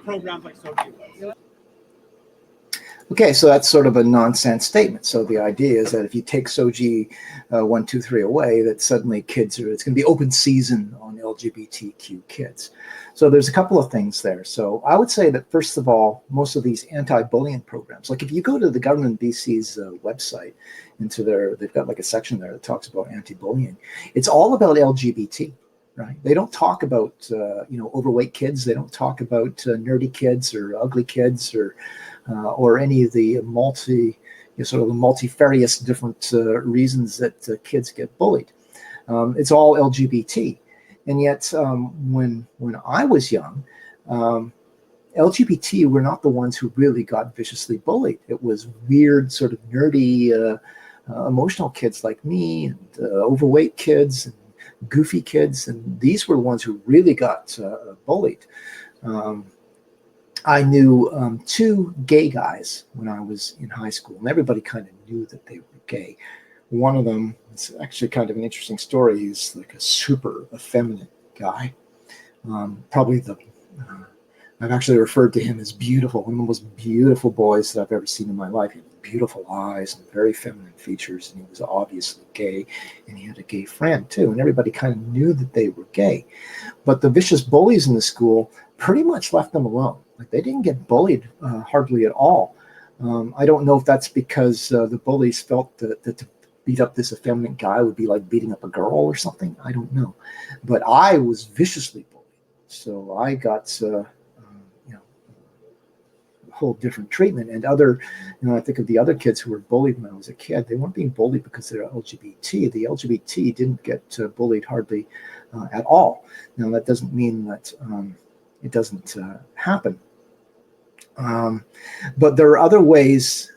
programs like SOGI. Okay, so that's sort of a nonsense statement. So the idea is that if you take SOGI 1, 2, 3 away, that suddenly it's going to be open season on LGBTQ kids. So there's a couple of things there. So I would say that, first of all, most of these anti-bullying programs, like if you go to the government of BC's website, they've got like a section there that talks about anti-bullying. It's all about LGBT. Right? They don't talk about overweight kids. They don't talk about nerdy kids or ugly kids or any of the multifarious different reasons that kids get bullied. It's all LGBT, and yet when I was young, LGBT were not the ones who really got viciously bullied. It was weird, sort of nerdy, emotional kids like me, and overweight kids, and goofy kids, and these were the ones who really got bullied. I knew 2 gay guys when I was in high school, and everybody kind of knew that they were gay. One of them, it's actually kind of an interesting story. He's like a super effeminate guy. I've actually referred to him as beautiful, one of the most beautiful boys that I've ever seen in my life. He had beautiful eyes and very feminine features, and he was obviously gay, and he had a gay friend too, and everybody kind of knew that they were gay. But the vicious bullies in the school pretty much left them alone. Like, they didn't get bullied hardly at all. I don't know if that's because the bullies felt that to beat up this effeminate guy would be like beating up a girl or something. I don't know. But I was viciously bullied. So I got whole different treatment. And I think of the other kids who were bullied when I was a kid. They weren't being bullied because they're LGBT. The LGBT didn't get bullied hardly at all. Now, that doesn't mean that it doesn't happen. But there are other ways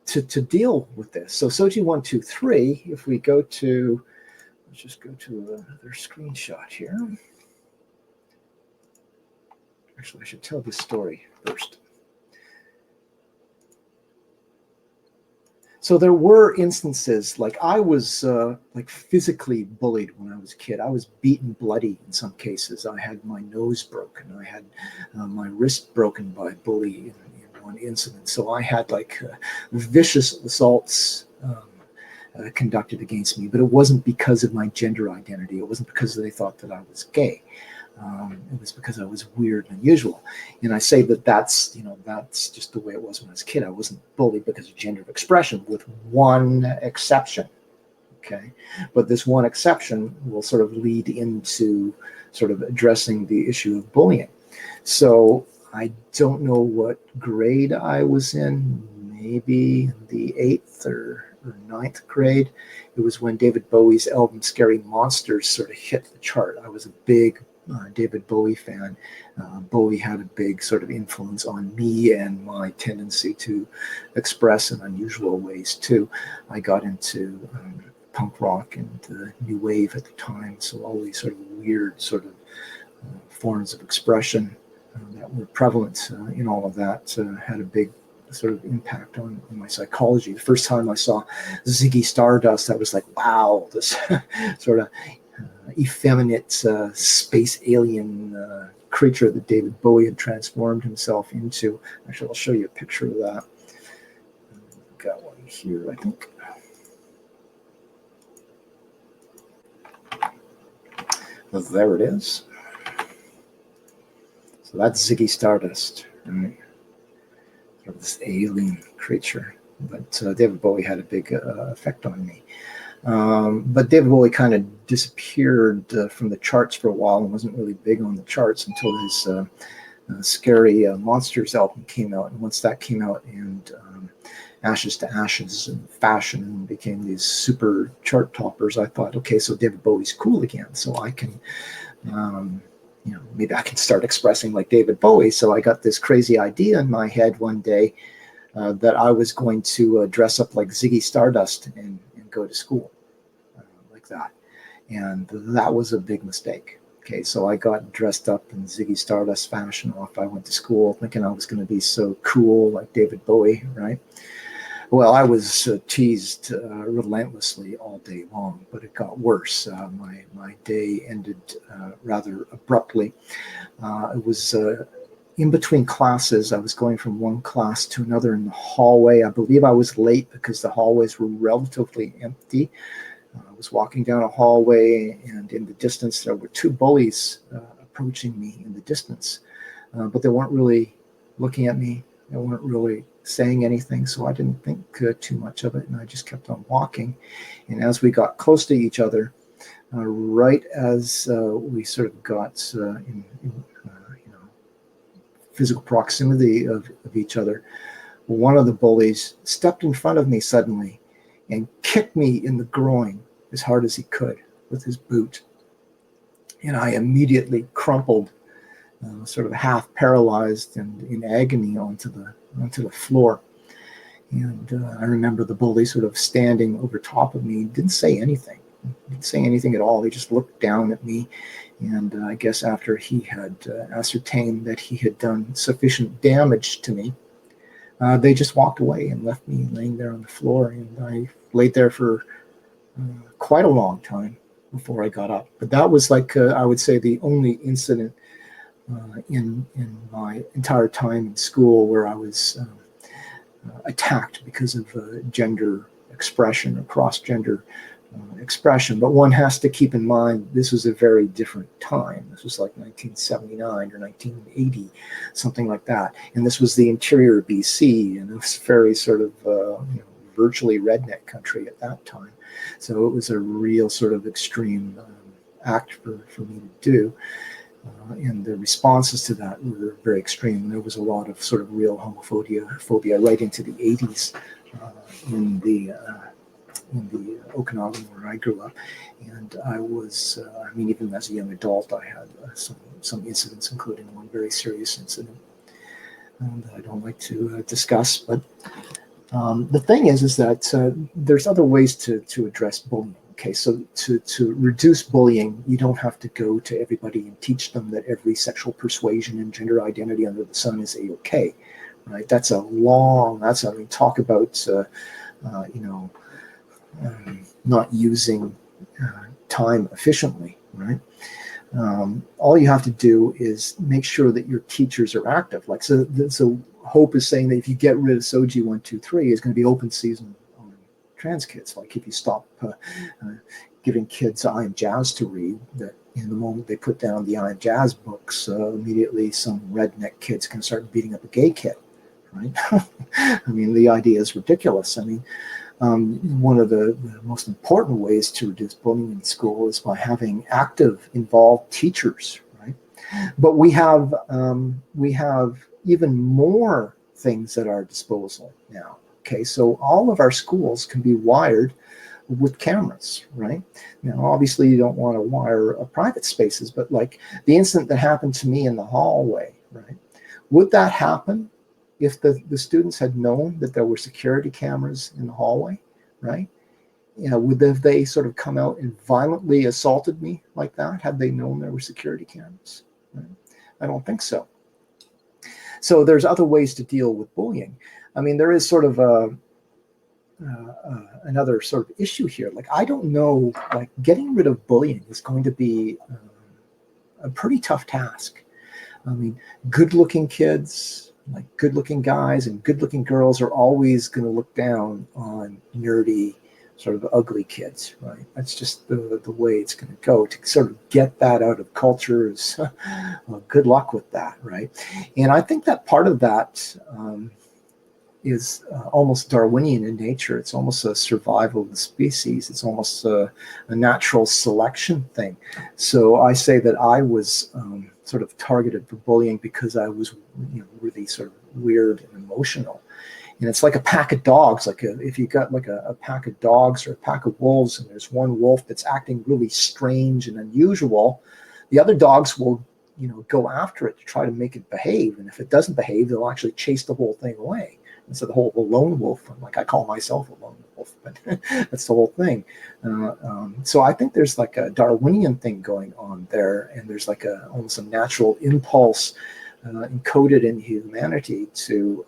to deal with this. So SOGI 1, 2, 3, if we go to, let's just go to another screenshot here. Actually, I should tell this story first. So there were instances, like I was physically bullied when I was a kid. I was beaten bloody in some cases. I had my nose broken. I had my wrist broken by a bully in one incident. So I had vicious assaults conducted against me, but it wasn't because of my gender identity. It wasn't because they thought that I was gay. It was because I was weird and unusual. And I say that that's just the way it was when I was a kid. I wasn't bullied because of gender expression, with one exception. Okay. But this one exception will sort of lead into sort of addressing the issue of bullying. So I don't know what grade I was in, maybe the 8th or 9th grade. It was when David Bowie's album Scary Monsters sort of hit the chart. I was a big David Bowie fan. Bowie had a big sort of influence on me and my tendency to express in unusual ways too. I got into punk rock and new wave at the time, so all these sort of weird sort of forms of expression that were prevalent in all of that had a big sort of impact on my psychology. The first time I saw Ziggy Stardust, I was like, wow, this sort of effeminate space alien creature that David Bowie had transformed himself into. Actually, I'll show you a picture of that. I've got one here, I think. Well, there it is. So that's Ziggy Stardust, right? Sort of this alien creature. But David Bowie had a big effect on me. But David Bowie kind of disappeared from the charts for a while and wasn't really big on the charts until his Scary Monsters album came out. And once that came out, and Ashes to Ashes and Fashion became these super chart toppers, I thought, okay, so David Bowie's cool again. So I can, maybe I can start expressing like David Bowie. So I got this crazy idea in my head one day that I was going to dress up like Ziggy Stardust and go to school like that. And that was a big mistake. Okay, so I got dressed up in Ziggy Stardust fashion. Off I went to school thinking I was going to be so cool like David Bowie, right? Well, I was teased relentlessly all day long, but it got worse. My day ended rather abruptly. It was in between classes. I was going from one class to another in the hallway. I believe I was late because the hallways were relatively empty. I was walking down a hallway, and in the distance there were two bullies approaching me in the distance, but they weren't really looking at me. They weren't really saying anything, so I didn't think too much of it, and I just kept on walking. And as we got close to each other, right as we sort of got in physical proximity of each other, one of the bullies stepped in front of me suddenly and kicked me in the groin as hard as he could with his boot. And I immediately crumpled, sort of half paralyzed and in agony onto the floor. And I remember the bully sort of standing over top of me, didn't say anything. Didn't say anything at all. He just looked down at me. And I guess after he had ascertained that he had done sufficient damage to me, they just walked away and left me laying there on the floor. And I laid there for quite a long time before I got up. But that was like, I would say, the only incident in my entire time in school where I was attacked because of gender expression or cross-gender expression. But one has to keep in mind this was a very different time. This was like 1979 or 1980, something like that. And this was the interior BC, and it was very sort of virtually redneck country at that time. So it was a real sort of extreme act for me to do. And the responses to that were very extreme. There was a lot of sort of real homophobia right into the 80s in the Okanagan where I grew up. And I was, even as a young adult, I had some incidents, including one very serious incident that I don't like to discuss. But the thing is that there's other ways to address bullying. Okay, so to reduce bullying, you don't have to go to everybody and teach them that every sexual persuasion and gender identity under the sun is a-okay, right? Talk about, not using time efficiently, right? All you have to do is make sure that your teachers are active. So Hope is saying that if you get rid of SOGI 1, 2, 3, it's going to be open season on trans kids. Like if you stop giving kids I Am Jazz to read, that in the moment they put down the I Am Jazz books, immediately some redneck kids can start beating up a gay kid, right? The idea is ridiculous. One of the most important ways to reduce bullying in school is by having active, involved teachers, right? But we have even more things at our disposal now. Okay, so all of our schools can be wired with cameras, right? Now, obviously, you don't want to wire private spaces, but like the incident that happened to me in the hallway, right? Would that happen if the students had known that there were security cameras in the hallway, right? Would they sort of come out and violently assaulted me like that had they known there were security cameras? Right? I don't think so. So there's other ways to deal with bullying. There is sort of another sort of issue here. Like, I don't know, like getting rid of bullying is going to be a pretty tough task. Good-looking kids, like good-looking guys and good-looking girls are always going to look down on nerdy, sort of ugly kids, right? That's just the way it's going to go. To sort of get that out of culture is well, good luck with that, right? And I think that part of that is almost Darwinian in nature. It's almost a survival of the species. It's almost a natural selection thing. So I say that I was sort of targeted for bullying because I was really sort of weird and emotional. And it's like a pack of dogs. Like if you got like a pack of dogs or a pack of wolves, and there's one wolf that's acting really strange and unusual, the other dogs will, go after it to try to make it behave. And if it doesn't behave, they'll actually chase the whole thing away, So the whole lone wolf, like I call myself a lone wolf, but that's the whole thing. So I think there's like a Darwinian thing going on there, and there's like almost a natural impulse encoded in humanity to,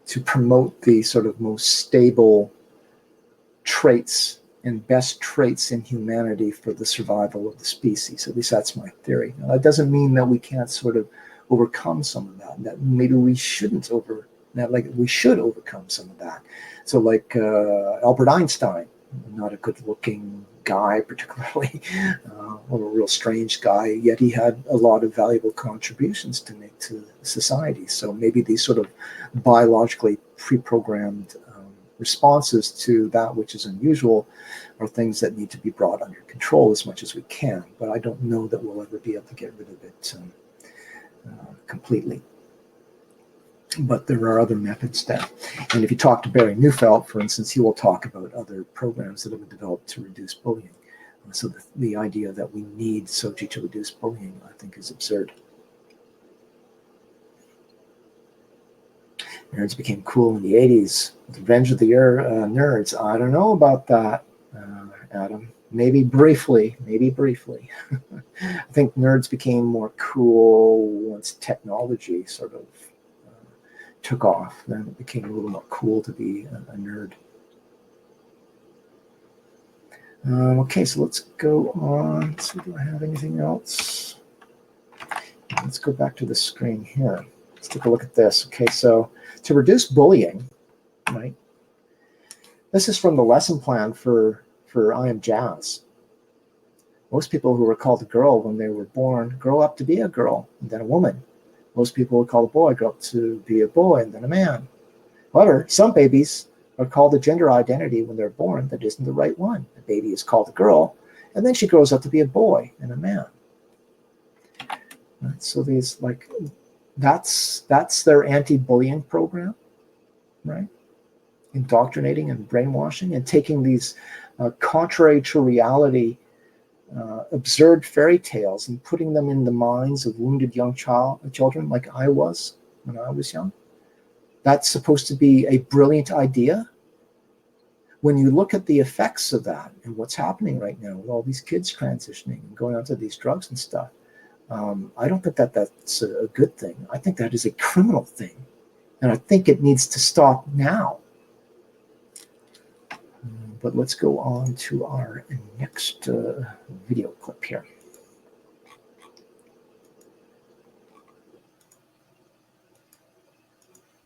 to promote the sort of most stable traits and best traits in humanity for the survival of the species. At least that's my theory. Now, that doesn't mean that we can't sort of overcome some of that maybe we shouldn't we should overcome some of that. So like Albert Einstein, not a good looking guy particularly, a real strange guy, yet he had a lot of valuable contributions to make to society. So maybe these sort of biologically pre-programmed responses to that which is unusual are things that need to be brought under control as much as we can. But I don't know that we'll ever be able to get rid of it completely. But there are other methods there. And if you talk to Barry Neufeld, for instance, he will talk about other programs that have been developed to reduce bullying. So the idea that we need SOGI to reduce bullying, I think, is absurd. Nerds became cool in the 80s. Revenge of the Nerds. I don't know about that, Adam. Maybe briefly. I think nerds became more cool once technology sort of took off. Then it became a little more cool to be a nerd. Okay, so let's go on. Let's see, do I have anything else? Let's go back to the screen here. Let's take a look at this. Okay, so to reduce bullying, right? This is from the lesson plan for I Am Jazz. Most people who were called a girl when they were born grow up to be a girl and then a woman. Most people who are called a boy grow up to be a boy and then a man. However, some babies are called a gender identity when they're born that isn't the right one. The baby is called a girl, and then she grows up to be a boy and a man. Right? So these that's their anti-bullying program, right? Indoctrinating and brainwashing and taking these contrary to reality absurd fairy tales and putting them in the minds of wounded young children like I was when I was young. That's supposed to be a brilliant idea. When you look at the effects of that and what's happening right now with all these kids transitioning and going onto these drugs and stuff, I don't think that that's a good thing. I think that is a criminal thing. And I think it needs to stop now. But let's go on to our next video clip here.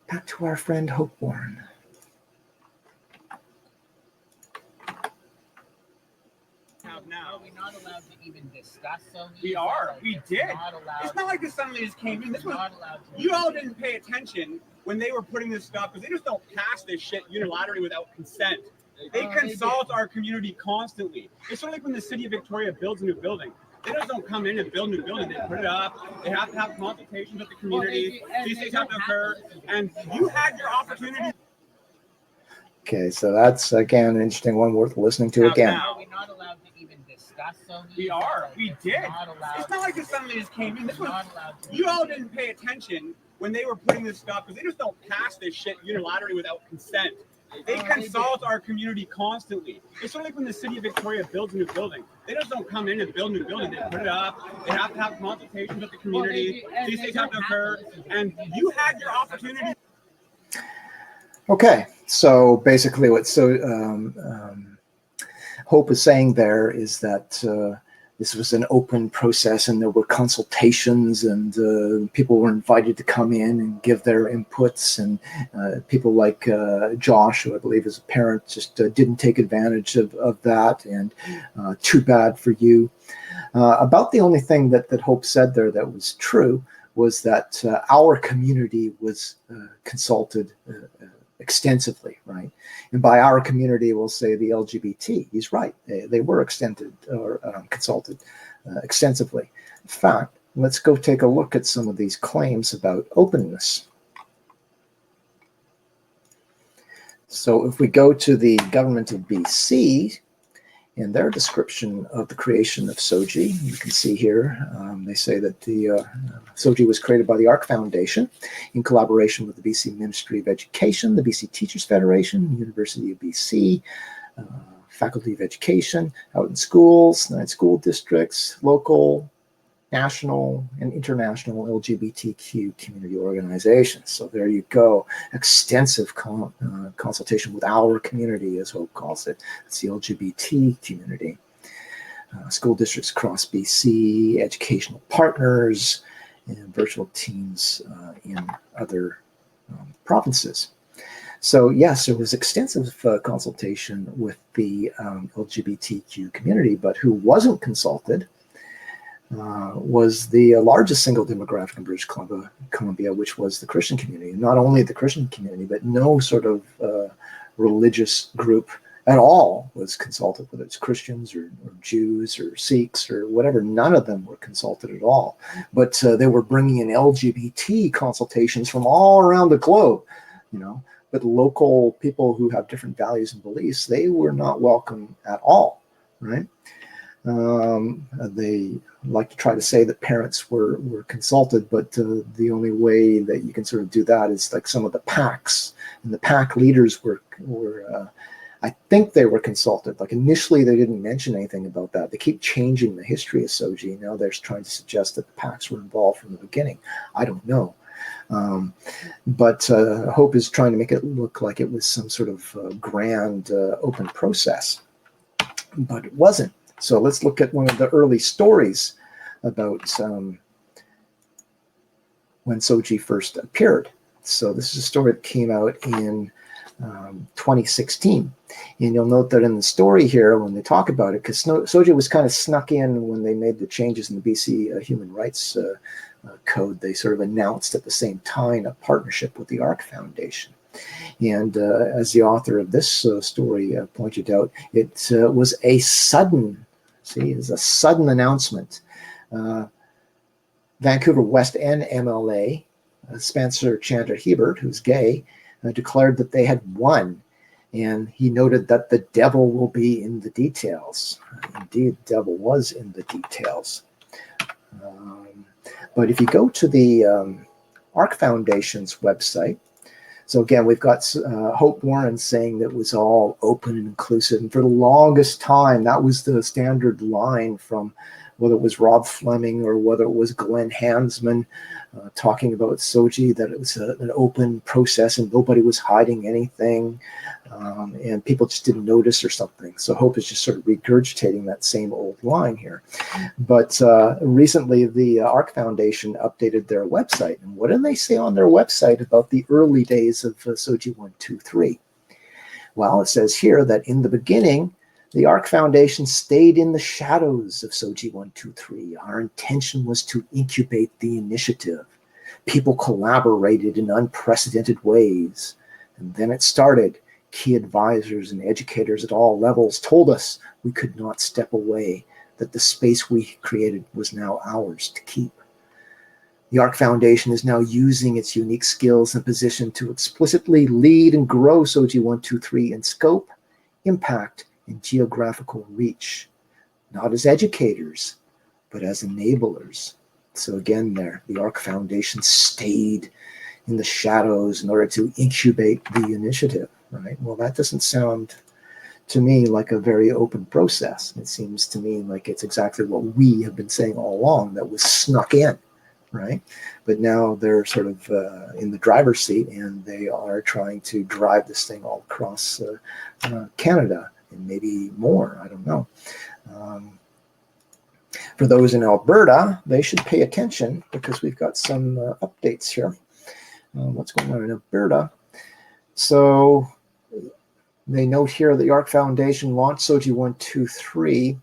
Back to our friend Hopeborn. Now. Are we not allowed to even discuss SOGI? We are. We did. It's not like this suddenly just came in. This was, you all didn't pay attention when they were putting this stuff, because they just don't pass this shit unilaterally without consent. They consult our community constantly. It's sort of like when the city of Victoria builds a new building. They just don't come in and build a new building. They put it up. They have to have consultations with the community. These things have to occur. And you had your opportunity. Okay, so that's, again, an interesting one worth listening to again. Are we not allowed to even discuss SOGI? We are. We did. It's not like this suddenly just came in. This was, you all didn't pay attention when they were putting this stuff, because they just don't pass this shit unilaterally without consent. They consult our community constantly. It's sort of like when the city of Victoria builds a new building. They just don't come in and build a new building. They put it up. They have to have consultations with the community. These things have to occur. And you had your opportunity. Okay, so basically what Hope is saying there is that this was an open process and there were consultations and people were invited to come in and give their inputs, and people like Josh, who I believe is a parent, just didn't take advantage of that, and too bad for you. About the only thing that Hope said there that was true was that our community was consulted extensively, right? And by our community, we'll say the LGBT. He's right. They were consulted extensively. In fact, let's go take a look at some of these claims about openness. So if we go to the government of BC, In their description of the creation of SOGI, you can see here, they say that the SOGI was created by the ARC Foundation in collaboration with the BC Ministry of Education, the BC Teachers Federation, University of BC, Faculty of Education, out in schools, 9 school districts, local, national, and international LGBTQ community organizations. So there you go. Extensive consultation with our community, as Hope calls it. It's the LGBT community. School districts across BC, educational partners, and virtual teams in other provinces. So yes, there was extensive consultation with the LGBTQ community, but who wasn't consulted was the largest single demographic in British Columbia, which was the Christian community. Not only the Christian community, but no sort of religious group at all was consulted, whether it's Christians or Jews or Sikhs or whatever. None of them were consulted at all. But they were bringing in LGBT consultations from all around the globe, you know. But local people who have different values and beliefs, they were not welcome at all, right? They like to try to say that parents were consulted, but the only way that you can sort of do that is like some of the PACs, and the PAC leaders were I think they were consulted. Like initially they didn't mention anything about that. They keep changing the history of SOGI. Now they're trying to suggest that the PACs were involved from the beginning. I don't know. But Hope is trying to make it look like it was some sort of grand open process, but it wasn't. So let's look at one of the early stories about when SOGI first appeared. So this is a story that came out in 2016. And you'll note that in the story here, when they talk about it, because SOGI was kind of snuck in when they made the changes in the BC Human Rights Code, they sort of announced at the same time a partnership with the ARC Foundation. And as the author of this story pointed out, it was a sudden, it's a sudden announcement. Vancouver West End MLA, Spencer Chandler Hebert, who's gay, declared that they had won. And he noted that the devil will be in the details. Indeed, the devil was in the details. But if you go to the ARC Foundation's website, so again, we've got Hope Warren saying that it was all open and inclusive. And for the longest time, that was the standard line from whether it was Rob Fleming or whether it was Glenn Hansman talking about SOGI, that it was an open process and nobody was hiding anything. And people just didn't notice or something. So Hope is just sort of regurgitating that same old line here. But recently, the ARC Foundation updated their website. And what did they say on their website about the early days of SOGI 1, 2, 3? Well, it says here that in the beginning, the ARC Foundation stayed in the shadows of SOGI 1, 2, 3. Our intention was to incubate the initiative. People collaborated in unprecedented ways. And then it started. Key advisors and educators at all levels told us we could not step away, that the space we created was now ours to keep. The ARC Foundation is now using its unique skills and position to explicitly lead and grow SOGI 1, 2, 3 in scope, impact, and geographical reach, not as educators, but as enablers. So again there, the ARC Foundation stayed in the shadows in order to incubate the initiative. Right. Well, that doesn't sound to me like a very open process. It seems to me like it's exactly what we have been saying all along, that was snuck in, right? But now they're sort of in the driver's seat and they are trying to drive this thing all across Canada and maybe more. I don't know. For those in Alberta, they should pay attention because we've got some updates here. What's going on in Alberta? So they note here that the ARC Foundation launched SOGI 1, 2, 3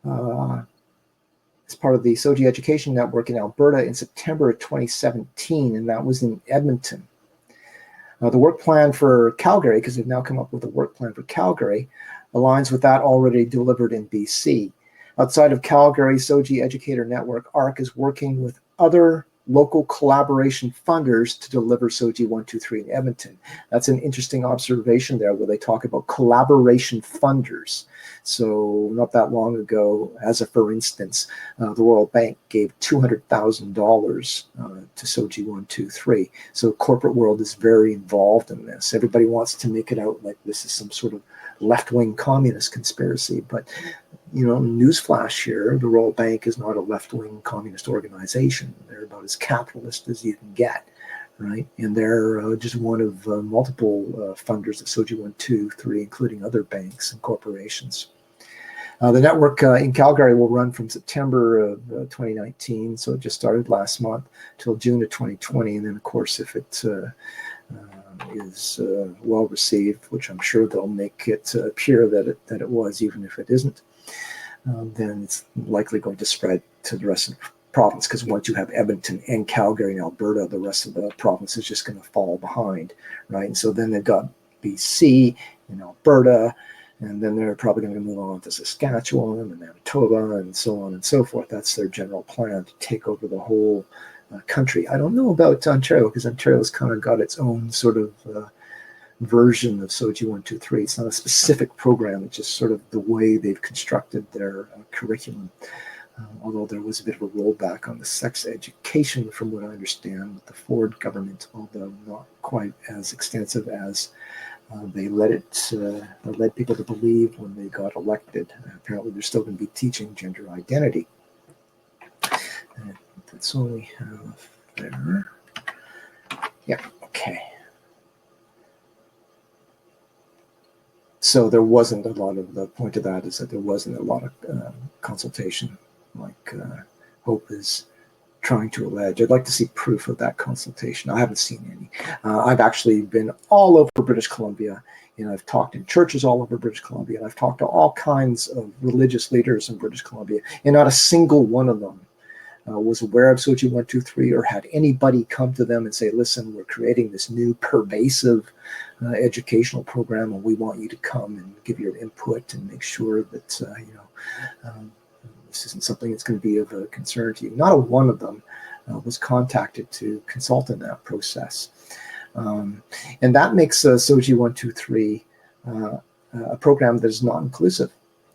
as part of the SOGI Education Network in Alberta in September of 2017, and that was in Edmonton. The work plan for Calgary, because they've now come up with a work plan for Calgary, aligns with that already delivered in BC. Outside of Calgary, SOGI Educator Network, ARC, is working with other local collaboration funders to deliver SOGI 123 in Edmonton. That's an interesting observation there where they talk about collaboration funders. So not that long ago, as a for instance, the Royal Bank gave $200,000 to SOGI 123. So corporate world is very involved in this. Everybody wants to make it out like this is some sort of left-wing communist conspiracy, but newsflash here, the Royal Bank is not a left-wing communist organization. They're about as capitalist as you can get, right? And they're just one of multiple funders of SOGI 123, including other banks and corporations. The network in Calgary will run from September of 2019, so it just started last month, till June of 2020. And then, of course, if it is well received, which I'm sure they'll make it appear that it was, even if it isn't, then it's likely going to spread to the rest of the province, because once you have Edmonton and Calgary and Alberta, the rest of the province is just going to fall behind, right? And so then they've got BC and Alberta, and then they're probably going to move on to Saskatchewan and Manitoba and so on and so forth. That's their general plan, to take over the whole country. I don't know about Ontario, because Ontario's kind of got its own sort of version of SOGI 123. It's not a specific program, it's just sort of the way they've constructed their curriculum. Although there was a bit of a rollback on the sex education, from what I understand, with the Ford government, although not quite as extensive as they led people to believe when they got elected. Apparently, they're still going to be teaching gender identity. That's all we have there. Yeah, okay. So there wasn't a lot of, the point of that is that there wasn't a lot of consultation, like Hope is trying to allege. I'd like to see proof of that consultation. I haven't seen any. I've actually been all over British Columbia, and I've talked in churches all over British Columbia, and I've talked to all kinds of religious leaders in British Columbia, and not a single one of them was aware of SOGI 123 or had anybody come to them and say, listen, we're creating this new pervasive educational program, and we want you to come and give your input and make sure that this isn't something that's going to be of a concern to you. Not a one of them was contacted to consult in that process. And that makes SOGI 123 a program that is not inclusive,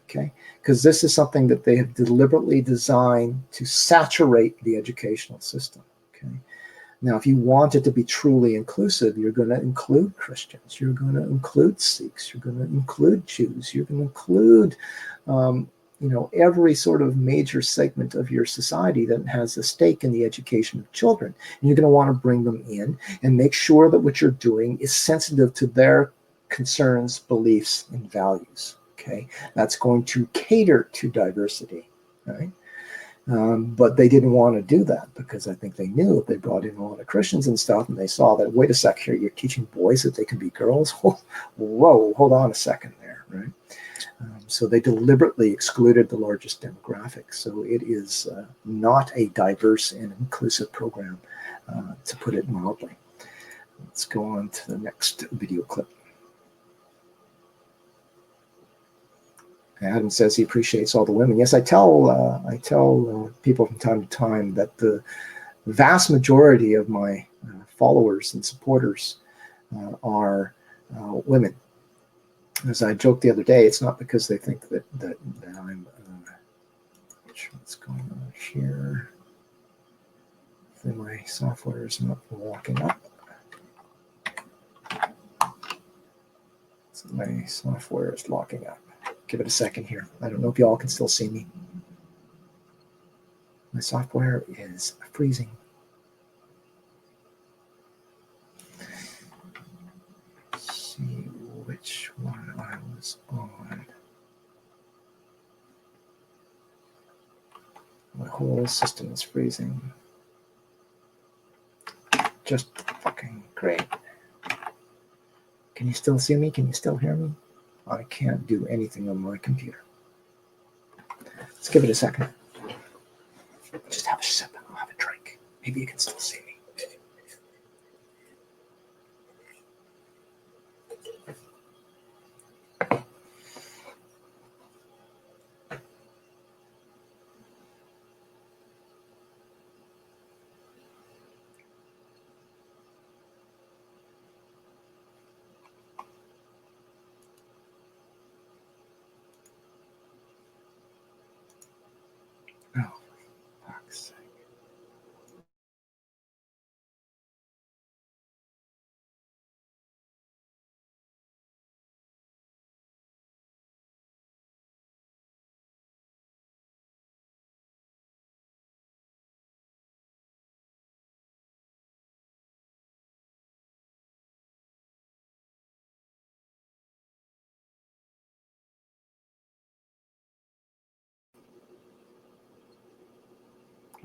okay? Because this is something that they have deliberately designed to saturate the educational system, okay? Now, if you want it to be truly inclusive, you're going to include Christians, you're going to include Sikhs, you're going to include Jews, you're going to include, every sort of major segment of your society that has a stake in the education of children. And you're going to want to bring them in and make sure that what you're doing is sensitive to their concerns, beliefs, and values, okay? That's going to cater to diversity, right? But they didn't want to do that, because I think they knew if they brought in a lot of Christians and stuff, and they saw that, wait a sec here, you're teaching boys that they can be girls? Whoa, hold on a second there, right? So they deliberately excluded the largest demographic. So it is not a diverse and inclusive program, to put it mildly. Let's go on to the next video clip. Adam says he appreciates all the women. Yes, I tell people from time to time that the vast majority of my followers and supporters are women. As I joked the other day, it's not because they think that I'm. What's going on here? Then my software is not locking up. So my software is locking up. Give it a second here. I don't know if y'all can still see me. My software is freezing. Let's see which one I was on. My whole system is freezing. Just fucking great. Can you still see me? Can you still hear me? I can't do anything on my computer. Let's give it a second. Just have a sip. I'll have a drink. Maybe you can still see me.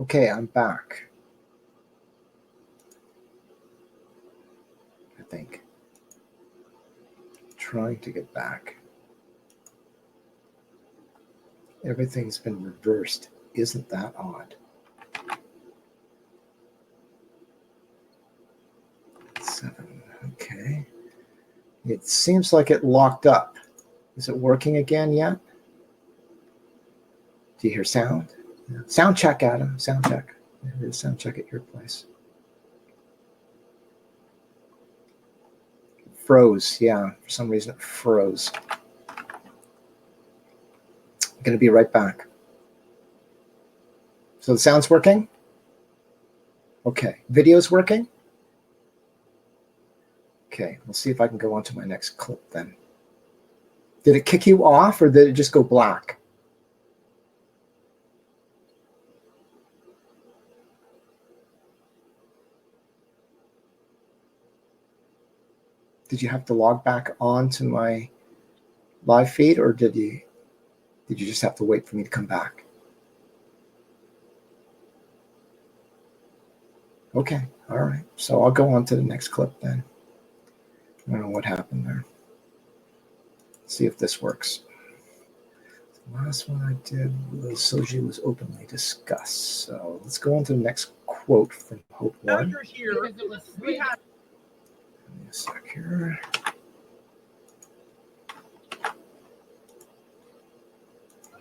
Okay, I'm back. I think. Trying to get back. Everything's been reversed. Isn't that odd? 7. Okay. It seems like it locked up. Is it working again yet? Do you hear sound? Yeah. Sound check, Adam. Sound check. It is sound check at your place. Froze. Yeah, for some reason it froze. I'm going to be right back. So the sound's working? Okay. Video's working? Okay, we'll see if I can go on to my next clip then. Did it kick you off or did it just go black? Did you have to log back on to my live feed, or did you just have to wait for me to come back? Okay, all right. So I'll go on to the next clip then. I don't know what happened there. Let's see if this works. The last one I did was Soji was openly discussed. So let's go on to the next quote from Hope Now One. you're here. We had Give me a sec here.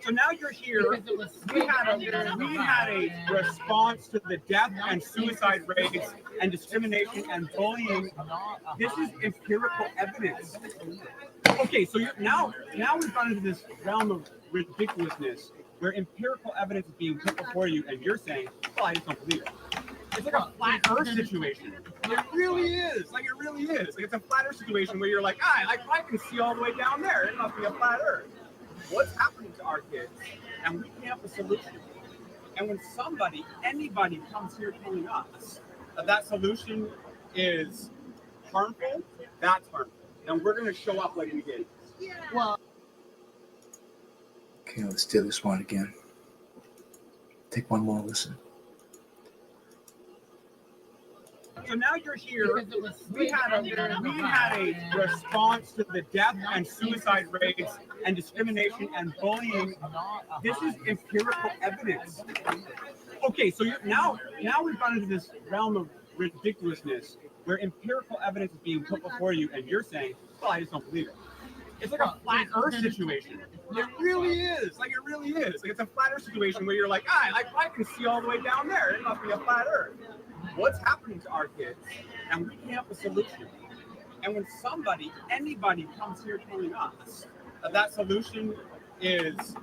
So now you're here. We had a response to the death and suicide rates and discrimination and bullying. This is empirical evidence. Okay, so now we've gone into this realm of ridiculousness where empirical evidence is being put before you, and you're saying, "Well, I just don't believe it." It's like a flat Earth situation. It really is. Like it really is. Like it's a flat Earth situation where you're like, I can see all the way down there. It must be a flat Earth. What's happening to our kids? And we came up with a solution. And when anybody comes here telling us that solution is harmful, that's harmful. And we're going to show up like we did. Well, Okay, let's do this one again. Take one more listen. so now you're here. We had a response to the death and suicide rates and discrimination and bullying. This is empirical evidence. Okay, so now we've gone into this realm of ridiculousness where empirical evidence is being put before you, and you're saying, "Well, I just don't believe it." It's like a flat Earth situation. It really is. Like it really is. Like it's a flat Earth situation where you're like, I can see all the way down there. It must be a flat Earth. What's happening to our kids? And we came up with a solution. And when anybody comes here telling us that solution is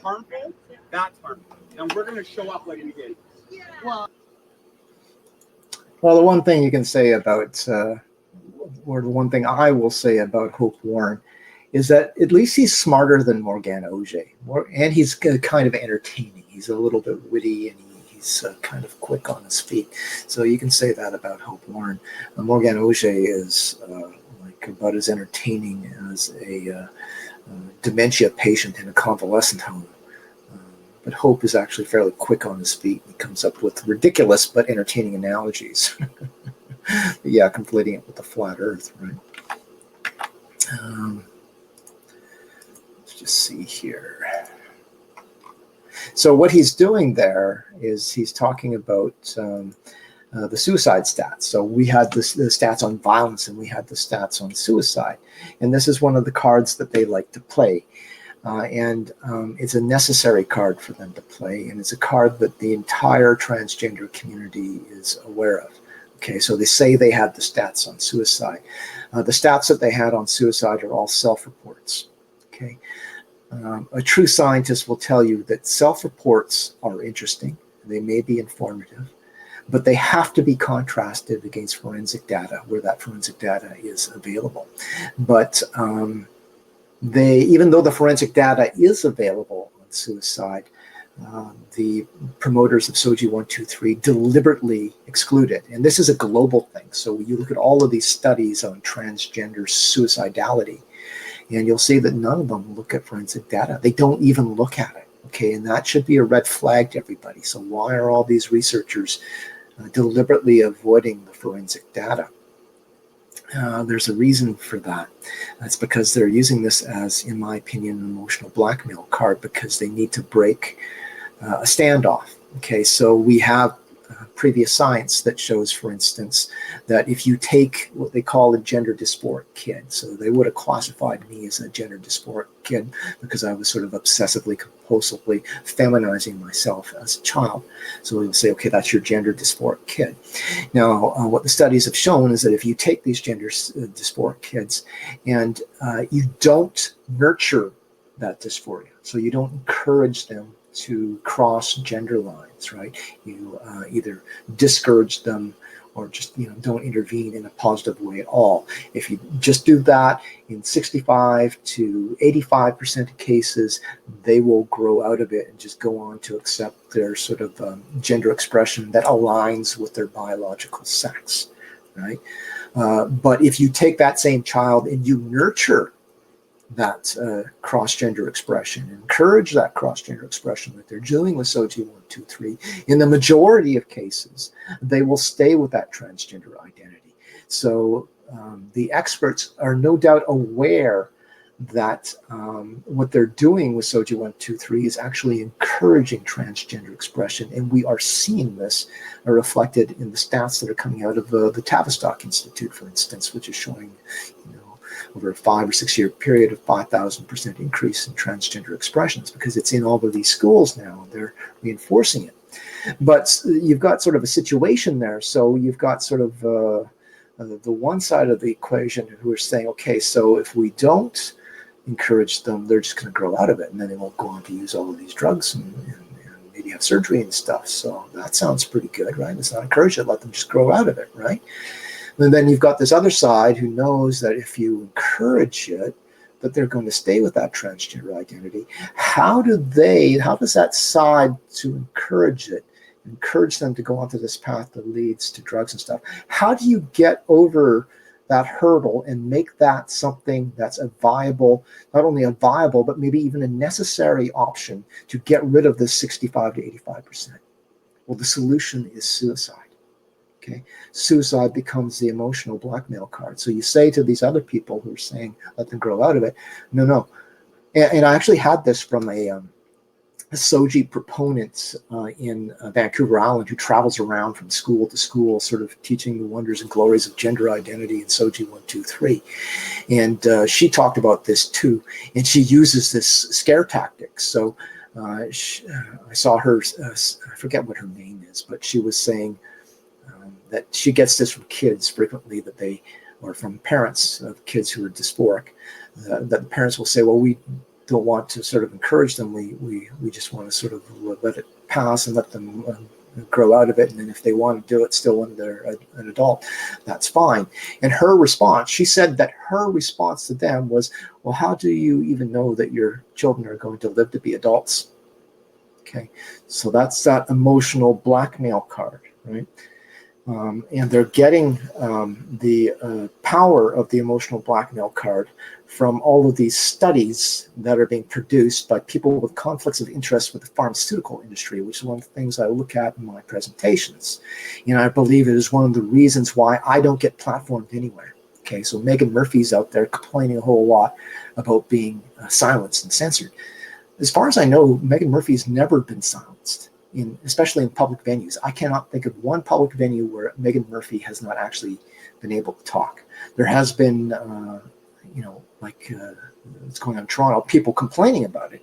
harmful, that's harmful. And we're going to show up like we did. Well, the one thing you can say about, or the one thing I will say about Hope Warren is that at least he's smarter than Morgan Auger. And he's kind of entertaining. He's a little bit witty and he's kind of quick on his feet. So you can say that about Hope Warren. Morgan Auger is like about as entertaining as a dementia patient in a convalescent home. But Hope is actually fairly quick on his feet. He comes up with ridiculous but entertaining analogies. Yeah, conflating it with the flat Earth, right? Let's just see here. So what he's doing there is he's talking about the suicide stats. So we had the stats on violence and we had the stats on suicide. And this is one of the cards that they like to play. And it's a necessary card for them to play. And it's a card that the entire transgender community is aware of. Okay, so they say they had the stats on suicide. The stats that they had on suicide are all self-reports. Okay, a true scientist will tell you that self-reports are interesting. They may be informative, but they have to be contrasted against forensic data where that forensic data is available. But even though the forensic data is available on suicide, the promoters of SOGI 123 deliberately exclude it. And this is a global thing. So you look at all of these studies on transgender suicidality, and you'll see that none of them look at forensic data. They don't even look at it. Okay, and that should be a red flag to everybody. So why are all these researchers deliberately avoiding the forensic data? There's a reason for that. That's because they're using this as, in my opinion, an emotional blackmail card, because they need to break a standoff. Okay, so we have previous science that shows, for instance, that if you take what they call a gender dysphoric kid, so they would have classified me as a gender dysphoric kid because I was sort of obsessively, compulsively feminizing myself as a child. So we would say, okay, that's your gender dysphoric kid. Now, what the studies have shown is that if you take these gender dysphoric kids and you don't nurture that dysphoria, so you don't encourage them to cross gender lines, right? You either discourage them or just don't intervene in a positive way at all. If you just do that, in 65 to 85% of cases, they will grow out of it and just go on to accept their sort of gender expression that aligns with their biological sex, right? But if you take that same child and you nurture that cross-gender expression, encourage that cross-gender expression that they're doing with SOGI 1, 2, 3. In the majority of cases, they will stay with that transgender identity. So the experts are no doubt aware that what they're doing with SOGI 1, 2, 3 is actually encouraging transgender expression, and we are seeing this reflected in the stats that are coming out of the Tavistock Institute, for instance, which is showing, over a 5 or 6 year period, of 5,000% increase in transgender expressions, because it's in all of these schools now, and they're reinforcing it. But you've got sort of a situation there. So you've got sort of the one side of the equation who are saying, okay, so if we don't encourage them, they're just going to grow out of it, and then they won't go on to use all of these drugs and maybe have surgery and stuff. So that sounds pretty good, right? Let's not encourage it, let them just grow out of it, right? And then you've got this other side who knows that if you encourage it, that they're going to stay with that transgender identity. How does that side to encourage them to go onto this path that leads to drugs and stuff? How do you get over that hurdle and make that something that's a viable, not only a viable, but maybe even a necessary option to get rid of this 65 to 85%? Well, the solution is suicide. Okay, suicide becomes the emotional blackmail card. So you say to these other people who are saying, let them grow out of it, no. And I actually had this from a SOGI proponent in Vancouver Island, who travels around from school to school, sort of teaching the wonders and glories of gender identity in SOGI 1, 2, 3. And she talked about this too. And she uses this scare tactic. So I saw her, I forget what her name is, but she was saying, that she gets this from kids frequently, or from parents of kids who are dysphoric, that the parents will say, well, we don't want to sort of encourage them. We just want to sort of let it pass and let them grow out of it. And then if they want to do it still when they're an adult, that's fine. And her response, she said that her response to them was, well, how do you even know that your children are going to live to be adults? Okay, so that's that emotional blackmail card, right? And they're getting the power of the emotional blackmail card from all of these studies that are being produced by people with conflicts of interest with the pharmaceutical industry, which is one of the things I look at in my presentations. And I believe it is one of the reasons why I don't get platformed anywhere. Okay, so Megan Murphy's out there complaining a whole lot about being silenced and censored. As far as I know, Megan Murphy's never been silenced. Especially in public venues. I cannot think of one public venue where Megan Murphy has not actually been able to talk. There has been, like what's going on in Toronto, people complaining about it,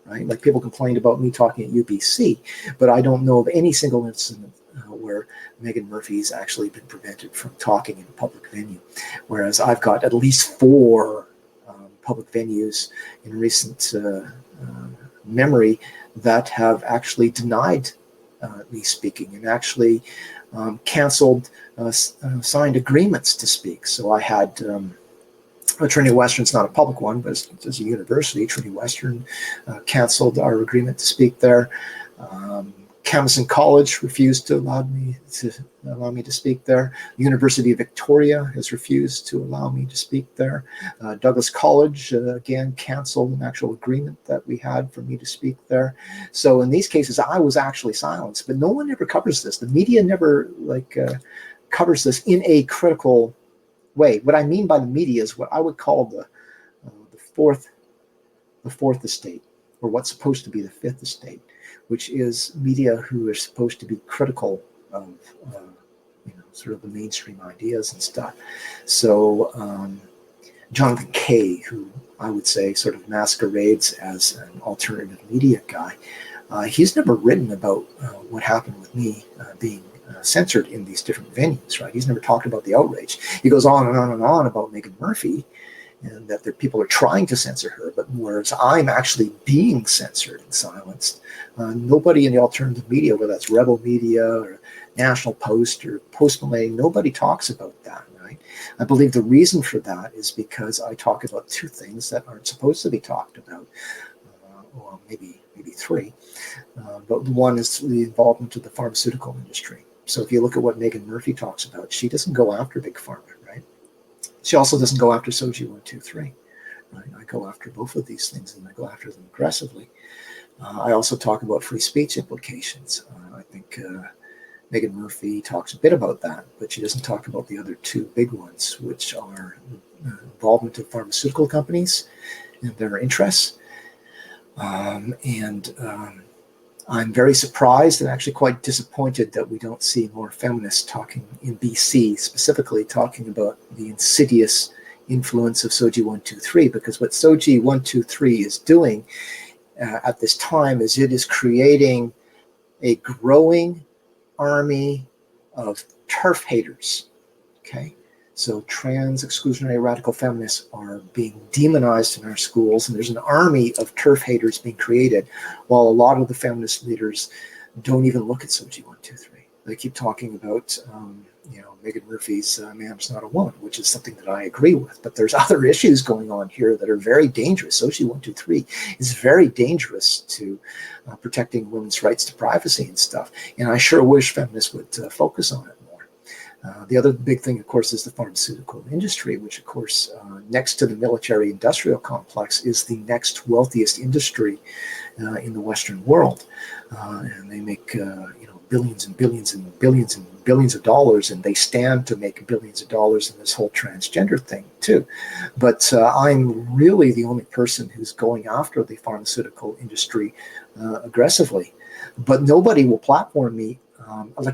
right? Like people complained about me talking at UBC, but I don't know of any single incident where Megan Murphy's actually been prevented from talking in a public venue. Whereas I've got at least 4 public venues in recent memory that have actually denied me speaking and actually canceled signed agreements to speak. So I had Trinity Western's not a public one, but it's a university. Trinity Western canceled our agreement to speak there. Camosun College refused to allow me to speak there. The University of Victoria has refused to allow me to speak there. Douglas College, again, canceled an actual agreement that we had for me to speak there. So in these cases, I was actually silenced, but no one ever covers this. The media never covers this in a critical way. What I mean by the media is what I would call the fourth estate, or what's supposed to be the fifth estate, which is media who are supposed to be critical of sort of the mainstream ideas and stuff. So Jonathan Kay, who I would say sort of masquerades as an alternative media guy, he's never written about what happened with me being censored in these different venues, right? He's never talked about the outrage. He goes on and on and on about Meghan Murphy, and that people are trying to censor her, but whereas I'm actually being censored and silenced, nobody in the alternative media, whether that's Rebel Media or National Post or Post Millennium, nobody talks about that, right? I believe the reason for that is because I talk about two things that aren't supposed to be talked about, well, maybe three, but one is the involvement of the pharmaceutical industry. So if you look at what Meghan Murphy talks about, she doesn't go after Big Pharma, right? She also doesn't go after SOGI 1, 2, 3. Right? I go after both of these things, and I go after them aggressively. I also talk about free speech implications. I think Meghan Murphy talks a bit about that, but she doesn't talk about the other two big ones, which are involvement of pharmaceutical companies and their interests. I'm very surprised and actually quite disappointed that we don't see more feminists talking in BC, specifically talking about the insidious influence of SOGI 1, 2, 3, because what SOGI 1, 2, 3 is doing at this time is it is creating a growing army of turf haters, okay? So trans exclusionary radical feminists are being demonized in our schools, and there's an army of turf haters being created, while a lot of the feminist leaders don't even look at SOGI 1, 2, 3. They keep talking about, Meghan Murphy's man is not a woman, which is something that I agree with. But there's other issues going on here that are very dangerous. SOGI 1, 2, 3 is very dangerous to protecting women's rights to privacy and stuff. And I sure wish feminists would focus on it. The other big thing, of course, is the pharmaceutical industry, which, of course, next to the military-industrial complex, is the next wealthiest industry in the Western world. And they make, billions and billions and billions and billions of dollars, and they stand to make billions of dollars in this whole transgender thing, too. But I'm really the only person who's going after the pharmaceutical industry aggressively. But nobody will platform me.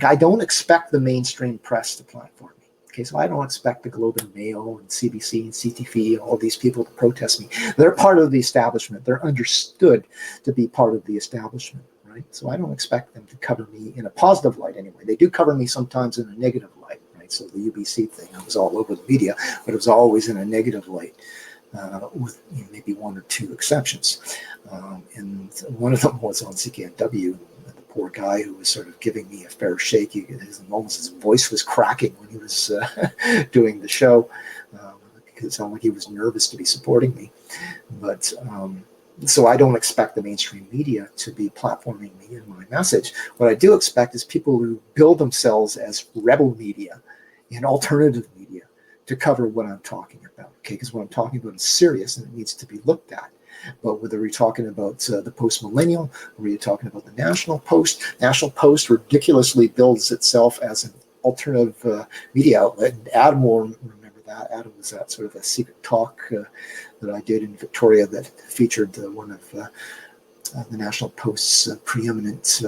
I don't expect the mainstream press to platform me. Okay, so I don't expect the Globe and Mail and CBC and CTV and all these people to protest me. They're part of the establishment. They're understood to be part of the establishment, right? So I don't expect them to cover me in a positive light anyway. They do cover me sometimes in a negative light, right? So the UBC thing, I was all over the media, but it was always in a negative light, with maybe one or two exceptions. And one of them was on CKNW. Poor guy who was sort of giving me a fair shake. His voice was cracking when he was doing the show, because it sounded like he was nervous to be supporting me. But so I don't expect the mainstream media to be platforming me in my message. What I do expect is people who build themselves as rebel media and alternative media to cover what I'm talking about. Okay, because what I'm talking about is serious and it needs to be looked at. But whether you're talking about the Post-Millennial, or you're talking about the National Post ridiculously builds itself as an alternative media outlet. And Adam will remember that. Adam was that sort of a secret talk that I did in Victoria that featured one of the National Post's preeminent,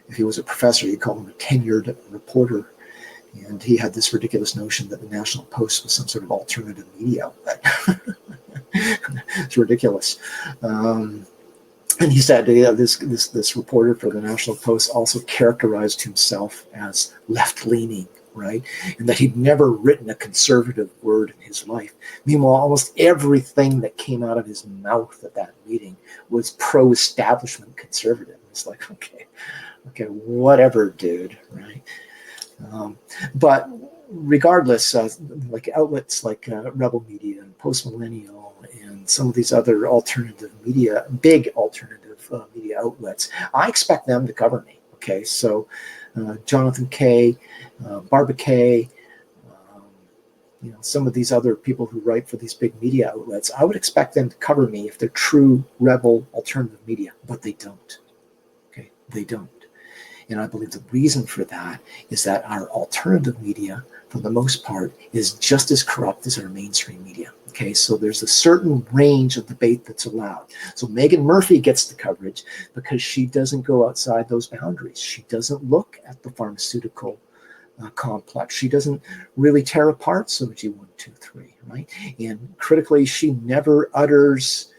if he was a professor, you'd call him a tenured reporter. And he had this ridiculous notion that the National Post was some sort of alternative media outlet. It's ridiculous. And he said this reporter for the National Post also characterized himself as left-leaning, right? And that he'd never written a conservative word in his life. Meanwhile, almost everything that came out of his mouth at that meeting was pro-establishment conservative. It's like, okay, whatever, dude, right? But regardless, like outlets like Rebel Media and Post Millennial and some of these other alternative media, big alternative media outlets, I expect them to cover me. Okay, so Jonathan Kay, Barbara Kay, some of these other people who write for these big media outlets, I would expect them to cover me if they're true rebel alternative media, but they don't. Okay, they don't. And I believe the reason for that is that our alternative media, for the most part, is just as corrupt as our mainstream media. Okay, so there's a certain range of debate that's allowed. So Meghan Murphy gets the coverage because she doesn't go outside those boundaries. She doesn't look at the pharmaceutical complex. She doesn't really tear apart SOGI 1, 2, 3, right? And critically, she never utters,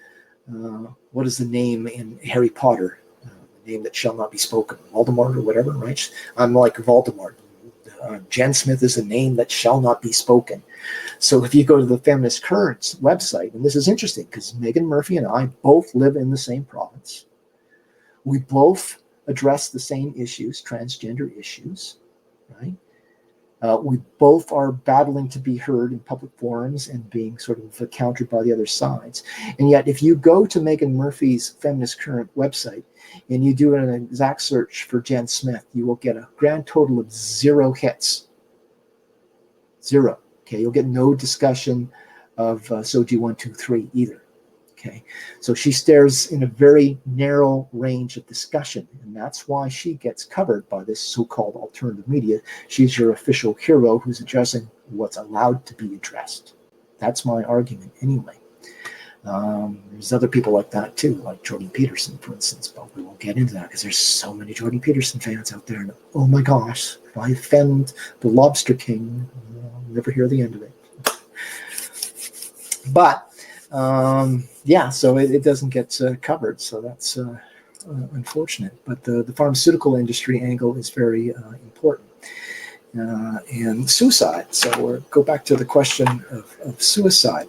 what is the name in Harry Potter? The name that shall not be spoken, Voldemort or whatever, right? I'm like Voldemort. Jenn Smith is a name that shall not be spoken. So if you go to the Feminist Currents website, and this is interesting because Meghan Murphy and I both live in the same province. We both address the same issues, transgender issues, right? We both are battling to be heard in public forums and being sort of countered by the other sides. And yet, if you go to Meghan Murphy's Feminist Current website and you do an exact search for Jenn Smith, you will get a grand total of 0 hits. 0. Okay, you'll get no discussion of SOGI 1, 2, 3 either. Okay, so she stares in a very narrow range of discussion, and that's why she gets covered by this so-called alternative media. She's your official hero who's addressing what's allowed to be addressed. That's my argument anyway. There's other people like that too, like Jordan Peterson, for instance, but we won't get into that because there's so many Jordan Peterson fans out there, and oh my gosh, if I offend the Lobster King, I'll never hear the end of it. But yeah, so it doesn't get covered, so that's unfortunate. But the pharmaceutical industry angle is very important. And suicide, so we'll go back to the question of suicide.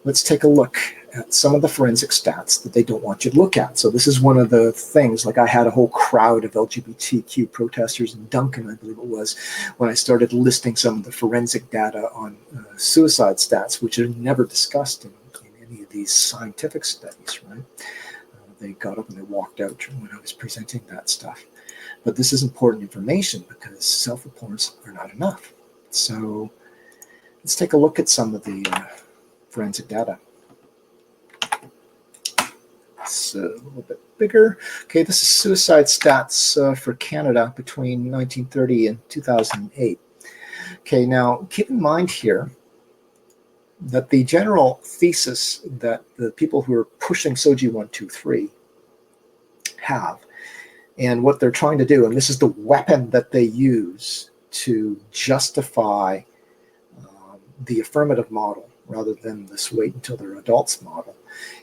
Let's take a look at some of the forensic stats that they don't want you to look at. So this is one of the things, like I had a whole crowd of LGBTQ protesters in Duncan, I believe it was, when I started listing some of the forensic data on suicide stats, which are never discussed in any of these scientific studies, right? They got up and they walked out when I was presenting that stuff. But this is important information because self-reports are not enough. So let's take a look at some of the forensic data. It's a little bit bigger. Okay, this is suicide stats for Canada between 1930 and 2008. Okay, now keep in mind here that the general thesis that the people who are pushing SOGI 1, 2, 3 have, and what they're trying to do, and this is the weapon that they use to justify the affirmative model rather than this wait until they're adults model,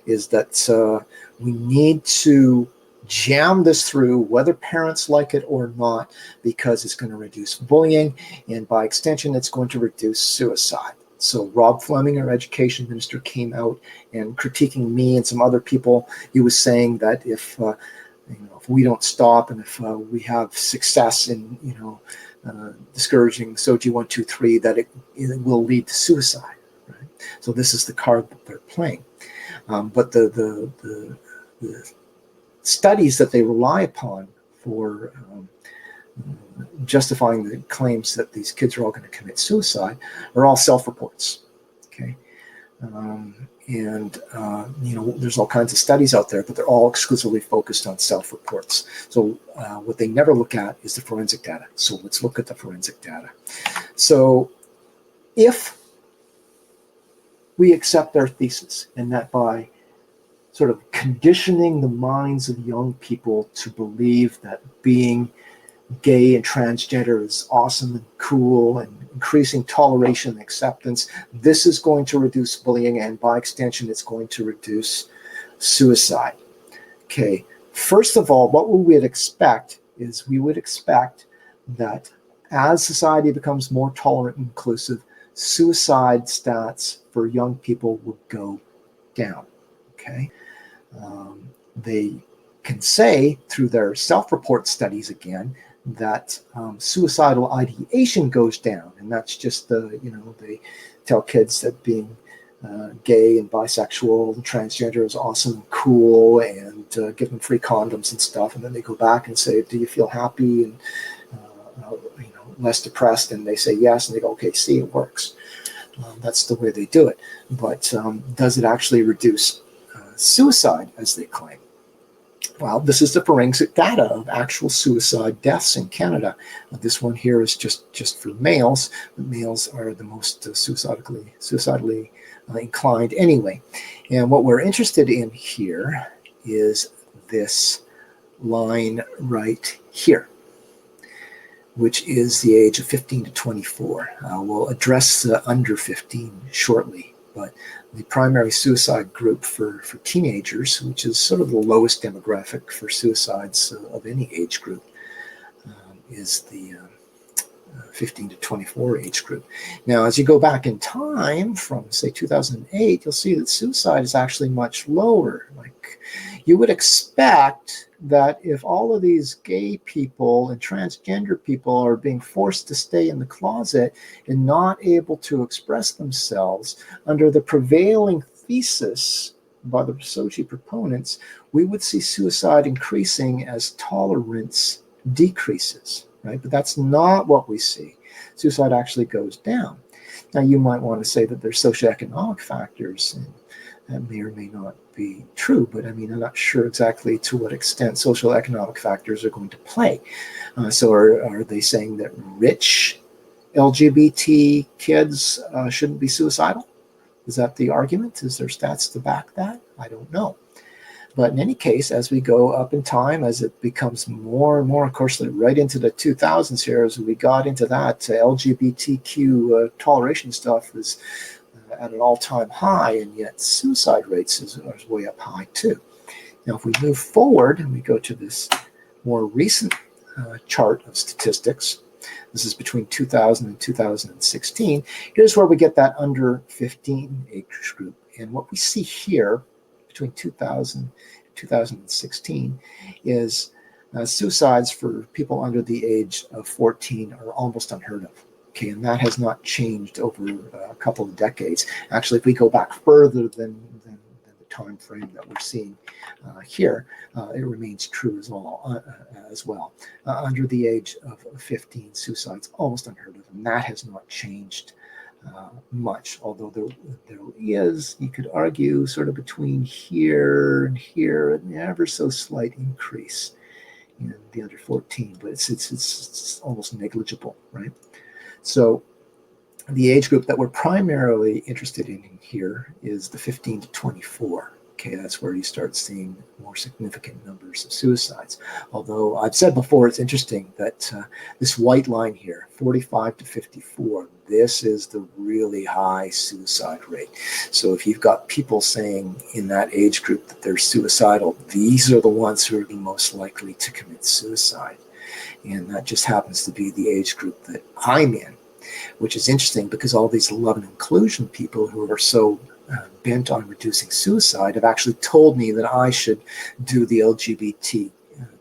is that we need to jam this through whether parents like it or not, because it's going to reduce bullying, and by extension it's going to reduce suicide. So Rob Fleming, our education minister, came out and critiquing me and some other people. He was saying that if we don't stop and if we have success in discouraging SOGI 1, 2, 3, that it will lead to suicide. Right? So this is the card that they're playing. But the studies that they rely upon for justifying the claims that these kids are all going to commit suicide are all self-reports. Okay, there's all kinds of studies out there, but they're all exclusively focused on self-reports. So what they never look at is the forensic data. So let's look at the forensic data. So if we accept their thesis, and that by sort of conditioning the minds of young people to believe that being gay and transgender is awesome and cool and increasing toleration and acceptance, this is going to reduce bullying, and by extension, it's going to reduce suicide. Okay, first of all, what we would expect is we would expect that as society becomes more tolerant and inclusive, suicide stats for young people would go down. Okay, they can say through their self-report studies again that suicidal ideation goes down, and that's just they tell kids that being gay and bisexual and transgender is awesome and cool, and give them free condoms and stuff, and then they go back and say, do you feel happy and less depressed? And they say yes, and they go, okay, see, it works. That's the way they do it. But does it actually reduce suicide, as they claim? Well, this is the forensic data of actual suicide deaths in Canada. This one here is just for males. But males are the most suicidally inclined anyway. And what we're interested in here is this line right here, which is the age of 15 to 24. We'll address the under 15 shortly, but the primary suicide group for teenagers, which is sort of the lowest demographic for suicides of any age group, is the 15 to 24 age group. Now, as you go back in time from, say, 2008, you'll see that suicide is actually much lower. Like, you would expect that if all of these gay people and transgender people are being forced to stay in the closet and not able to express themselves under the prevailing thesis by the SOGI proponents, we would see suicide increasing as tolerance decreases, right? But that's not what we see. Suicide actually goes down. Now, you might want to say that there's socioeconomic factors, and that may or may not be true, but I mean, I'm not sure exactly to what extent social economic factors are going to play. So are they saying that rich LGBT kids shouldn't be suicidal? Is that the argument? Is there stats to back that? I don't know. But in any case, as we go up in time, as it becomes more and more, of course, right into the 2000s here, as we got into that, LGBTQ toleration stuff is at an all-time high, and yet suicide rates is way up high too. Now, if we move forward and we go to this more recent chart of statistics, this is between 2000 and 2016, here's where we get that under 15 age group. And what we see here between 2000 and 2016 is suicides for people under the age of 14 are almost unheard of. Okay, and that has not changed over a couple of decades. Actually, if we go back further than the time frame that we're seeing here, it remains true as well. Under the age of 15, suicide's almost unheard of, and that has not changed much. Although there is, you could argue, sort of between here and here, an ever so slight increase in the under 14, but it's almost negligible, right? So the age group that we're primarily interested in here is the 15 to 24. Okay, that's where you start seeing more significant numbers of suicides. Although I've said before, it's interesting that this white line here, 45 to 54, this is the really high suicide rate. So if you've got people saying in that age group that they're suicidal, these are the ones who are the most likely to commit suicide. And that just happens to be the age group that I'm in, which is interesting because all these love and inclusion people who are so bent on reducing suicide have actually told me that I should do the LGBT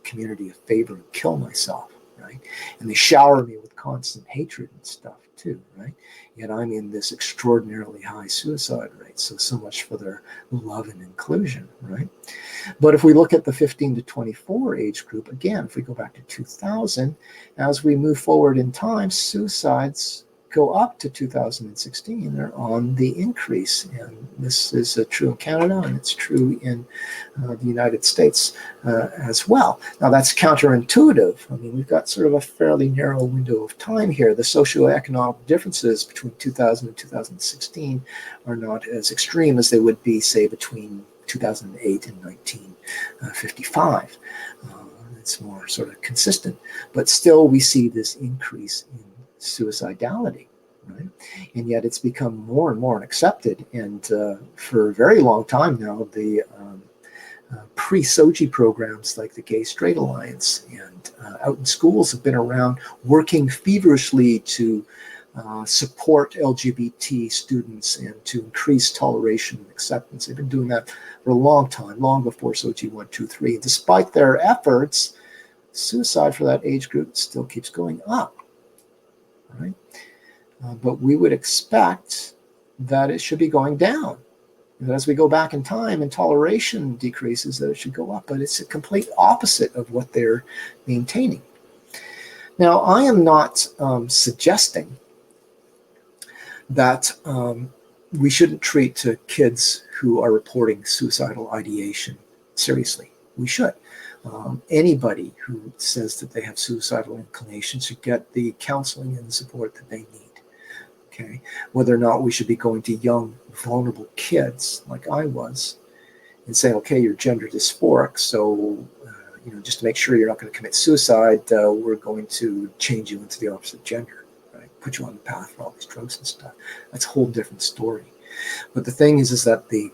community a favor and kill myself, right? And they shower me with constant hatred and stuff too, right? Yet I'm in this extraordinarily high suicide rate. So much for their love and inclusion, right? But if we look at the 15 to 24 age group, again, if we go back to 2000, as we move forward in time, suicides go up to 2016. They're on the increase. And this is true in Canada, and it's true in the United States as well. Now, that's counterintuitive. I mean, we've got sort of a fairly narrow window of time here. The socioeconomic differences between 2000 and 2016 are not as extreme as they would be, say, between 2008 and 1955. It's more sort of consistent. But still, we see this increase in suicidality, right? And yet it's become more and more accepted. And for a very long time now, the pre-SOGI programs like the Gay Straight Alliance and out in schools have been around working feverishly to support LGBT students and to increase toleration and acceptance. They've been doing that for a long time, long before SOGI 1, 2, 3. Despite their efforts, suicide for that age group still keeps going up. Right? But we would expect that it should be going down. And as we go back in time and toleration decreases, that it should go up. But it's a complete opposite of what they're maintaining. Now, I am not suggesting that we shouldn't treat kids who are reporting suicidal ideation seriously. We should. Anybody who says that they have suicidal inclination should get the counseling and support that they need. Okay, whether or not we should be going to young, vulnerable kids like I was and say, okay, you're gender dysphoric, so just to make sure you're not going to commit suicide, we're going to change you into the opposite gender, right? Put you on the path for all these drugs and stuff. That's a whole different story. But the thing is that the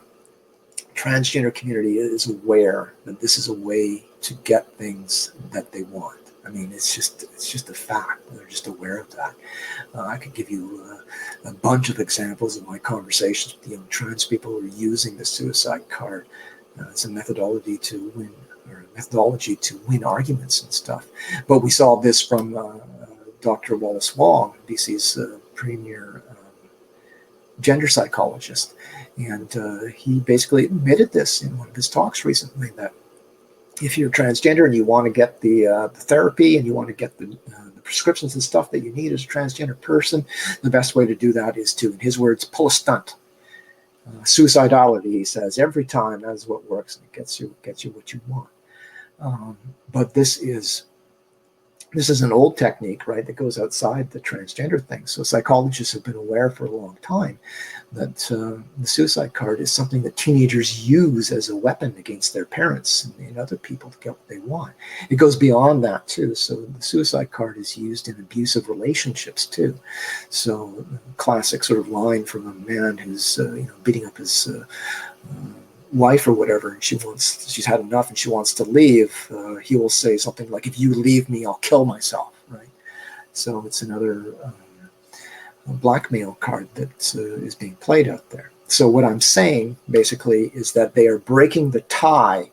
transgender community is aware that this is a way to get things that they want. I mean, it's just a fact. They're just aware of that. I could give you a bunch of examples of my conversations with young trans people who are using the suicide card as a methodology to win arguments and stuff. But we saw this from Dr. Wallace Wong, BC's premier gender psychologist, and he basically admitted this in one of his talks recently, that if you're transgender and you want to get the therapy and you want to get the prescriptions and stuff that you need as a transgender person, the best way to do that is to, in his words, pull a stunt. Suicidality, he says, every time that's what works, and it gets you what you want. But this is an old technique, right, that goes outside the transgender thing. So psychologists have been aware for a long time that the suicide card is something that teenagers use as a weapon against their parents and other people to get what they want. It goes beyond that too. So the suicide card is used in abusive relationships too. So classic sort of line from a man who's beating up his wife or whatever, and she's had enough and she wants to leave, he will say something like, if you leave me, I'll kill myself, right? So it's another blackmail card that is being played out there. So what I'm saying basically is that they are breaking the tie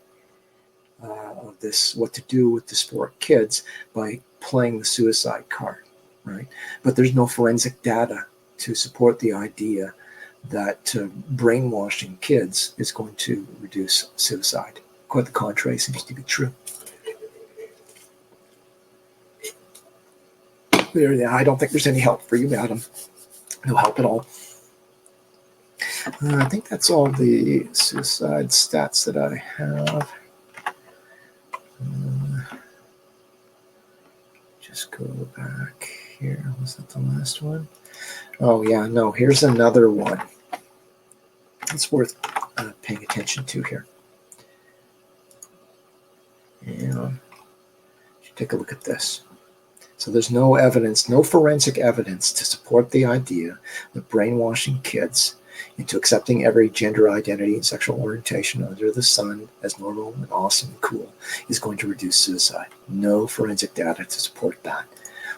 of this, what to do with dysphoric kids, by playing the suicide card, right? But there's no forensic data to support the idea that brainwashing kids is going to reduce suicide. Quite the contrary seems to be true. I don't think there's any help for you, madam. No help at all. I think that's all the suicide stats that I have. Just go back here. Was that the last one? Oh, yeah, no, here's another one. It's worth paying attention to here. And take a look at this. So there's no evidence, no forensic evidence to support the idea that brainwashing kids into accepting every gender identity and sexual orientation under the sun as normal and awesome and cool is going to reduce suicide. No forensic data to support that.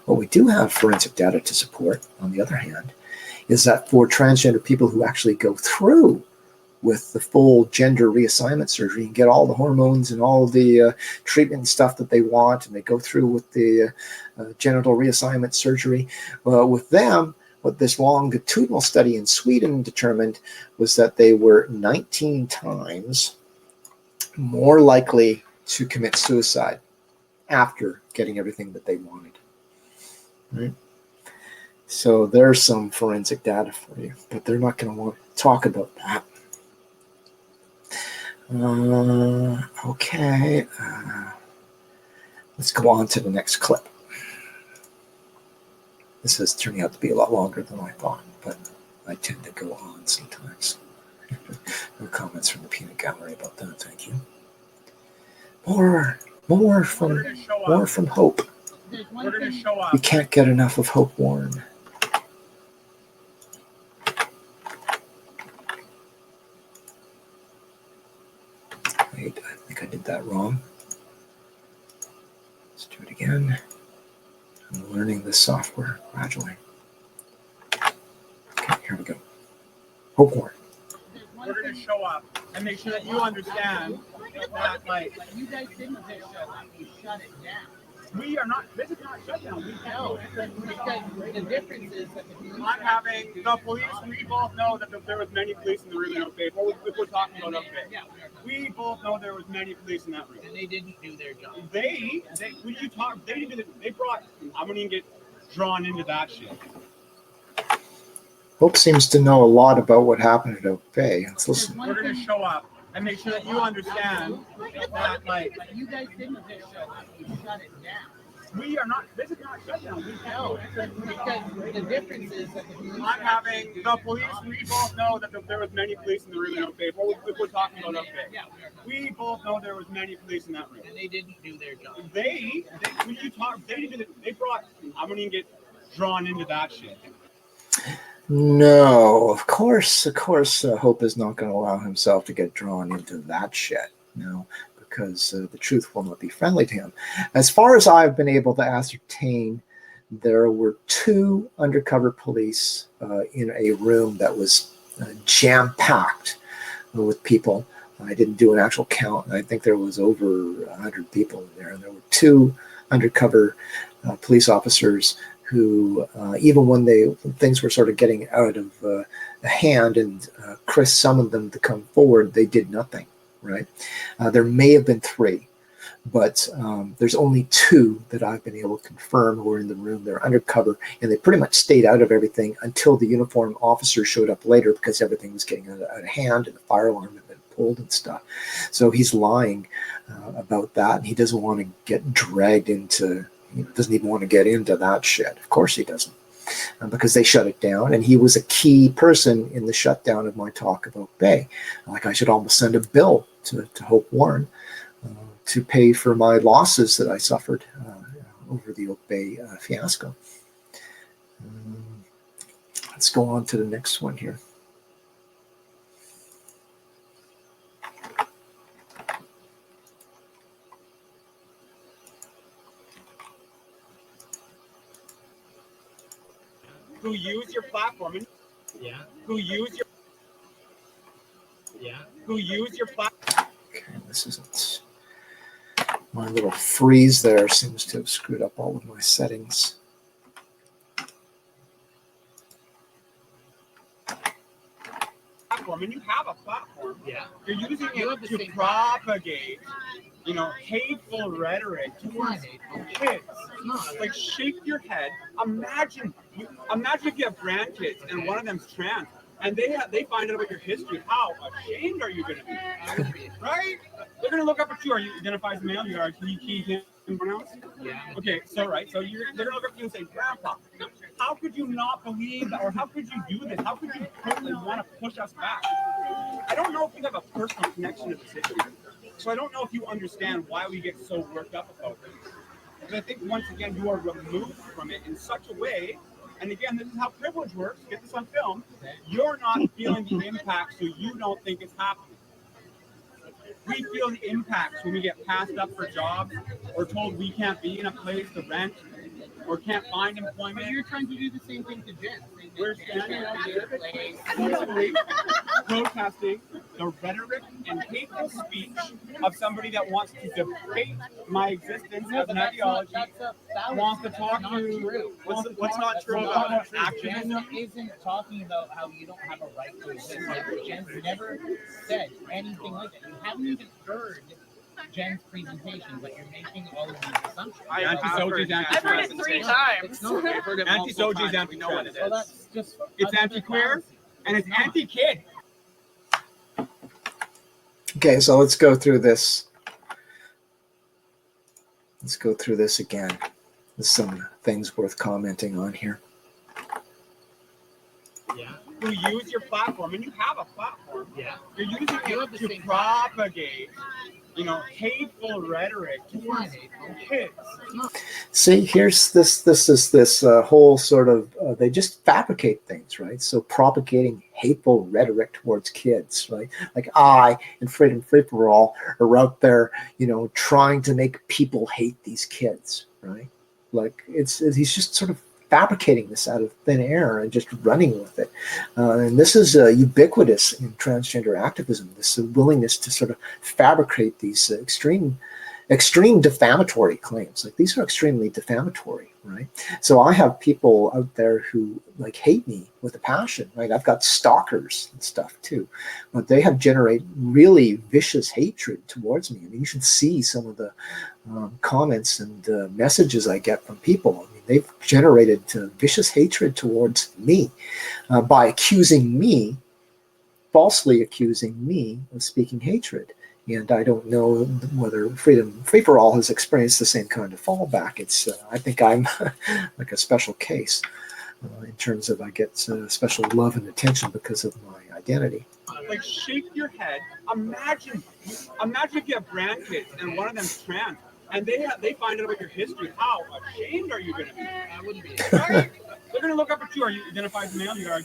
What we do have forensic data to support, on the other hand, is that for transgender people who actually go through with the full gender reassignment surgery and get all the hormones and all the treatment and stuff that they want, and they go through with the genital reassignment surgery, with them, what this longitudinal study in Sweden determined was that they were 19 times more likely to commit suicide after getting everything that they wanted. Right? So there's some forensic data for you, but they're not going to want to talk about that. Okay, let's go on to the next clip. This is turning out to be a lot longer than I thought, but I tend to go on sometimes. No comments from the peanut gallery about that, thank you. More from Hope. We can't get enough of Hope Warren. Wait, I think I did that wrong. Let's do it again. I'm learning this software gradually. Okay, here we go. Hope Warren. We're going to show up and make sure that you understand that, You guys didn't just show up, you shut it down. We are not. This is not shutdown. We No, because the difference is that the police I'm having the police. We both know that there was many police in the room in Oak Bay. If we're talking about Oak Bay, we both know there was many police in that room. and they didn't do their job. They when you talk, they brought. I'm gonna get drawn into that shit. Hope seems to know a lot about what happened at Oak Bay. Let's listen. We're gonna show up and make sure that you understand that, like, But you guys didn't just show up, you shut it down. we are not. This is not shutdown. We No, because the difference is that the police I'm having the police. We both know that there was many police in the room in Oak Bay. If we're talking about Oak Bay, we both know there was many police in that room. and they didn't do their job. They when you talk, they brought. I'm gonna get drawn into that shit. No, of course, Hope is not going to allow himself to get drawn into that shit. No, because the truth will not be friendly to him. As far as I've been able to ascertain, there were 2 undercover police in a room that was jam-packed with people. I didn't do an actual count. I think there was over 100 people in there, and there were 2 undercover police officers who, even when things were sort of getting out of hand and Chris summoned them to come forward, they did nothing, right? There may have been 3, but there's only 2 that I've been able to confirm who were in the room. They're undercover, and they pretty much stayed out of everything until the uniformed officer showed up later because everything was getting out of hand and the fire alarm had been pulled and stuff. So he's lying about that, and he doesn't want to get dragged into, doesn't even want to get into that shit. Of course he doesn't, because they shut it down, and he was a key person in the shutdown of my talk about Bay. Like, I should almost send a bill to Hope Warren to pay for my losses that I suffered over the Oak Bay fiasco. Let's go on to the next one here. Who use your platform and who use your platform. Okay, this isn't. My little freeze there seems to have screwed up all of my settings. Platform, and you have a platform. You're using it to propagate, hateful rhetoric towards kids. Like, shake your head. Imagine if you have grandkids and one of them's trans, and they find out about your history. How ashamed are you going to be? Right? They're going to look up at you. Are you identify as male? You are he, him pronouns? Yeah. Okay, so right. So they're going to look up at you and say, Grandpa, how could you not believe that? Or how could you do this? How could you totally want to push us back? I don't know if you have a personal connection to this issue. So I don't know if you understand why we get so worked up about this. Because I think, once again, you are removed from it in such a way. And again, this is how privilege works. Get this on film. You're not feeling the impact, so you don't think it's happening. We feel the impacts when we get passed up for jobs or told we can't be in a place to rent or can't find employment. But you're trying to do the same thing to Jen. We're standing out here peacefully protesting the rhetoric and hateful speech of somebody that wants to debate my existence as an ideology, wants to talk to what's not true about activism. Jen isn't talking about how you don't have a right to exist. Like, Jen's never said anything like that. You haven't even heard Jen's presentation, but you're making all of these assumptions. Anti-Soji's I've heard it 3 times. Anti-Soji's anti-trans. Well, that's just It's anti-queer and it's anti-kid. Okay, so let's go through this. Let's go through this again. There's some things worth commenting on here. Who use your platform, and you have a platform. You're using it to propagate, hateful rhetoric towards kids. See, here's this whole sort of, they just fabricate things, right? So propagating hateful rhetoric towards kids, right? Like, I and Freedom Free for All are out there, trying to make people hate these kids, right? Like, he's just sort of fabricating this out of thin air and just running with it. And this is ubiquitous in transgender activism, this willingness to sort of fabricate these extreme extreme defamatory claims. Like, these are extremely defamatory, right? So I have people out there who like hate me with a passion, right? I've got stalkers and stuff too, but they have generated really vicious hatred towards me. I mean, you should see some of the comments and messages I get from people. I mean, they've generated vicious hatred towards me by accusing me, falsely accusing me of speaking hatred. And I don't know whether Free for All has experienced the same kind of fallback. It's I think I'm like a special case in terms of I get special love and attention because of my identity. Like, shake your head. Imagine if you have grandkids and one of them's trans, and they find out about your history. How ashamed are you going to be? I wouldn't be. Right? They're going to look up at you. Are you identified as male? You are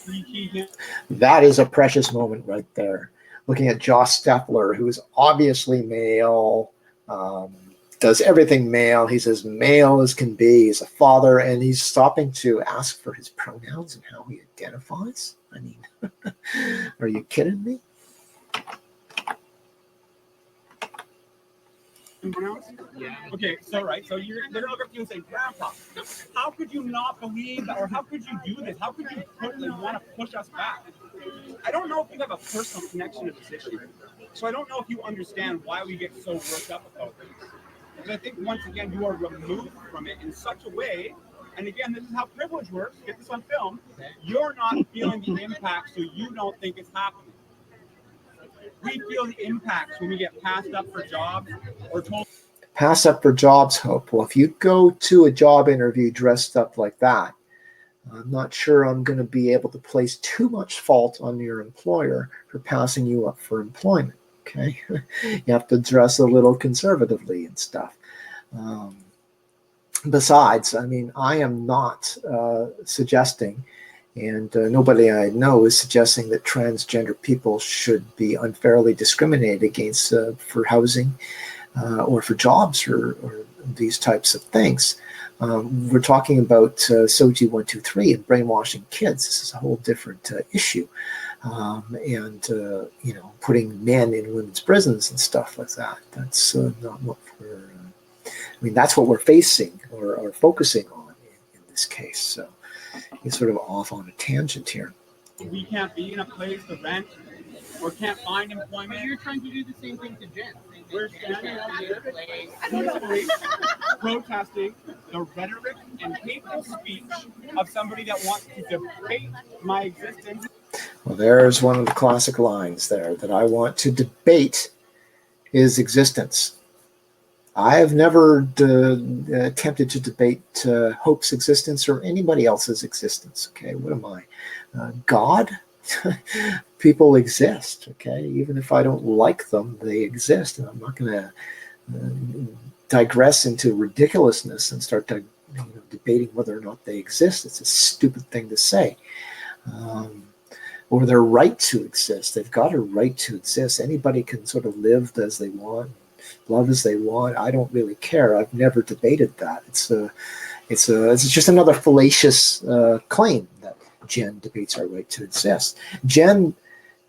That is a precious moment right there. Looking at Josh Steffler, who is obviously male, does everything male. He's as male as can be. He's a father, and he's stopping to ask for his pronouns and how he identifies. I mean, are you kidding me? Yeah. Okay, so right, so they're gonna look up to you and say, Grandpa, how could you not believe that, or how could you do this? How could you want to push us back? I don't know if you have a personal connection to this issue, so I don't know if you understand why we get so worked up about this. Because I think once again you are removed from it in such a way, and again, this is how privilege works. Get this on film. You're not feeling the impact, so you don't think it's happening. We feel the impacts when we get passed up for jobs or told. Pass up for jobs, Hope. Well, if you go to a job interview dressed up like that, I'm not sure I'm going to be able to place too much fault on your employer for passing you up for employment. Okay, you have to dress a little conservatively and stuff. Besides, I mean, I am not suggesting, and nobody I know is suggesting that transgender people should be unfairly discriminated against for housing or for jobs or these types of things. We're talking about SOGI 123 and brainwashing kids. This is a whole different issue. You know, putting men in women's prisons and stuff like that. That's not what we're, I mean, that's what we're facing or focusing on in this case. So he's sort of off on a tangent here. We can't be in a place to rent or can't find employment. But you're trying to do the same thing to Jen. We're standing out here peacefully protesting the rhetoric and hateful speech of somebody that wants to debate my existence. Well, there's one of the classic lines there, that I want to debate his existence. I have never attempted to debate Hope's existence or anybody else's existence. Okay, what am I? God? People exist, okay? Even if I don't like them, they exist. And I'm not going to digress into ridiculousness and start debating whether or not they exist. It's a stupid thing to say. Or their right to exist. They've got a right to exist. Anybody can sort of live as they want, love as they want. I don't really care. I've never debated that. It's just another fallacious claim that Jen debates our right to exist. Jen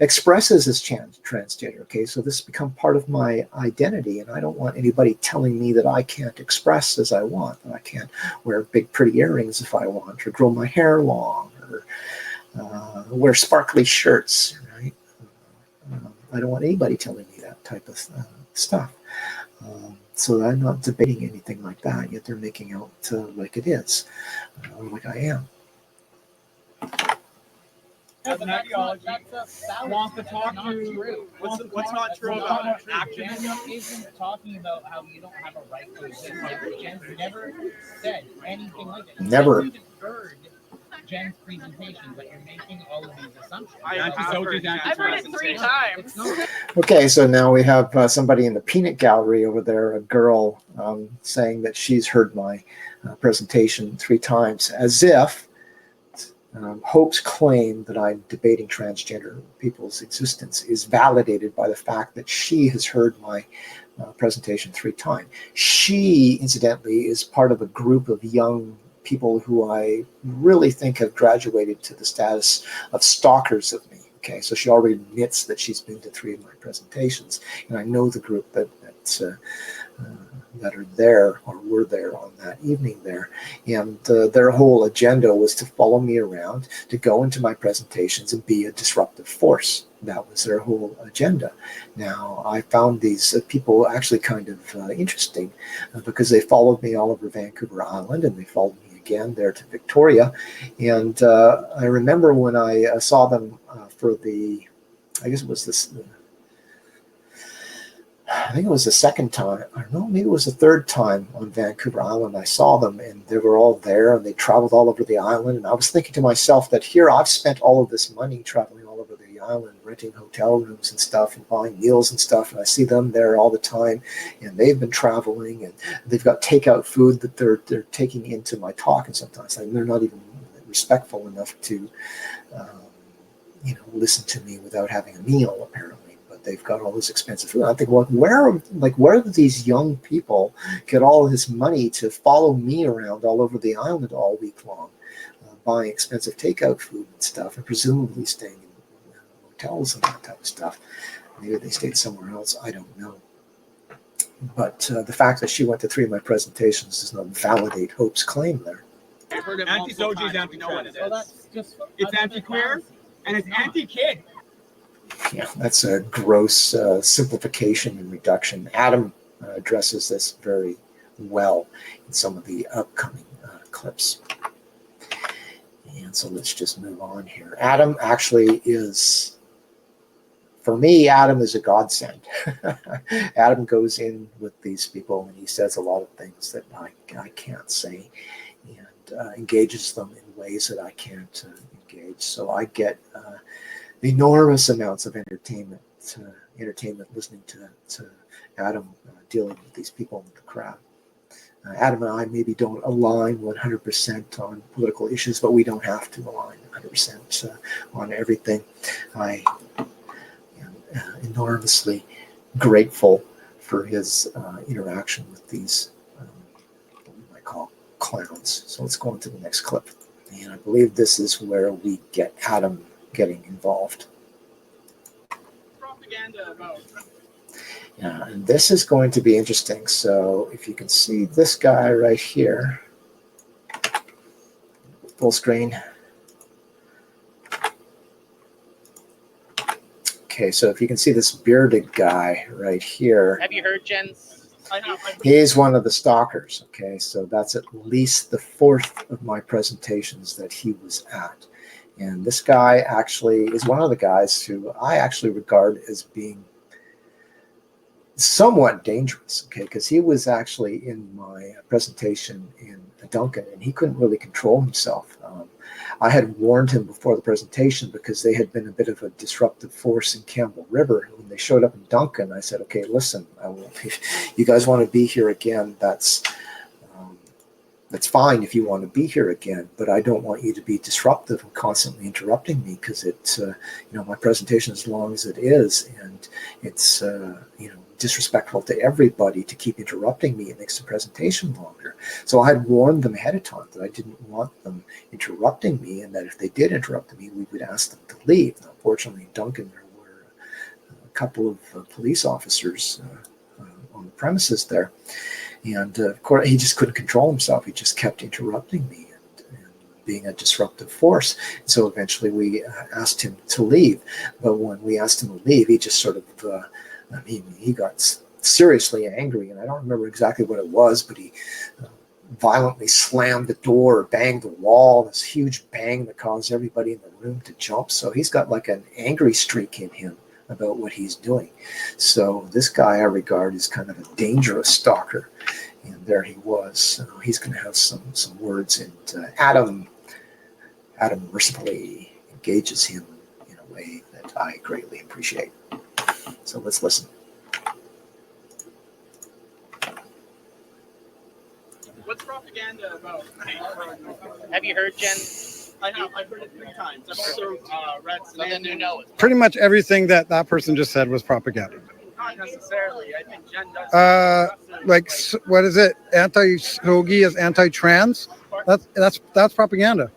expresses as transgender, okay? So this has become part of my identity, and I don't want anybody telling me that I can't express as I want, that I can't wear big pretty earrings if I want, or grow my hair long, or wear sparkly shirts, right? I don't want anybody telling me that type of stuff. So I'm not debating anything like that, yet they're making out like it is, or like I am. As an ideology, wants to talk to what's not true about action. Jen isn't talking about how you don't have a right to exist. Like, Jen's never said anything like that. Never. You haven't even heard Jen's presentation, but you're making all of these assumptions. I've heard it 3 times. Okay, so now we have somebody in the peanut gallery over there, a girl saying that she's heard my presentation 3 times, as if Hope's claim that I'm debating transgender people's existence is validated by the fact that she has heard my presentation 3 times. She, incidentally, is part of a group of young people who I really think have graduated to the status of stalkers of me. Okay, so she already admits that she's been to 3 of my presentations, and I know the group that are there or were there on that evening there, and their whole agenda was to follow me around, to go into my presentations and be a disruptive force. That was their whole agenda. Now, I found these people actually kind of interesting because they followed me all over Vancouver Island, and they followed me again there to Victoria. And I remember when I saw them for I guess it was this, I think it was the second time, or no, maybe it was the third time on Vancouver Island. I saw them, and they were all there, and they traveled all over the island. And I was thinking to myself that here I've spent all of this money traveling all over the island, renting hotel rooms and stuff, and buying meals and stuff. And I see them there all the time, and they've been traveling, and they've got takeout food that they're taking into my talk. And sometimes they're not even respectful enough to, listen to me without having a meal, apparently. They've got all this expensive food. I think, well, where do these young people get all of this money to follow me around all over the island all week long, buying expensive takeout food and stuff, and presumably staying in hotels and that type of stuff? Maybe they stayed somewhere else. I don't know. But the fact that she went to 3 of my presentations does not validate Hope's claim there. Anti-SOGI is anti-trans. Well, that's just It's anti-queer and it's anti-kid. Yeah, that's a gross simplification and reduction. Adam addresses this very well in some of the upcoming clips. And so let's just move on here. Adam actually is, for me, Adam is a godsend. Adam goes in with these people and he says a lot of things that I can't say, and engages them in ways that I can't engage. So I get enormous amounts of entertainment listening to Adam dealing with these people in the crowd. Adam and I maybe don't align 100% on political issues, but we don't have to align 100% on everything. I am enormously grateful for his interaction with these what we might call clowns. So let's go on to the next clip. And I believe this is where we get Adam getting involved. Propaganda about. Yeah, and this is going to be interesting. So if you can see this guy right here, full screen. Okay, so if you can see this bearded guy right here. Have you heard Jen's? He's one of the stalkers. Okay, so that's at least the 4th of my presentations that he was at. And this guy actually is one of the guys who I actually regard as being somewhat dangerous, okay, because he was actually in my presentation in Duncan, and he couldn't really control himself. I had warned him before the presentation because they had been a bit of a disruptive force in Campbell River. When they showed up in Duncan, I said, okay, listen, you guys want to be here again, that's fine if you want to be here again, but I don't want you to be disruptive and constantly interrupting me, because it's, my presentation as long as it is, and it's, disrespectful to everybody to keep interrupting me. It makes the presentation longer. So I had warned them ahead of time that I didn't want them interrupting me, and that if they did interrupt me, we would ask them to leave. Now, fortunately, in Duncan, there were a couple of police officers on the premises there. And of course, he just couldn't control himself. He just kept interrupting me and being a disruptive force. So eventually we asked him to leave. But when we asked him to leave, he just sort of, he got seriously angry. And I don't remember exactly what it was, but he violently slammed the door or banged the wall, this huge bang that caused everybody in the room to jump. So he's got like an angry streak in him about what he's doing. So this guy I regard as kind of a dangerous stalker. And there he was. So he's going to have some words, and Adam mercifully engages him in a way that I greatly appreciate. So let's listen. What's propaganda about? Have you heard Jen? I have. I've heard it 3 times. I've also read some. So then you know it. Pretty much everything that person just said was propaganda. Not necessarily. I think Jen does. What is it? Anti-SOGI is anti-trans. That's propaganda.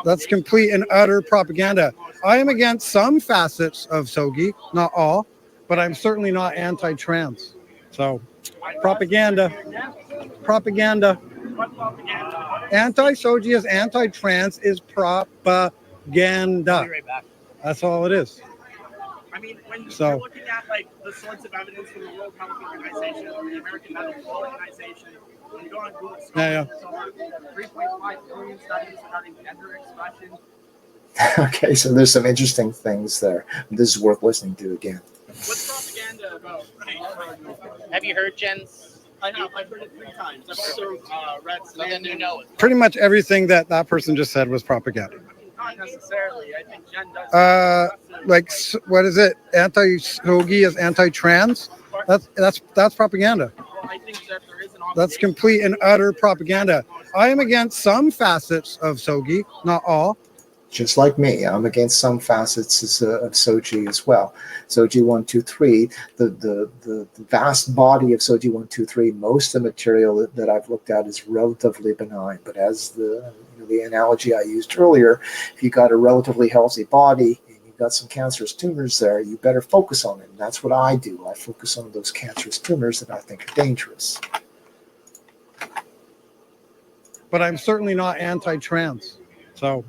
That's complete and utter propaganda. I am against some facets of SOGI, not all, but I'm certainly not anti-trans. So, propaganda. Propaganda. Anti-SOGI is anti-trans is propaganda. I'll be right back. That's all it is. I mean, when So- you're looking at like the sorts of evidence from the World Health Organization, the American Medical Organization, when you go on Google Scholar, Yeah. there's over 3.5 billion studies regarding gender expression. Okay, so there's some interesting things there. This is worth listening to again. What's propaganda about? Have you heard Jen's? I have. I've heard it 3 times. I've also read some. So then you know it. Pretty much everything that that person just said was propaganda. Not necessarily. I think Jen does. Like, what is it? Anti-SOGI is anti-trans? That's propaganda. Well, I think that there is an That's complete and utter propaganda. I am against some facets of SOGI, not all. Just like me, I'm against some facets of SOGI as well. SOGI 123, the vast body of SOGI 123, most of the material that I've looked at is relatively benign. But as the analogy I used earlier, if you got a relatively healthy body and you've got some cancerous tumors there, you better focus on it. And that's what I do. I focus on those cancerous tumors that I think are dangerous. But I'm certainly not anti-trans. So,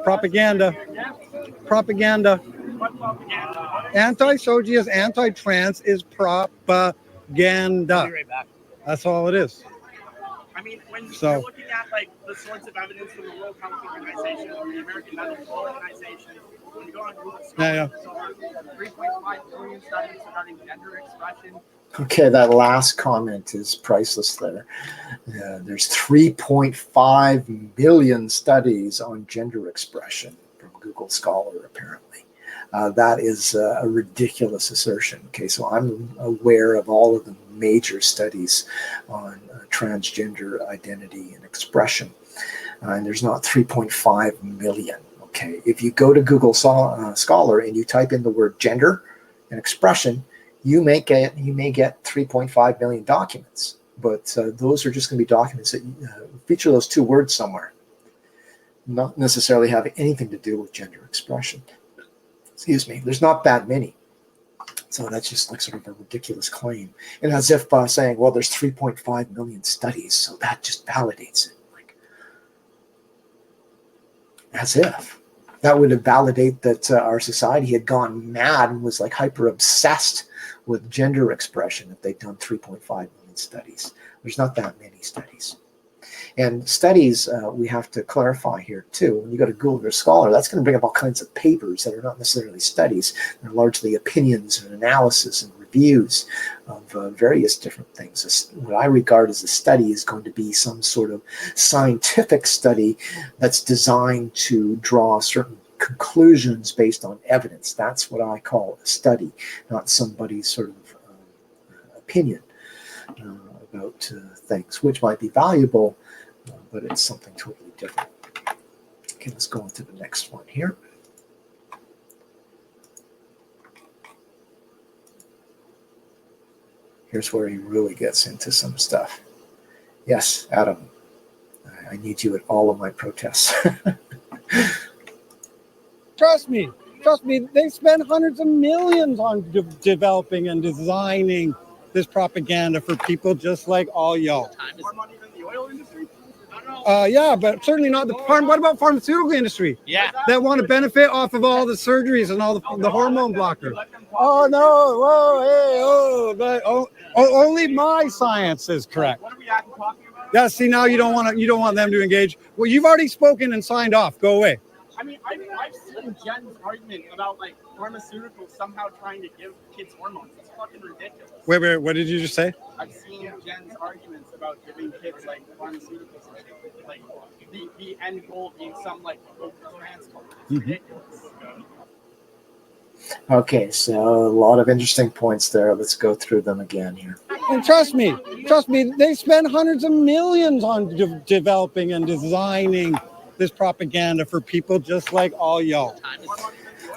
propaganda. Propaganda. Anti-SOGI is anti-trans is propaganda. I'll be right back. That's all it is. I mean, when So- you're looking at like the sorts of evidence from the World Health Organization, the American Medical Organization, when you go on Google Scholar, Yeah. there's over 3.5 billion studies regarding gender expression. Okay, that last comment is priceless there. There's 3.5 million studies on gender expression from Google Scholar, apparently. That is a ridiculous assertion. Okay, so I'm aware of all of the major studies on transgender identity and expression. And there's not 3.5 million. Okay, if you go to Google Scholar and you type in the word gender and expression, you may get 3.5 million documents, but those are just going to be documents that feature those 2 words somewhere, not necessarily have anything to do with gender expression. Excuse me. There's not that many, so that's just like sort of a ridiculous claim. And as if saying, well, there's 3.5 million studies, so that just validates it. Like, as if that would validate that our society had gone mad and was like hyper obsessed with gender expression if they'd done 3.5 million studies. There's not that many studies. And studies, we have to clarify here too. When you go to Google Scholar, that's going to bring up all kinds of papers that are not necessarily studies. They're largely opinions and analysis and reviews of various different things. What I regard as a study is going to be some sort of scientific study that's designed to draw certain conclusions based on evidence. That's what I call a study, not somebody's sort of opinion about things, which might be valuable, but it's something totally different. Okay, let's go on to the next one here. Here's where he really gets into some stuff. Yes, Adam, I need you at all of my protests. Trust me, they spend hundreds of millions on developing and designing this propaganda for people just like all y'all. More money than the oil industry? Yeah, but certainly not the what about pharmaceutical industry? Yeah. That want to benefit off of all the surgeries and all the hormone blockers. Oh no, whoa, hey, only my science is correct. What are we at talking about? Yeah, see now you don't want them to engage. Well, you've already spoken and signed off. Go away. I mean, I've seen Jen's argument about like pharmaceuticals somehow trying to give kids hormones. It's fucking ridiculous. Wait, what did you just say? I've seen Jen's arguments about giving kids like pharmaceuticals, like the end goal being some like transport. It's ridiculous. Okay, so a lot of interesting points there. Let's go through them again here. And trust me, they spend hundreds of millions on developing and designing this propaganda for people just like all y'all.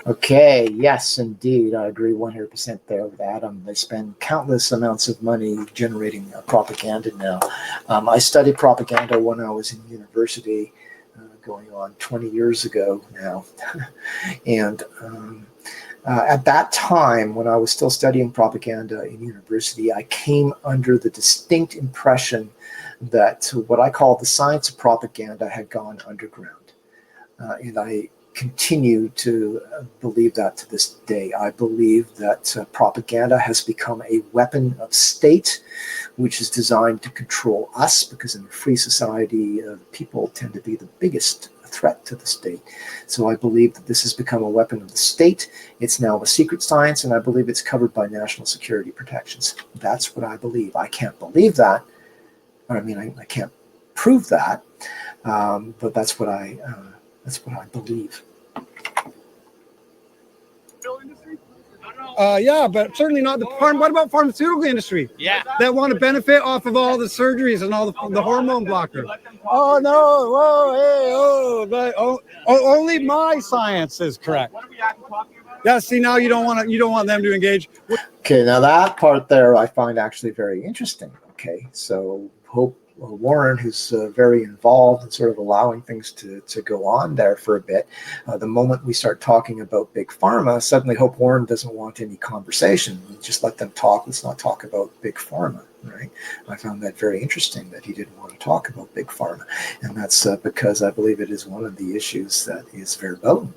Okay, yes, indeed. I agree 100% there with Adam. They spend countless amounts of money generating propaganda now. I studied propaganda when I was in university. going on 20 years ago now. And at that time, when I was still studying propaganda in university, I came under the distinct impression that what I call the science of propaganda had gone underground. And I continue to believe that to this day. I believe that propaganda has become a weapon of state, which is designed to control us, because in a free society, people tend to be the biggest threat to the state. So I believe that this has become a weapon of the state. It's now a secret science, and I believe it's covered by national security protections. That's what I believe. I can't believe that. I mean, I can't prove that, but that's what I believe. Yeah, but certainly not the farm. What about pharmaceutical industry? Yeah. That want to benefit off of all the surgeries and all the hormone blockers. Oh no! Whoa! Hey! Oh! But only my science is correct. What are we talking about? Yeah. See, now you don't want them to engage. Okay, now that part there I find actually very interesting. Okay, so Hope Warren, who's very involved in sort of allowing things to go on there for a bit. The moment we start talking about big pharma, suddenly Hope Warren doesn't want any conversation. Just let them talk. Let's not talk about big pharma, right? I found that very interesting that he didn't want to talk about big pharma. And that's because I believe it is one of the issues that is verboten.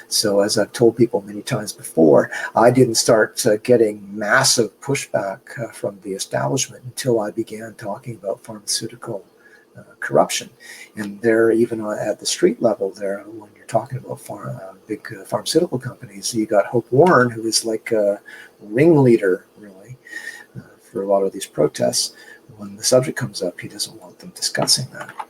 So as I've told people many times before, I didn't start getting massive pushback from the establishment until I began talking about pharmaceutical corruption. And there, even at the street level there, when you're talking about big pharmaceutical companies, you got Hope Warren, who is like a ringleader, really, for a lot of these protests. When the subject comes up, he doesn't want them discussing that.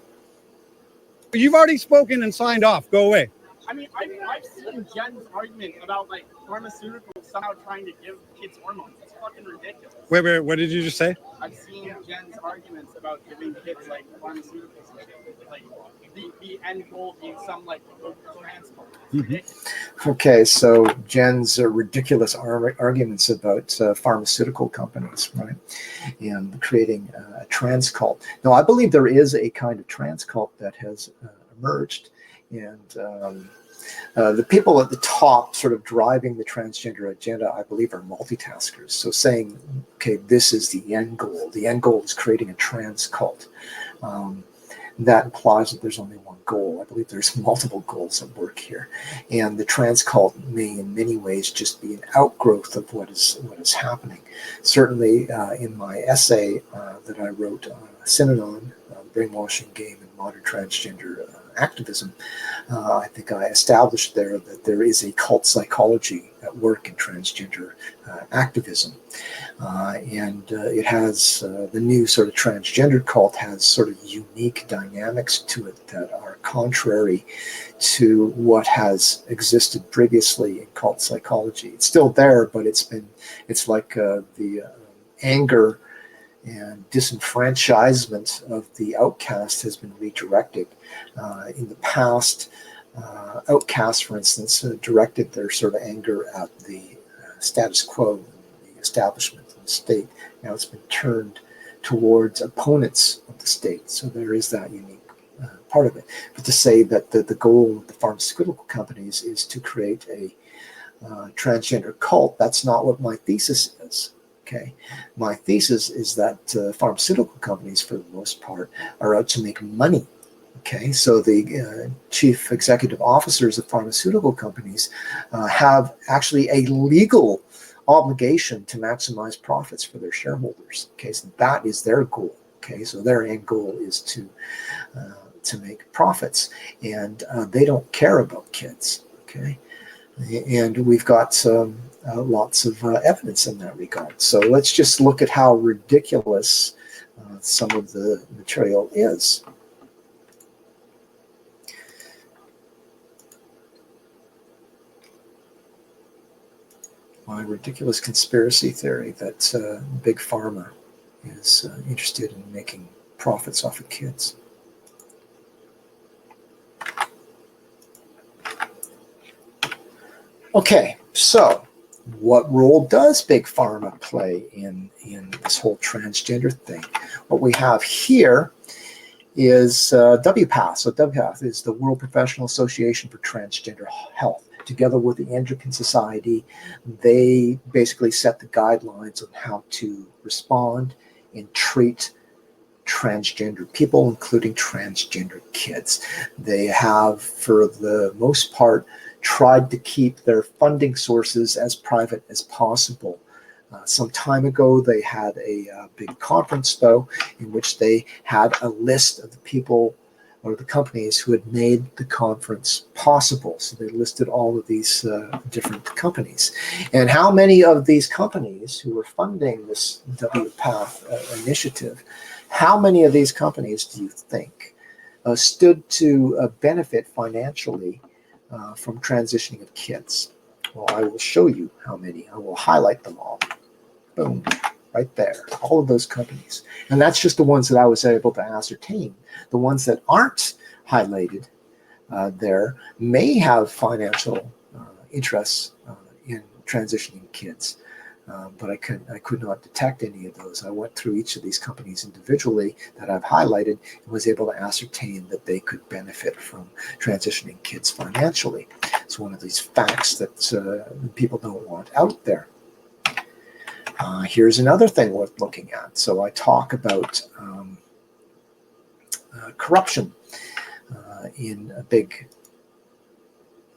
You've already spoken and signed off. Go away. I mean, I've seen Jenn's argument about like pharmaceuticals somehow trying to give kids hormones. It's fucking ridiculous. Wait. What did you just say? I've seen Jenn's arguments about giving kids like pharmaceuticals and shit. Like the end goal being some like transplant. Ridiculous. Okay, so Jenn's ridiculous arguments about pharmaceutical companies, right, and creating a trans cult. Now, I believe there is a kind of trans cult that has emerged, and the people at the top sort of driving the transgender agenda, I believe, are multitaskers. So saying, okay, this is the end goal. The end goal is creating a trans cult. That implies that there's only one goal. I believe there's multiple goals at work here. And the trans cult may in many ways just be an outgrowth of what is happening. Certainly in my essay that I wrote, Synonym, Brainwashing Game and Modern Transgender Activism, I think I established there that there is a cult psychology at work in transgender activism. And it has, the new sort of transgender cult has sort of unique dynamics to it that are contrary to what has existed previously in cult psychology. It's still there, but it's like the anger and disenfranchisement of the outcast has been redirected. In the past, outcasts, for instance, directed their sort of anger at the status quo, the establishment and the state. Now it's been turned towards opponents of the state. So there is that unique part of it. But to say that the goal of the pharmaceutical companies is to create a transgender cult, that's not what my thesis is. Okay, my thesis is that pharmaceutical companies, for the most part, are out to make money. Okay, so the chief executive officers of pharmaceutical companies have actually a legal obligation to maximize profits for their shareholders. Okay, so that is their goal. Okay, so their end goal is to make profits, and they don't care about kids. Okay, and we've got lots of evidence in that regard. So let's just look at how ridiculous some of the material is. My ridiculous conspiracy theory that Big Pharma is interested in making profits off of kids. Okay, so what role does Big Pharma play in this whole transgender thing? What we have here is WPATH. So WPATH is the World Professional Association for Transgender Health. Together with the Endocrine Society, they basically set the guidelines on how to respond and treat transgender people, including transgender kids. They have, for the most part, tried to keep their funding sources as private as possible. Some time ago, they had a big conference, though, in which they had a list of the people or the companies who had made the conference possible. So they listed all of these different companies. And how many of these companies who were funding this WPATH initiative, how many of these companies do you think stood to benefit financially from transitioning of kids? Well, I will show you how many. I will highlight them all. Boom, right there, all of those companies. And that's just the ones that I was able to ascertain. The ones that aren't highlighted there may have financial interests in transitioning kids, but I could not detect any of those. I went through each of these companies individually that I've highlighted and was able to ascertain that they could benefit from transitioning kids financially. It's one of these facts that people don't want out there. Here's another thing worth looking at. So I talk about corruption in a big,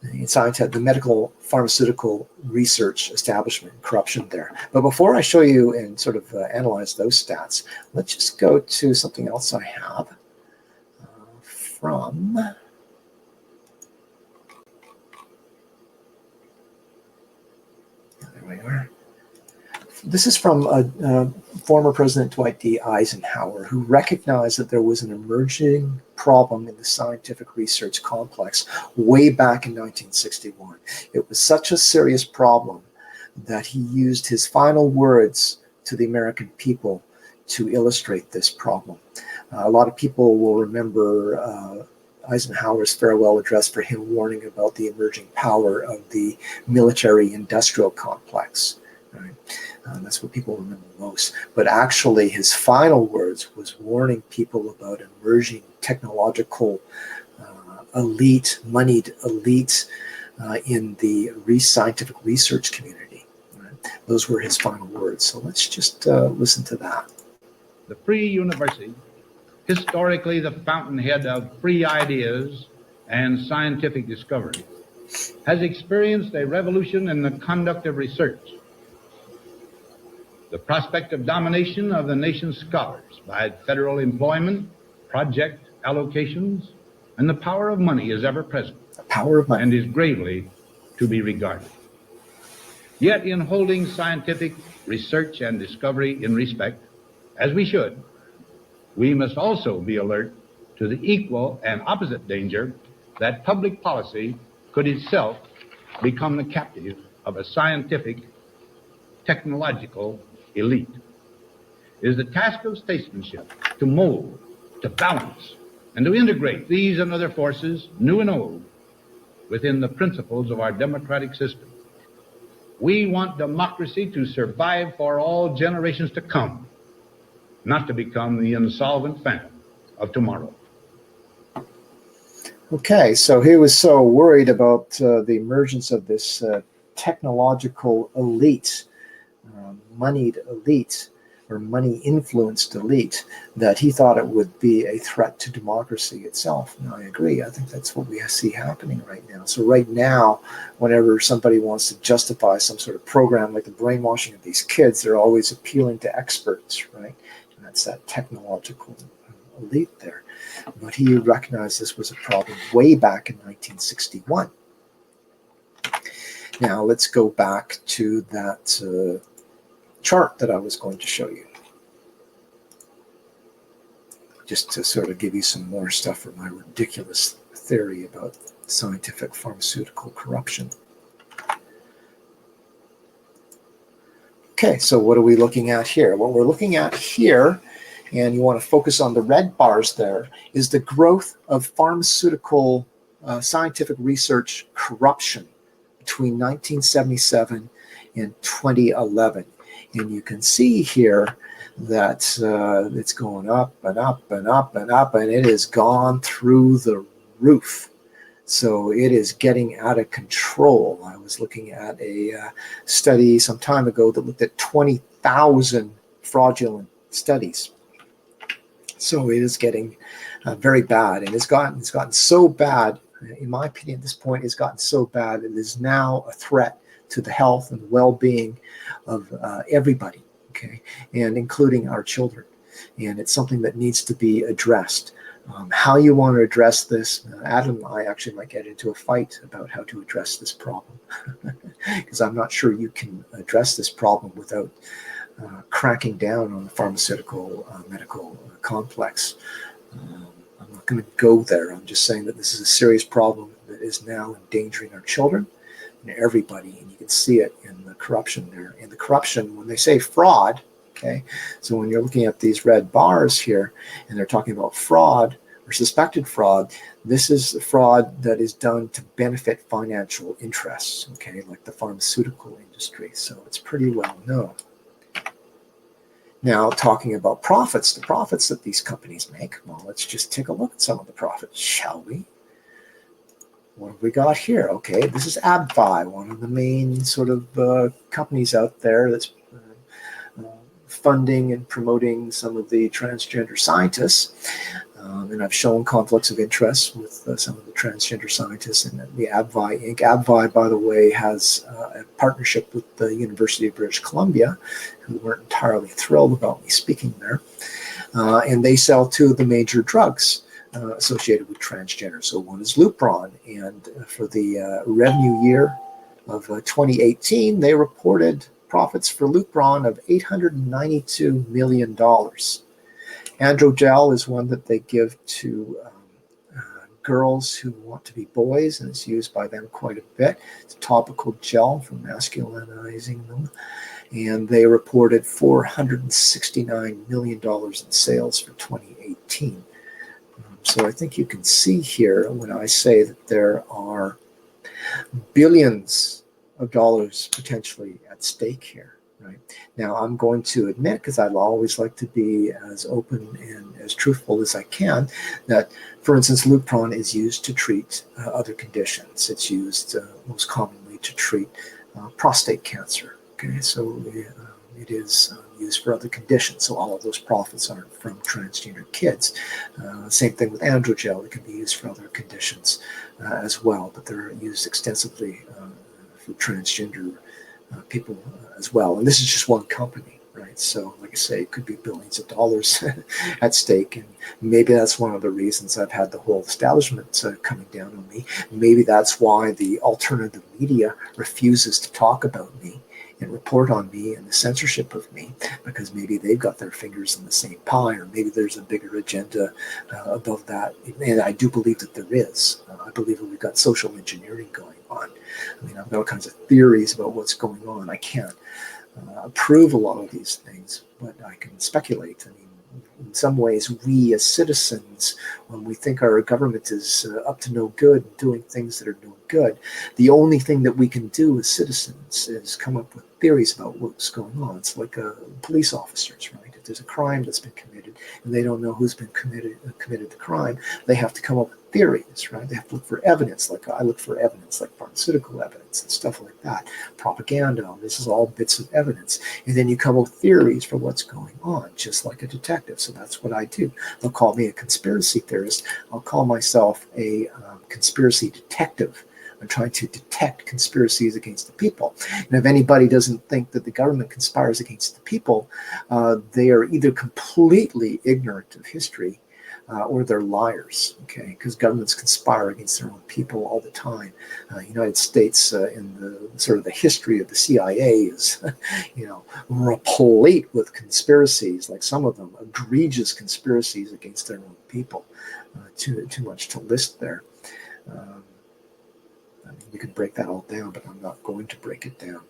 in science, the medical pharmaceutical research establishment, corruption there. But before I show you and sort of analyze those stats, let's just go to something else I have from... There we are. This is from former President Dwight D. Eisenhower, who recognized that there was an emerging problem in the scientific research complex way back in 1961. It was such a serious problem that he used his final words to the American people to illustrate this problem. A lot of people will remember Eisenhower's farewell address for him warning about the emerging power of the military-industrial complex. Right? That's what people remember most. But actually, his final words was warning people about emerging technological elite, moneyed elite in the scientific research community. Right? Those were his final words. So let's just listen to that. The free university, historically the fountainhead of free ideas and scientific discovery, has experienced a revolution in the conduct of research. The prospect of domination of the nation's scholars by federal employment, project allocations, and the power of money is ever present. The power of money. And is gravely to be regarded. Yet in holding scientific research and discovery in respect, as we should, we must also be alert to the equal and opposite danger that public policy could itself become the captive of a scientific, technological elite. It is the task of statesmanship to mold, to balance, and to integrate these and other forces, new and old, within the principles of our democratic system. We want democracy to survive for all generations to come, not to become the insolvent phantom of tomorrow. Okay, so he was so worried about the emergence of this technological elite, moneyed elite, or money-influenced elite, that he thought it would be a threat to democracy itself. And I agree. I think that's what we see happening right now. So right now, whenever somebody wants to justify some sort of program like the brainwashing of these kids, they're always appealing to experts, right? And that's that technological elite there. But he recognized this was a problem way back in 1961. Now let's go back to that chart that I was going to show you, just to sort of give you some more stuff for my ridiculous theory about scientific pharmaceutical corruption. Okay, so what are we looking at here? What we're looking at here, and you want to focus on the red bars there, is the growth of pharmaceutical scientific research corruption between 1977 and 2011. And you can see here that it's going up and up and up and up, and it has gone through the roof. So it is getting out of control. I was looking at a study some time ago that looked at 20,000 fraudulent studies. So it is getting very bad, and it's gotten so bad. In my opinion, at this point, it's gotten so bad it is now a threat to the health and well-being of everybody, okay, and including our children. And it's something that needs to be addressed. How you want to address this, Adam and I actually might get into a fight about how to address this problem, because I'm not sure you can address this problem without cracking down on the pharmaceutical medical complex. I'm not going to go there. I'm just saying that this is a serious problem that is now endangering our children and everybody, and you can see it in the corruption there. And the corruption, when they say fraud, okay, so when you're looking at these red bars here, and they're talking about fraud or suspected fraud, this is the fraud that is done to benefit financial interests, okay, like the pharmaceutical industry. So it's pretty well known. Now, talking about profits, the profits that these companies make, well, let's just take a look at some of the profits, shall we? What have we got here? Okay, this is AbbVie, one of the main sort of companies out there that's funding and promoting some of the transgender scientists. And I've shown conflicts of interest with some of the transgender scientists in the AbbVie Inc. AbbVie, by the way, has a partnership with the University of British Columbia, who weren't entirely thrilled about me speaking there. And they sell two of the major drugs associated with transgender. So one is Lupron, and for the revenue year of 2018, they reported profits for Lupron of $892 million. Androgel is one that they give to girls who want to be boys, and it's used by them quite a bit. It's a topical gel for masculinizing them. And they reported $469 million in sales for 2018. So I think you can see here when I say that there are billions of dollars potentially at stake here. Right. Now, I'm going to admit, because I'd always like to be as open and as truthful as I can, that, for instance, Lupron is used to treat other conditions. It's used most commonly to treat prostate cancer. Okay, so it is used for other conditions. So all of those profits are from transgender kids. Same thing with Androgel. It can be used for other conditions as well, but they're used extensively for transgender people as well. And this is just one company, right? So like I say, it could be billions of dollars at stake. And maybe that's one of the reasons I've had the whole establishment coming down on me. Maybe that's why the alternative media refuses to talk about me and report on me and the censorship of me, because maybe they've got their fingers in the same pie, or maybe there's a bigger agenda above that. And I do believe that there is. I believe that we've got social engineering going on. I mean, I've got all kinds of theories about what's going on. I can't prove a lot of these things, but I can speculate. I mean, in some ways, we as citizens, when we think our government is up to no good, doing things that are no good, the only thing that we can do as citizens is come up with theories about what's going on. It's like police officers, right? If there's a crime that's been committed and they don't know who's been committed the crime, they have to come up with theories, right? They have to look for evidence, like I look for evidence, like pharmaceutical evidence and stuff like that. Propaganda, this is all bits of evidence. And then you come up with theories for what's going on, just like a detective. So that's what I do. They'll call me a conspiracy theorist. I'll call myself a conspiracy detective. I'm trying to detect conspiracies against the people. And if anybody doesn't think that the government conspires against the people, they are either completely ignorant of history or they're liars, okay? Because governments conspire against their own people all the time. United States, in the sort of the history of the CIA, is, replete with conspiracies, like some of them egregious conspiracies against their own people. Too much to list there. You can break that all down, but I'm not going to break it down.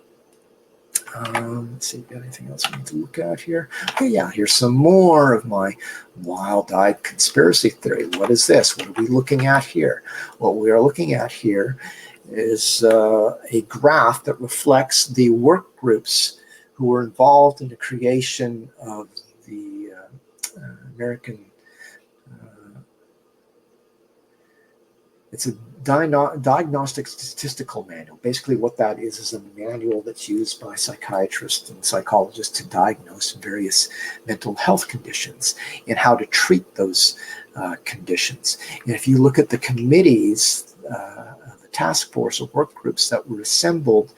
Let's see, got anything else we need to look at here? Oh yeah, here's some more of my wild-eyed conspiracy theory. What is this? What are we looking at here? What we are looking at here is a graph that reflects the work groups who were involved in the creation of the American, it's a diagnostic statistical manual. Basically what that is a manual that's used by psychiatrists and psychologists to diagnose various mental health conditions and how to treat those conditions. And if you look at the committees, the task force or work groups that were assembled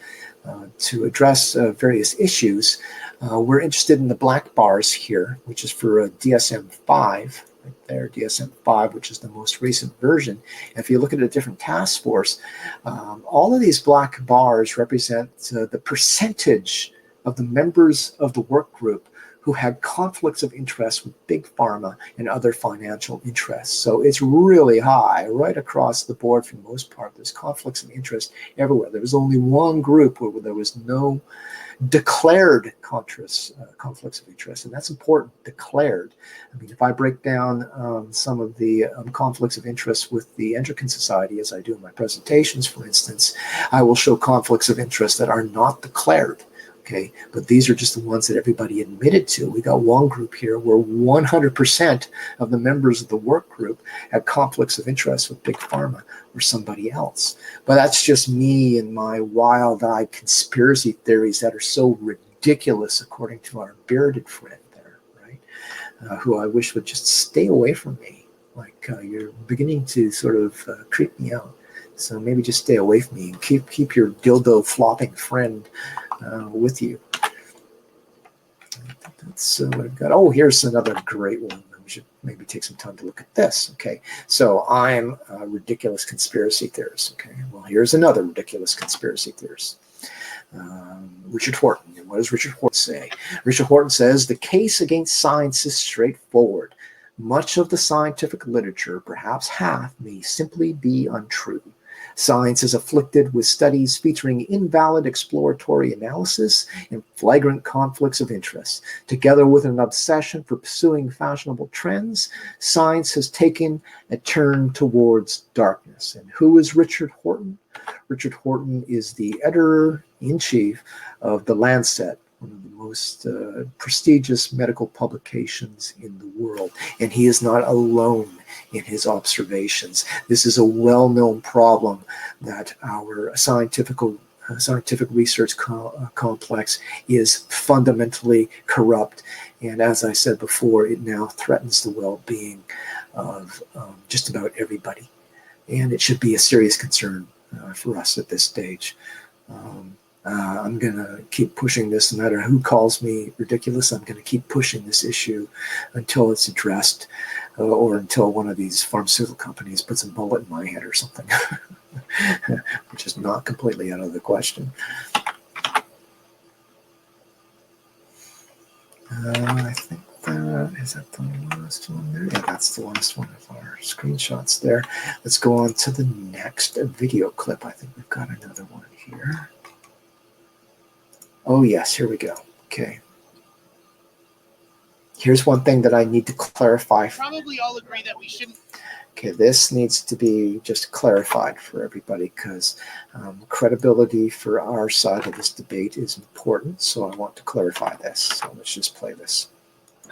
to address various issues, we're interested in the black bars here, which is for DSM-5. Right there, DSM-5, which is the most recent version. And if you look at a different task force, all of these black bars represent the percentage of the members of the work group who had conflicts of interest with big pharma and other financial interests. So it's really high right across the board for the most part. There's conflicts of interest everywhere. There was only one group where there was no declared conflicts of interest, and that's important, declared. I mean, if I break down some of the conflicts of interest with the Endocrine Society, as I do in my presentations, for instance, I will show conflicts of interest that are not declared. Okay, but these are just the ones that everybody admitted to. We got one group here where 100% of the members of the work group had conflicts of interest with big pharma or somebody else. But that's just me and my wild-eyed conspiracy theories that are so ridiculous, according to our bearded friend there, right? Who I wish would just stay away from me. Like you're beginning to sort of creep me out. So maybe just stay away from me and keep your dildo flopping friend with you. That's what I've got. Oh, here's another great one. We should maybe take some time to look at this. Okay, so I'm a ridiculous conspiracy theorist. Okay, well, here's another ridiculous conspiracy theorist. Richard Horton. And what does Richard Horton say? Richard Horton says, the case against science is straightforward. Much of the scientific literature, perhaps half, may simply be untrue. Science is afflicted with studies featuring invalid exploratory analysis and flagrant conflicts of interest. Together with an obsession for pursuing fashionable trends, science has taken a turn towards darkness. And who is Richard Horton? Richard Horton is the editor-in-chief of The Lancet, one of the most prestigious medical publications in the world. And he is not alone in his observations. This is a well-known problem that our scientific research complex is fundamentally corrupt. And as I said before, it now threatens the well-being of just about everybody. And it should be a serious concern for us at this stage. I'm going to keep pushing this no matter who calls me ridiculous. I'm going to keep pushing this issue until it's addressed or until one of these pharmaceutical companies puts a bullet in my head or something, which is not completely out of the question. I think is that the last one there? Yeah, that's the last one of our screenshots there. Let's go on to the next video clip. I think we've got another one here. Oh, yes, here we go. Okay. Here's one thing that I need to clarify. Probably all agree that we shouldn't. Okay, this needs to be just clarified for everybody because credibility for our side of this debate is important. So I want to clarify this. So let's just play this.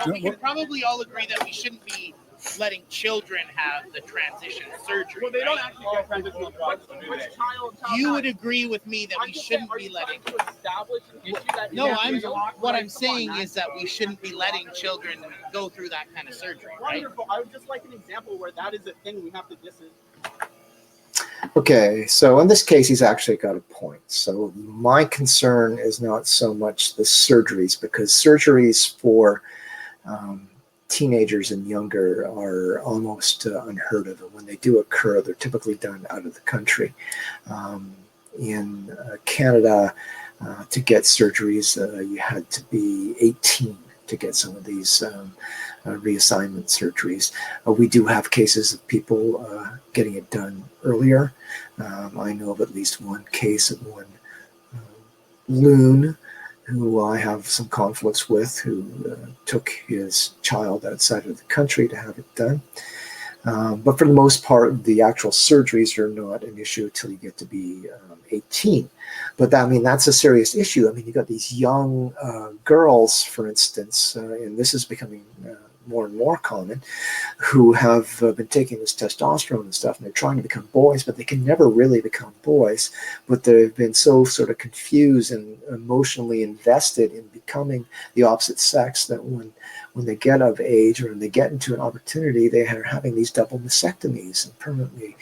No, we can probably all agree that we shouldn't be letting children have the transition surgery. Well, they don't actually get transitional drugs. You would agree with me that we shouldn't be letting. No, what I'm saying is that we shouldn't be letting children go through that kind of surgery, right? Wonderful. I would just like an example where that is a thing we have to discuss. Okay, so in this case, he's actually got a point. So my concern is not so much the surgeries, because surgeries for teenagers and younger are almost unheard of. And when they do occur, they're typically done out of the country. In Canada, to get surgeries, you had to be 18 to get some of these reassignment surgeries. We do have cases of people getting it done earlier. I know of at least one case of one loon who I have some conflicts with, who took his child outside of the country to have it done. But for the most part, the actual surgeries are not an issue until you get to be 18. But that, I mean, that's a serious issue. I mean, you got these young girls, for instance, and this is becoming more and more common, who have been taking this testosterone and stuff, and they're trying to become boys, but they can never really become boys. But they've been so sort of confused and emotionally invested in becoming the opposite sex that when they get of age or when they get into an opportunity, they are having these double mastectomies and permanently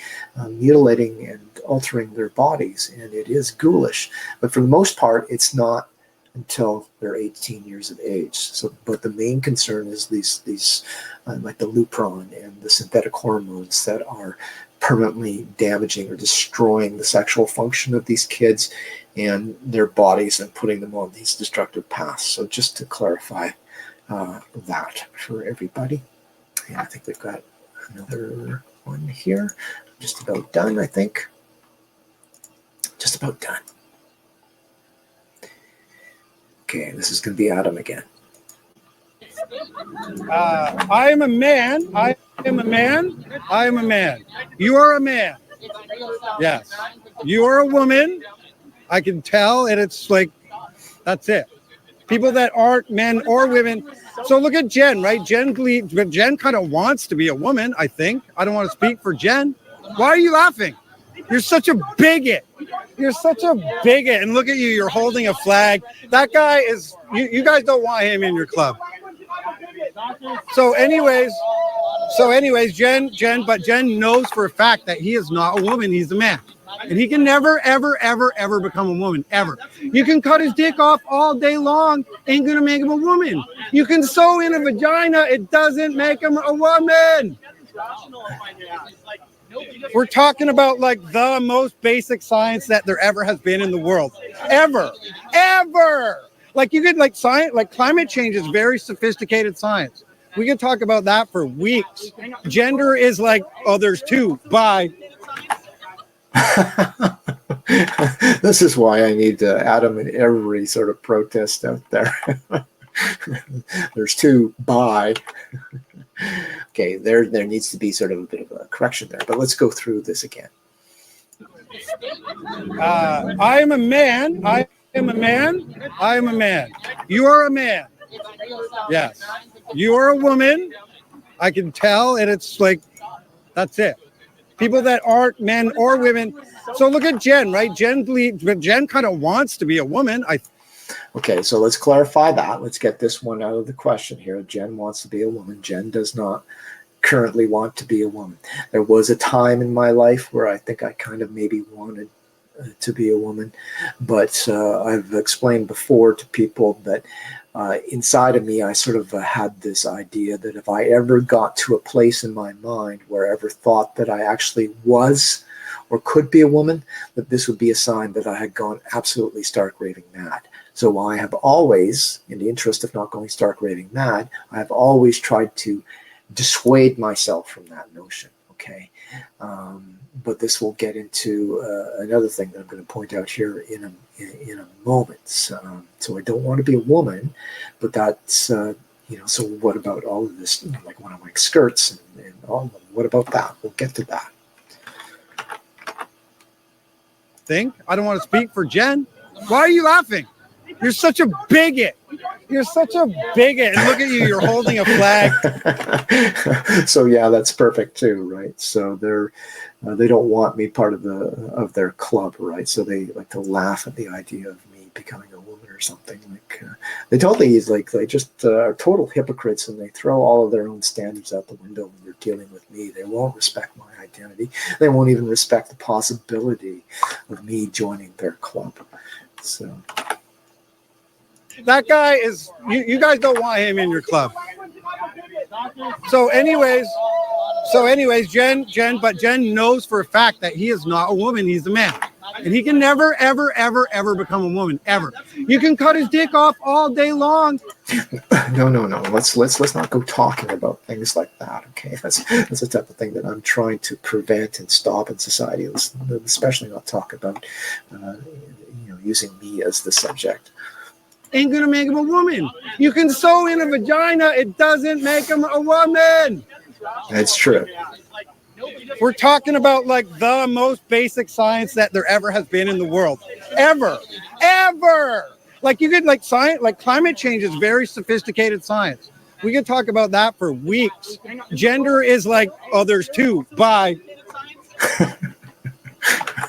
mutilating and altering their bodies, and it is ghoulish. But for the most part, it's not until they're 18 years of age. So, but the main concern is these like the Lupron and the synthetic hormones that are permanently damaging or destroying the sexual function of these kids and their bodies and putting them on these destructive paths. So just to clarify that for everybody. And I think we've got another one here. Just about done, I think. Just about done. Okay, this is going to be Adam again. I am a man. I am a man. I am a man. You are a man. Yes. You are a woman. I can tell, and it's like, that's it. People that aren't men or women. So look at Jenn, right? Jenn kind of wants to be a woman, I think. I don't want to speak for Jenn. Why are you laughing? You're such a bigot. You're such a bigot. And look at you. You're holding a flag. That guy is, you guys don't want him in your club. So anyways, Jenn knows for a fact that he is not a woman. He's a man. And he can never, ever, ever, ever become a woman, ever. You can cut his dick off all day long, ain't going to make him a woman. You can sew in a vagina, it doesn't make him a woman. We're talking about like the most basic science that there ever has been in the world. Ever. Like you could like science, like climate change is very sophisticated science. We could talk about that for weeks. Gender is like, oh, there's two, bye. This is why I need Adam in every sort of protest out there. There's two, bye. Okay, there needs to be sort of a bit of a correction there, but let's go through this again. I am a man. I am a man. I am a man. You are a man. Yes. You are a woman. I can tell, and it's like, that's it. People that aren't men or women. So look at Jenn, right? Jenn kind of wants to be a woman. Okay, so let's clarify that. Let's get this one out of the question here. Jenn wants to be a woman. Jenn does not currently want to be a woman. There was a time in my life where I think I kind of maybe wanted to be a woman, but I've explained before to people that inside of me, I sort of had this idea that if I ever got to a place in my mind where I ever thought that I actually was or could be a woman, that this would be a sign that I had gone absolutely stark raving mad. So I have always, in the interest of not going stark raving mad, I have always tried to dissuade myself from that notion, okay? But this will get into another thing that I'm going to point out here in a moment. So I don't want to be a woman, but that's, you know, so what about all of this, you know, like one of my skirts and all of them? What about that? We'll get to that. I don't want to speak for Jenn. Why are you laughing? You're such a bigot. You're such a bigot. And look at you. You're holding a flag. So yeah, that's perfect too, right? So they don't want me part of their club, right? So they like to laugh at the idea of me becoming a woman or something. Like they totally they just are total hypocrites, and they throw all of their own standards out the window when they're dealing with me. They won't respect my identity. They won't even respect the possibility of me joining their club. So. That guy is, you guys don't want him in your club. So anyways, Jenn knows for a fact that he is not a woman, he's a man. And he can never, ever, ever, ever become a woman, ever. You can cut his dick off all day long. No. Let's not go talking about things like that, okay? That's the type of thing that I'm trying to prevent and stop in society. Let's especially not talk about, using me as the subject. Ain't gonna make him a woman. You can sew in a vagina, it doesn't make him a woman. That's true. We're talking about like the most basic science that there ever has been in the world. Ever. Like you could like science, like climate change is very sophisticated science. We could talk about that for weeks. Gender is like, oh, there's two. Bye.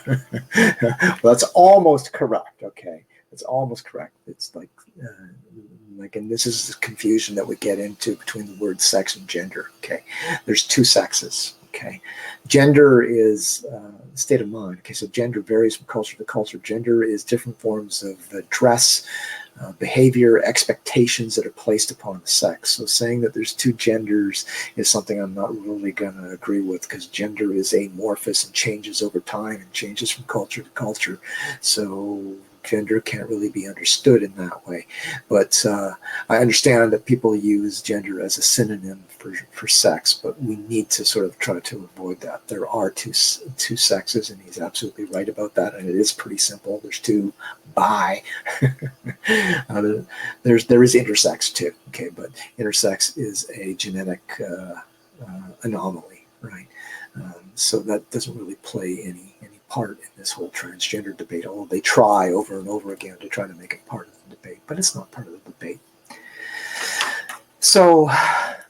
Well, that's almost correct. Okay, that's almost correct. It's like, and this is the confusion that we get into between the word sex and gender. Okay, there's two sexes. Okay, gender is state of mind. Okay, so gender varies from culture to culture. Gender is different forms of dress, behavior, expectations that are placed upon the sex. So saying that there's two genders is something I'm not really going to agree with, because gender is amorphous and changes over time and changes from culture to culture. So gender can't really be understood in that way. But I understand that people use gender as a synonym for sex, but we need to sort of try to avoid that. There are two sexes, and he's absolutely right about that. And it is pretty simple. There's two bi. There is intersex too. Okay, but intersex is a genetic anomaly, right? So that doesn't really play any part in this whole transgender debate, although they try over and over again to try to make it part of the debate, but it's not part of the debate. So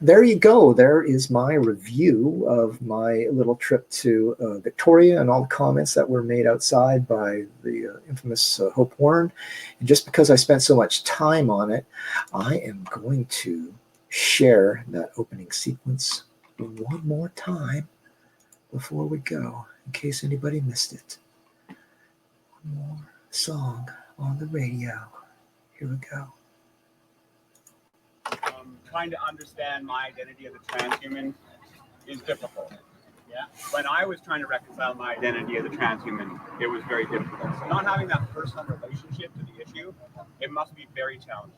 there you go. There is my review of my little trip to Victoria and all the comments that were made outside by the infamous Hope Warren. And just because I spent so much time on it, I am going to share that opening sequence one more time before we go, in case anybody missed it. One more song on the radio. Here we go. Trying to understand my identity as a transhuman is difficult. Yeah. When I was trying to reconcile my identity as a transhuman, it was very difficult. So not having that personal relationship to the issue, it must be very challenging.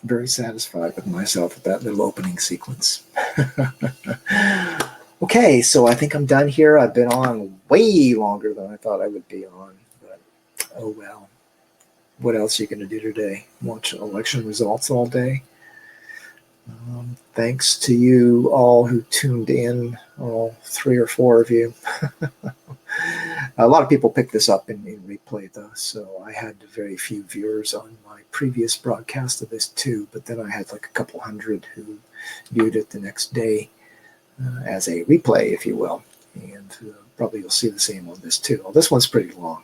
Very satisfied with myself with that little opening sequence. Okay, so I think I'm done here. I've been on way longer than I thought I would be on, but oh well. What else are you going to do today? Watch election results all day? Thanks to you all who tuned in, all 3 or 4 of you. A lot of people picked this up in replay, though, so I had very few viewers on my previous broadcast of this too, but then I had like a couple hundred who viewed it the next day as a replay, if you will, and probably you'll see the same on this too. Well, this one's pretty long.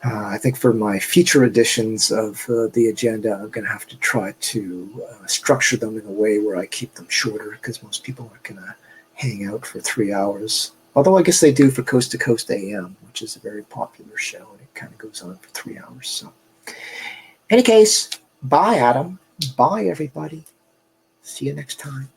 I think for my future editions of the agenda, I'm going to have to try to structure them in a way where I keep them shorter, because most people aren't going to hang out for 3 hours. Although I guess they do for Coast to Coast AM, which is a very popular show, and it kind of goes on for 3 hours. So, any case, bye, Adam. Bye, everybody. See you next time.